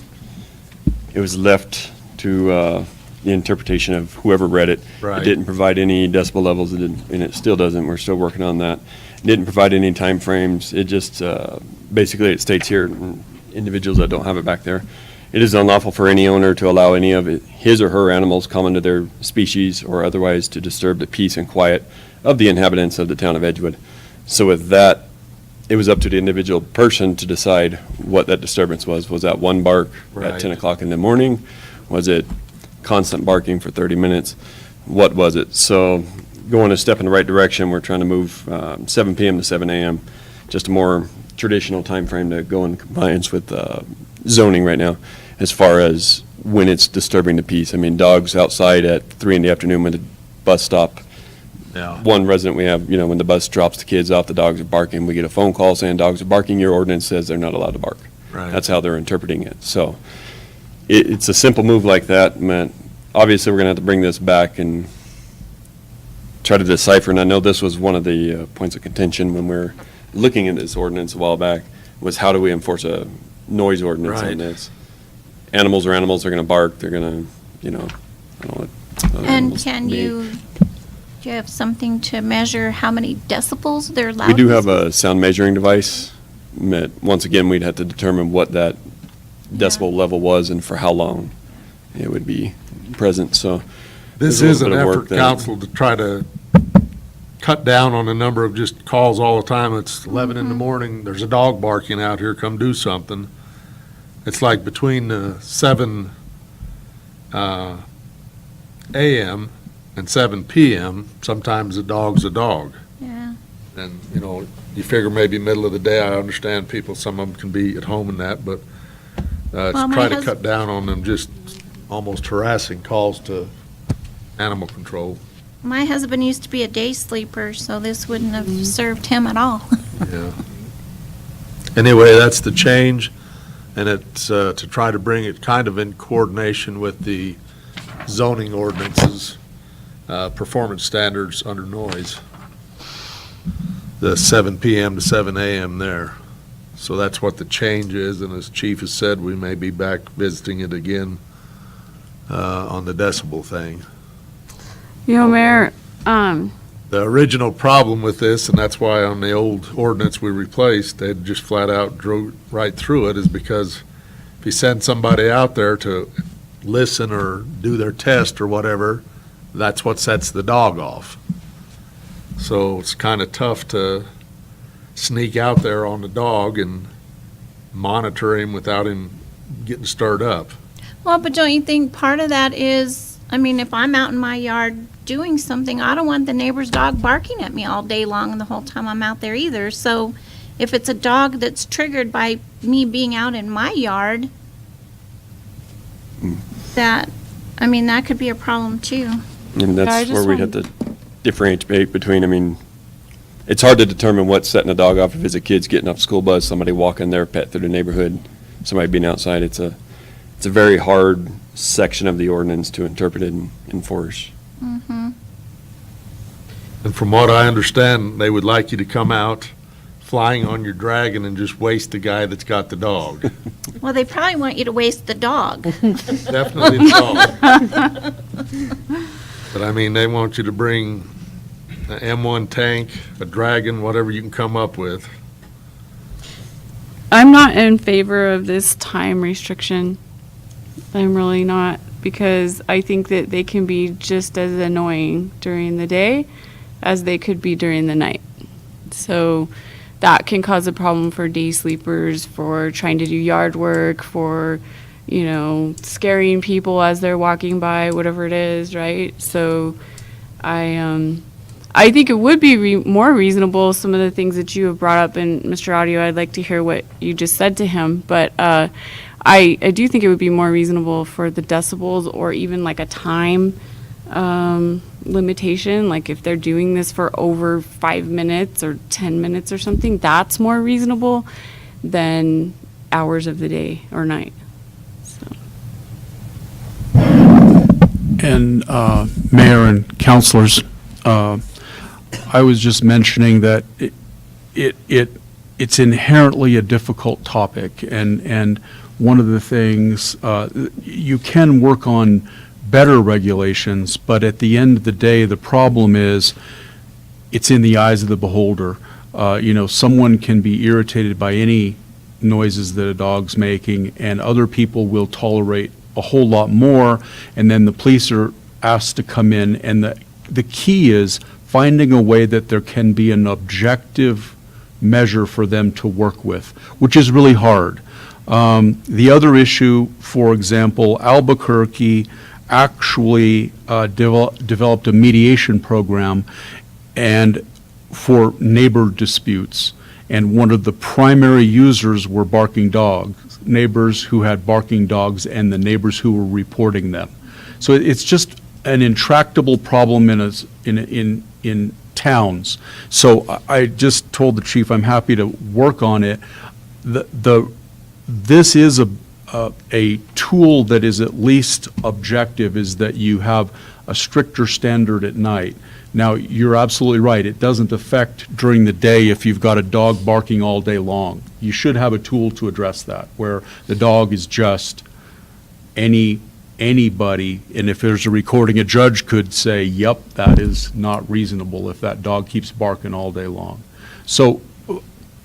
[SPEAKER 7] it was left to the interpretation of whoever read it.
[SPEAKER 10] Right.
[SPEAKER 7] It didn't provide any decibel levels, and it still doesn't. We're still working on that. It didn't provide any time frames. It just, basically it states here, individuals that don't have it back there, it is unlawful for any owner to allow any of his or her animals common to their species or otherwise to disturb the peace and quiet of the inhabitants of the town of Edgewood. So with that, it was up to the individual person to decide what that disturbance was. Was that one bark at 10 o'clock in the morning? Was it constant barking for 30 minutes? What was it? So going a step in the right direction, we're trying to move 7 p.m. to 7 a.m., just a more traditional time frame to go in compliance with zoning right now as far as when it's disturbing the peace. I mean, dogs outside at 3 in the afternoon when the bus stop.
[SPEAKER 10] Yeah.
[SPEAKER 7] One resident we have, when the bus drops the kids off, the dogs are barking. We get a phone call saying dogs are barking. Your ordinance says they're not allowed to bark.
[SPEAKER 10] Right.
[SPEAKER 7] That's how they're interpreting it. So it's a simple move like that. Man, obviously, we're going to have to bring this back and try to decipher. And I know this was one of the points of contention when we were looking at this ordinance a while back, was how do we enforce a noise ordinance on this? Animals are animals. They're going to bark. They're going to, I don't know what other
[SPEAKER 2] And
[SPEAKER 7] animals
[SPEAKER 2] can
[SPEAKER 7] be.
[SPEAKER 2] do you have something to measure how many decibels they're allowed?
[SPEAKER 7] We do have a sound measuring device. Once again, we'd have to determine what that decibel level was and for how long it would be present, so.
[SPEAKER 10] This
[SPEAKER 7] there's
[SPEAKER 10] is
[SPEAKER 7] a
[SPEAKER 10] an
[SPEAKER 7] little bit of
[SPEAKER 10] effort,
[SPEAKER 7] work there.
[SPEAKER 10] council, to try to cut down on the number of just calls all the time. It's 11 in the morning, there's a dog barking out here, come do something. It's like between 7 a.m. and 7 p.m., sometimes a dog's a dog.
[SPEAKER 2] Yeah.
[SPEAKER 10] And, you figure maybe middle of the day, I understand people, some of them can be at home and that, but
[SPEAKER 2] Well,
[SPEAKER 10] to
[SPEAKER 2] my
[SPEAKER 10] try to
[SPEAKER 2] hus-
[SPEAKER 10] cut down on them just almost harassing calls to animal control.
[SPEAKER 2] My husband used to be a day sleeper, so this wouldn't have served him at all.
[SPEAKER 10] Yeah. Anyway, that's the change, and it's to try to bring it kind of in coordination with the zoning ordinances, performance standards under noise, the 7 p.m. to 7 a.m. there. So that's what the change is, and as Chief has said, we may be back visiting it again on the decibel thing.
[SPEAKER 3] Mayor,
[SPEAKER 10] The original problem with this, and that's why on the old ordinance we replaced, they just flat out drove right through it, is because if you send somebody out there to listen or do their test or whatever, that's what sets the dog off. So it's kind of tough to sneak out there on the dog and monitor him without him getting stirred up.
[SPEAKER 2] Well, but don't you think part of that is, I mean, if I'm out in my yard doing something, I don't want the neighbor's dog barking at me all day long and the whole time I'm out there either. So if it's a dog that's triggered by me being out in my yard, that could be a problem too.
[SPEAKER 7] And
[SPEAKER 3] I
[SPEAKER 7] that's
[SPEAKER 3] just
[SPEAKER 7] where we'd have
[SPEAKER 3] want-
[SPEAKER 7] to differentiate between, I mean, it's hard to determine what's setting a dog off if it's a kid's getting off school bus, somebody walking their pet through the neighborhood, somebody being outside. It's a very hard section of the ordinance to interpret and enforce.
[SPEAKER 2] Mm-hmm.
[SPEAKER 10] And from what I understand, they would like you to come out flying on your dragon and just waste the guy that's got the dog.
[SPEAKER 2] Well, they probably want you to waste the dog.
[SPEAKER 10] Definitely the dog. But I mean, they want you to bring an M1 tank, a dragon, whatever you can come up with.
[SPEAKER 3] I'm not in favor of this time restriction. I'm really not, because I think that they can be just as annoying during the day as they could be during the night. So that can cause a problem for day sleepers, for trying to do yard work, for, scaring people as they're walking by, whatever it is, right? So I think it would be more reasonable, some of the things that you have brought up, and Mr. Audio, I'd like to hear what you just said to him, but I do think it would be more reasonable for the decibels, or even like a time limitation, like if they're doing this for over 5 minutes or 10 minutes or something, that's more reasonable than hours of the day or night. So.
[SPEAKER 16] And Mayor and councilors, I was just mentioning that it's inherently a difficult topic, and one of the things, you can work on better regulations, but at the end of the day, the problem is it's in the eyes of the beholder. Someone can be irritated by any noises that a dog's making, and other people will tolerate a whole lot more, and then the police are asked to come in, and the key is finding a way that there can be an objective measure for them to work with, which is really hard. The other issue, for example, Albuquerque actually developed a mediation program and for neighbor disputes. And one of the primary users were barking dogs, neighbors who had barking dogs and the neighbors who were reporting them. So it's just an intractable problem in towns. So I just told the chief I'm happy to work on it. This is a tool that is at least objective, is that you have a stricter standard at night. Now, you're absolutely right. It doesn't affect during the day if you've got a dog barking all day long. You should have a tool to address that, where the dog is just anybody, and if there's a recording, a judge could say, yep, that is not reasonable if that dog keeps barking all day long. So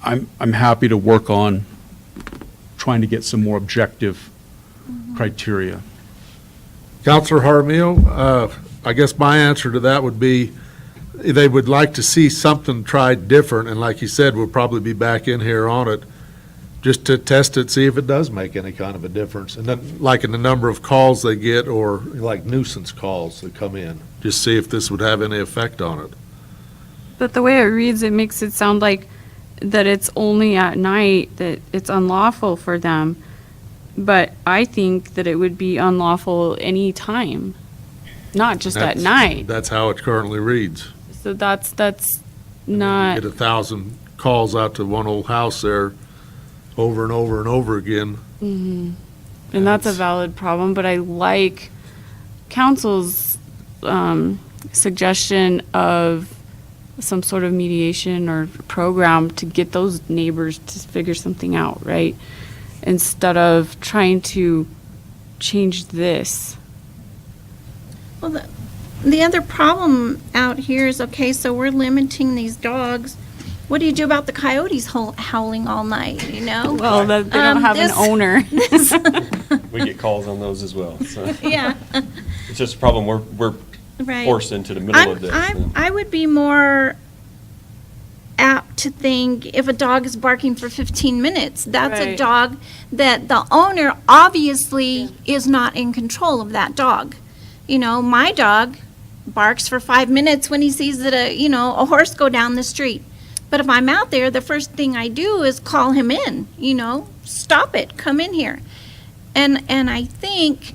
[SPEAKER 16] I'm happy to work on trying to get some more objective criteria.
[SPEAKER 10] Counselor Jaramillo, I guess my answer to that would be, they would like to see something tried different, and like you said, we'll probably be back in here on it, just to test it, see if it does make any kind of a difference. And then, like in the number of calls they get, or like nuisance calls that come in, just see if this would have any effect on it.
[SPEAKER 3] But the way it reads, it makes it sound like that it's only at night that it's unlawful for them. But I think that it would be unlawful any time, not just at night.
[SPEAKER 10] That's how it currently reads.
[SPEAKER 3] So that's not.
[SPEAKER 10] Get 1,000 calls out to one old house there over and over and over again.
[SPEAKER 3] Mhm. And that's a valid problem, but I like council's suggestion of some sort of mediation or program to get those neighbors to figure something out, right? Instead of trying to change this.
[SPEAKER 2] Well, the other problem out here is, okay, so we're limiting these dogs. What do you do about the coyotes howling all night,
[SPEAKER 3] Well, they don't have an owner.
[SPEAKER 7] We get calls on those as well, so.
[SPEAKER 2] Yeah.
[SPEAKER 7] It's just a problem, we're
[SPEAKER 2] Right.
[SPEAKER 7] forced into the middle of this.
[SPEAKER 2] I would be more apt to think if a dog is barking for 15 minutes, that's a
[SPEAKER 3] Right.
[SPEAKER 2] dog that the owner obviously is not in control of that dog. You know, my dog barks for 5 minutes when he sees that a horse go down the street. But if I'm out there, the first thing I do is call him in, stop it, come in here. And I think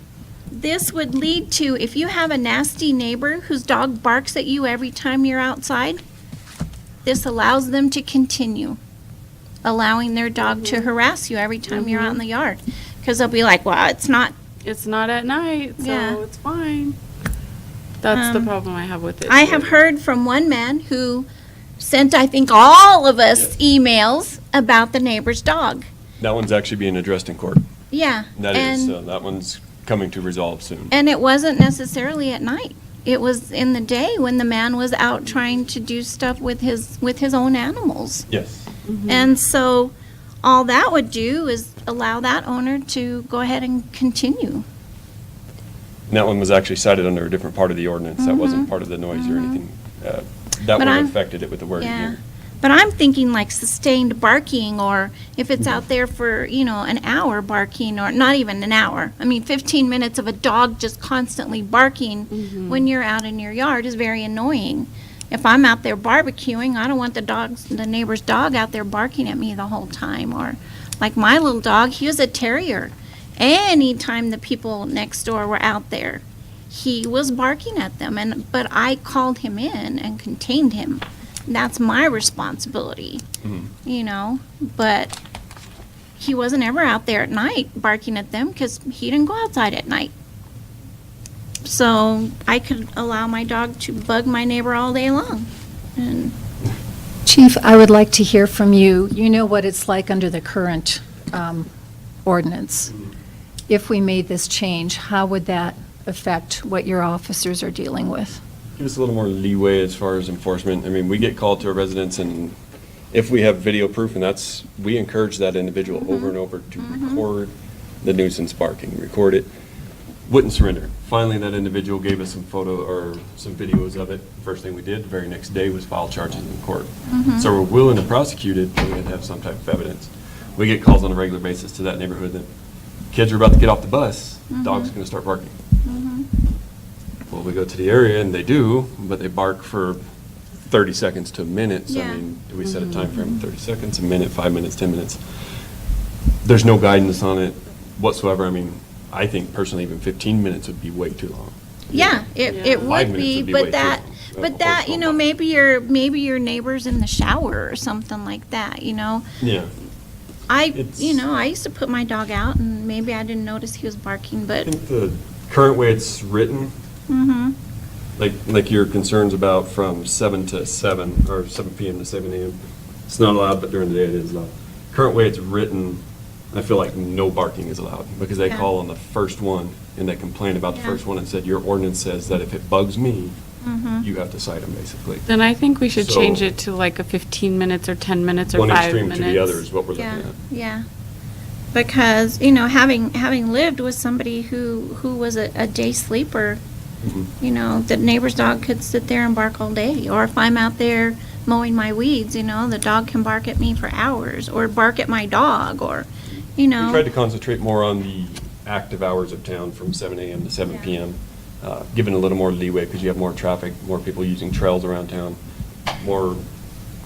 [SPEAKER 2] this would lead to, if you have a nasty neighbor whose dog barks at you every time you're outside, this allows them to continue allowing their dog to harass you every time you're out in the yard. Because they'll be like, well, it's not
[SPEAKER 3] at night, so
[SPEAKER 2] Yeah.
[SPEAKER 3] it's fine. That's the
[SPEAKER 2] Um,
[SPEAKER 3] problem I have with it.
[SPEAKER 2] I have heard from one man who sent, I think, all of us emails about the neighbor's dog.
[SPEAKER 7] That one's actually being addressed in court.
[SPEAKER 2] Yeah.
[SPEAKER 7] That one's coming to resolve soon.
[SPEAKER 2] And it wasn't necessarily at night. It was in the day when the man was out trying to do stuff with his own animals.
[SPEAKER 7] Yes.
[SPEAKER 2] And so all that would do is allow that owner to go ahead and continue.
[SPEAKER 7] And that one was actually cited under a different part of the ordinance. That wasn't part of the noise or anything. That one
[SPEAKER 2] I'm-
[SPEAKER 7] affected it with the wording
[SPEAKER 2] Yeah.
[SPEAKER 7] here.
[SPEAKER 2] But I'm thinking like sustained barking, or if it's out there for, an hour barking, or not even an hour. I mean, 15 minutes of a dog just constantly barking when you're out in your yard is very annoying. If I'm out there barbecuing, I don't want the neighbor's dog out there barking at me the whole time. Or like my little dog, he was a terrier. Anytime the people next door were out there, he was barking at them, but I called him in and contained him. That's my responsibility, but he wasn't ever out there at night barking at them because he didn't go outside at night. So I could allow my dog to bug my neighbor all day long. And
[SPEAKER 12] Chief, I would like to hear from you. You know what it's like under the current ordinance. If we made this change, how would that affect what your officers are dealing with?
[SPEAKER 7] Give us a little more leeway as far as enforcement. I mean, we get called to our residents, and if we have video proof, and we encourage that individual over and over to record the nuisance barking, record it, wouldn't surrender. Finally, that individual gave us some photo or some videos of it. First thing we did, the very next day, was file charges in court. So we're willing to prosecute it, but we had to have some type of evidence. We get calls on a regular basis to that neighborhood that kids are about to get off the bus, dog's going to start barking. Well, we go to the area and they do, but they bark for 30 seconds to a minute. So,
[SPEAKER 2] Yeah.
[SPEAKER 7] I mean, do we set a time frame of 30 seconds, a minute, 5 minutes, 10 minutes? There's no guidance on it whatsoever. I mean, I think personally even 15 minutes would be way too long.
[SPEAKER 2] yeah, it
[SPEAKER 7] 5
[SPEAKER 2] would
[SPEAKER 7] minutes
[SPEAKER 2] be,
[SPEAKER 7] would be way
[SPEAKER 2] but
[SPEAKER 7] too
[SPEAKER 2] that,
[SPEAKER 7] long.
[SPEAKER 2] but that, maybe your neighbor's in the shower or something like that,
[SPEAKER 7] Yeah.
[SPEAKER 2] I
[SPEAKER 7] It's-
[SPEAKER 2] used to put my dog out and maybe I didn't notice he was barking,
[SPEAKER 7] I
[SPEAKER 2] but,
[SPEAKER 7] think the current way it's written, like your concerns about from 7 to 7, or 7 PM to 7 AM, it's not allowed, but during the day it is allowed. Current way it's written, I feel like no barking is allowed, because they
[SPEAKER 2] Yeah.
[SPEAKER 7] call on the first one, and they complain about the
[SPEAKER 2] Yeah.
[SPEAKER 7] first one and said, your ordinance says that if it bugs me, you have to cite them, basically.
[SPEAKER 3] Then I think we should
[SPEAKER 7] So-
[SPEAKER 3] change it to like a 15 minutes or 10 minutes or
[SPEAKER 7] One
[SPEAKER 3] 5
[SPEAKER 7] extreme
[SPEAKER 3] minutes.
[SPEAKER 7] to the other is what we're looking
[SPEAKER 2] yeah,
[SPEAKER 7] at.
[SPEAKER 2] yeah. Because, having lived with somebody who was a day sleeper, the neighbor's dog could sit there and bark all day. Or if I'm out there mowing my weeds, the dog can bark at me for hours, or bark at my dog, or,
[SPEAKER 7] We tried to concentrate more on the active hours of town from 7 AM to 7 PM, giving a little more leeway because you have more traffic, more people using trails around town, more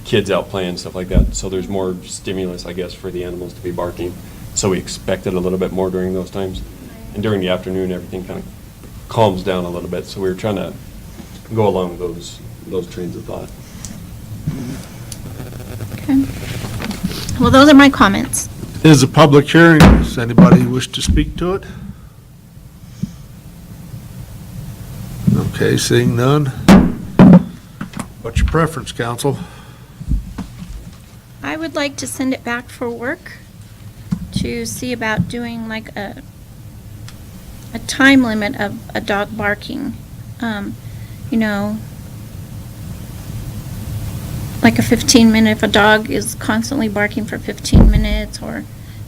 [SPEAKER 7] kids out playing, stuff like that. So there's more stimulus, I guess, for the animals to be barking. So we expected a little bit more during those times. And during the afternoon, everything kind of calms down a little bit. So we were trying to go along those trains of thought.
[SPEAKER 2] Okay. Well, those are my comments.
[SPEAKER 10] It is a public hearing. Does anybody wish to speak to it? Okay, seeing none. What's your preference, council?
[SPEAKER 2] I would like to send it back for work to see about doing like a time limit of a dog barking. Like a 15-minute, if a dog is constantly barking for 15 minutes or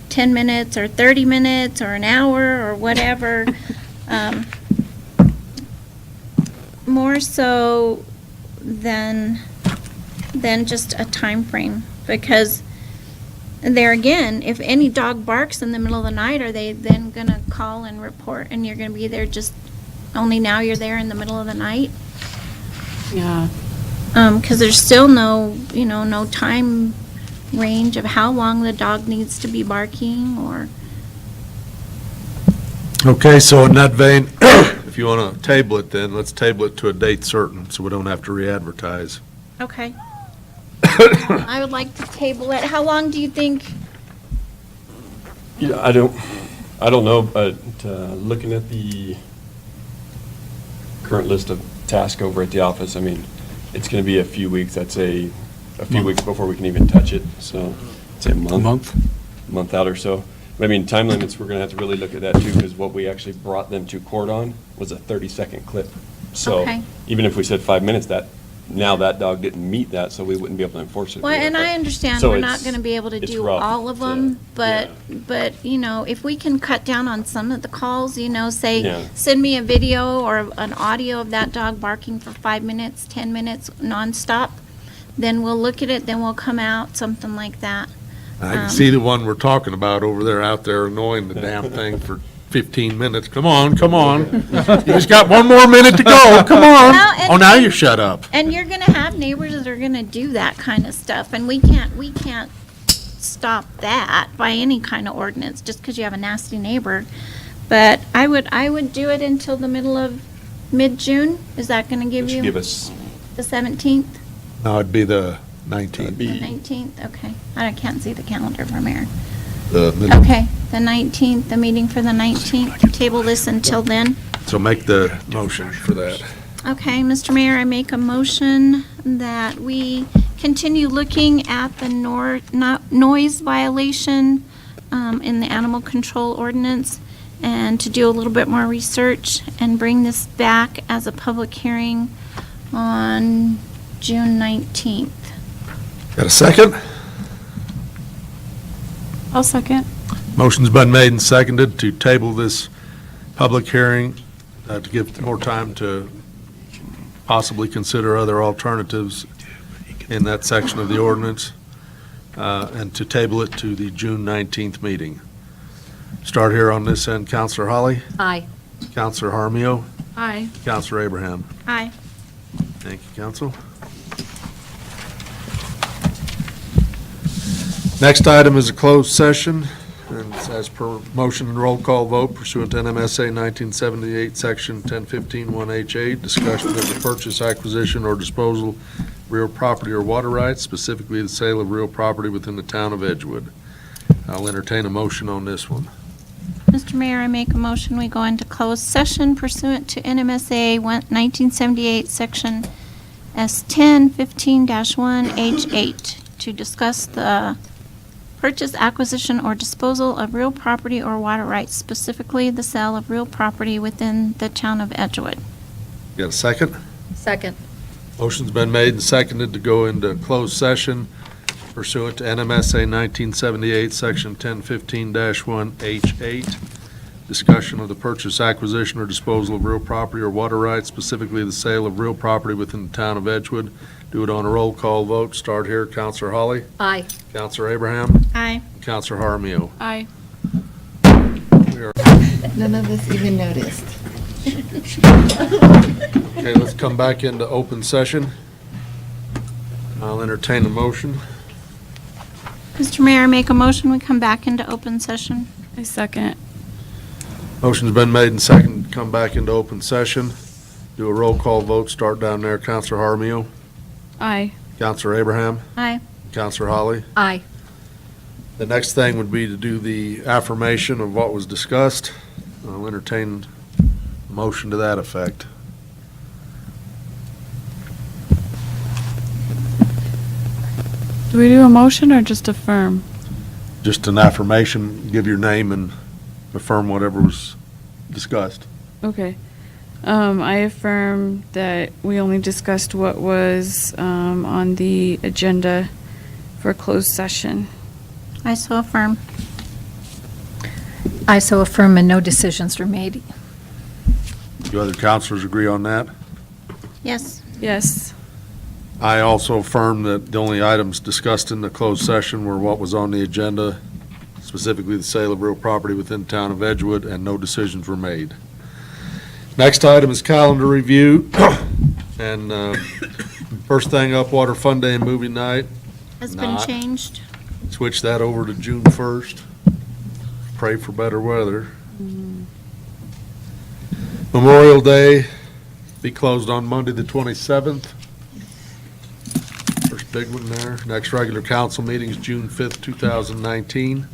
[SPEAKER 2] 10 minutes or 30 minutes or an hour or whatever. More so than than just a time frame. Because there again, if any dog barks in the middle of the night, are they then gonna call and report, and you're gonna be there just, only now you're there in the middle of the night?
[SPEAKER 3] Yeah.
[SPEAKER 2] 'Cause there's still no, no time range of how long the dog needs to be barking, or,
[SPEAKER 10] Okay, so in that vein, if you want to table it, then let's table it to a date certain, so we don't have to re-advertise.
[SPEAKER 2] okay. I would like to table it. How long do you think?
[SPEAKER 7] Yeah, I don't know, but looking at the current list of tasks over at the office, I mean, it's going to be a few weeks. I'd say a few weeks before we can even touch it, so I'd say a month out or so. But I mean, time limits, we're going to have to really look at that too, because what we actually brought them to court on was a 30-second clip. So
[SPEAKER 2] Okay.
[SPEAKER 7] even if we said 5 minutes, now that dog didn't meet that, so we wouldn't be able to enforce it.
[SPEAKER 2] Well, and I understand
[SPEAKER 7] So
[SPEAKER 2] we're not
[SPEAKER 7] it's-
[SPEAKER 2] gonna be able to
[SPEAKER 7] it's
[SPEAKER 2] do
[SPEAKER 7] rough
[SPEAKER 2] all of them, but, if we can cut down on some of the calls,
[SPEAKER 7] Yeah.
[SPEAKER 2] say, send me a video or an audio of that dog barking for 5 minutes, 10 minutes nonstop, then we'll look at it, then we'll come out, something like that.
[SPEAKER 10] I can see the one we're talking about over there, out there annoying the damn thing for 15 minutes. Come on, come on. You just got one more minute to go, come on.
[SPEAKER 2] Well, and-
[SPEAKER 10] Oh, now you shut up.
[SPEAKER 2] And you're gonna have neighbors that are gonna do that kind of stuff, and we can't stop that by any kind of ordinance, just because you have a nasty neighbor. But I would do it until the middle of mid-June. Is that gonna give
[SPEAKER 7] It should
[SPEAKER 2] you
[SPEAKER 7] give us,
[SPEAKER 2] the 17th,
[SPEAKER 10] No, it'd be the 19th.
[SPEAKER 2] the 19th? Okay, I can't see the calendar from here.
[SPEAKER 10] The middle.
[SPEAKER 2] Okay, the 19th, the meeting for the 19th. Table this until then.
[SPEAKER 10] So make the motion for that.
[SPEAKER 2] Okay, Mr. Mayor, I make a motion that we continue looking at the noise violation in the animal control ordinance, and to do a little bit more research and bring this back as a public hearing on June 19th.
[SPEAKER 10] Got a second?
[SPEAKER 3] I'll second.
[SPEAKER 10] Motion's been made and seconded to table this public hearing, to give more time to possibly consider other alternatives in that section of the ordinance, and to table it to the June 19th meeting. Start here on this end. Counselor Holly?
[SPEAKER 12] Aye.
[SPEAKER 10] Counselor Harmio?
[SPEAKER 3] Aye.
[SPEAKER 10] Counselor Abraham?
[SPEAKER 2] Aye.
[SPEAKER 10] Thank you, counsel. Next item is a closed session, and it's as per motion and roll call vote pursuant to NMSA 1978, Section 1015-1H8, discussion of the purchase, acquisition, or disposal of real property or water rights, specifically the sale of real property within the town of Edgewood. I'll entertain a motion on this one.
[SPEAKER 2] Mr. Mayor, I make a motion, we go into closed session pursuant to NMSA 1978, Section S1015-1H8, to discuss the purchase, acquisition, or disposal of real property or water rights, specifically the sale of real property within the town of Edgewood.
[SPEAKER 10] Got a second?
[SPEAKER 12] Second.
[SPEAKER 10] Motion's been made and seconded to go into closed session pursuant to NMSA 1978, Section 1015-1H8. Discussion of the purchase, acquisition, or disposal of real property or water rights, specifically the sale of real property within the town of Edgewood. Do it on a roll call vote. Start here. Counselor Holly?
[SPEAKER 12] Aye.
[SPEAKER 10] Counselor Abraham?
[SPEAKER 2] Aye.
[SPEAKER 10] Counselor Harmio?
[SPEAKER 3] Aye.
[SPEAKER 18] None of us even noticed.
[SPEAKER 10] Okay, let's come back into open session. I'll entertain a motion.
[SPEAKER 2] Mr. Mayor, I make a motion, we come back into open session.
[SPEAKER 3] I second.
[SPEAKER 10] Motion's been made and seconded to come back into open session. Do a roll call vote. Start down there. Counselor Harmio?
[SPEAKER 3] Aye.
[SPEAKER 10] Counselor Abraham?
[SPEAKER 2] Aye.
[SPEAKER 10] Counselor Holly?
[SPEAKER 12] Aye.
[SPEAKER 10] The next thing would be to do the affirmation of what was discussed. I'll entertain a motion to that effect.
[SPEAKER 3] Do we do a motion or just affirm?
[SPEAKER 10] Just an affirmation, give your name and affirm whatever was discussed.
[SPEAKER 3] Okay. I affirm that we only discussed what was on the agenda for closed session.
[SPEAKER 2] I so affirm.
[SPEAKER 12] I so affirm and no decisions were made.
[SPEAKER 10] Do other counselors agree on that?
[SPEAKER 2] Yes.
[SPEAKER 3] Yes.
[SPEAKER 10] I also affirm that the only items discussed in the closed session were what was on the agenda, specifically the sale of real property within the town of Edgewood, and no decisions were made. Next item is calendar review. And first thing up, Water Fun Day and Movie Night.
[SPEAKER 2] Has been
[SPEAKER 10] Not.
[SPEAKER 2] changed.
[SPEAKER 10] Switch that over to June 1st. Pray for better weather. Memorial Day be closed on Monday, the 27th. First big one there. Next regular council meeting is June 5th, 2019.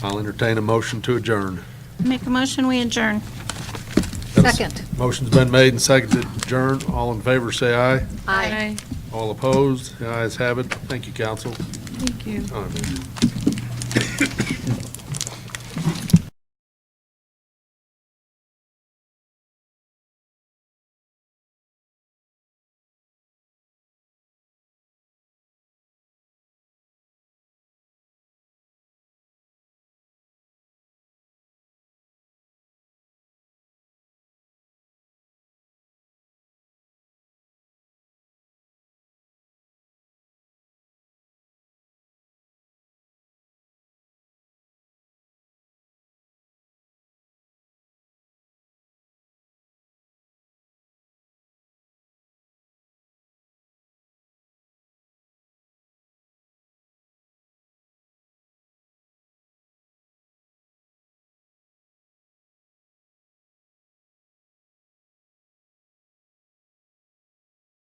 [SPEAKER 10] I'll entertain a motion to adjourn.
[SPEAKER 2] Make a motion, we adjourn.
[SPEAKER 12] Second.
[SPEAKER 10] Motion's been made and seconded to adjourn. All in favor, say aye.
[SPEAKER 12] Aye.
[SPEAKER 10] All opposed? The ayes have it. Thank you, council.
[SPEAKER 3] Thank you.
[SPEAKER 10] All right, man.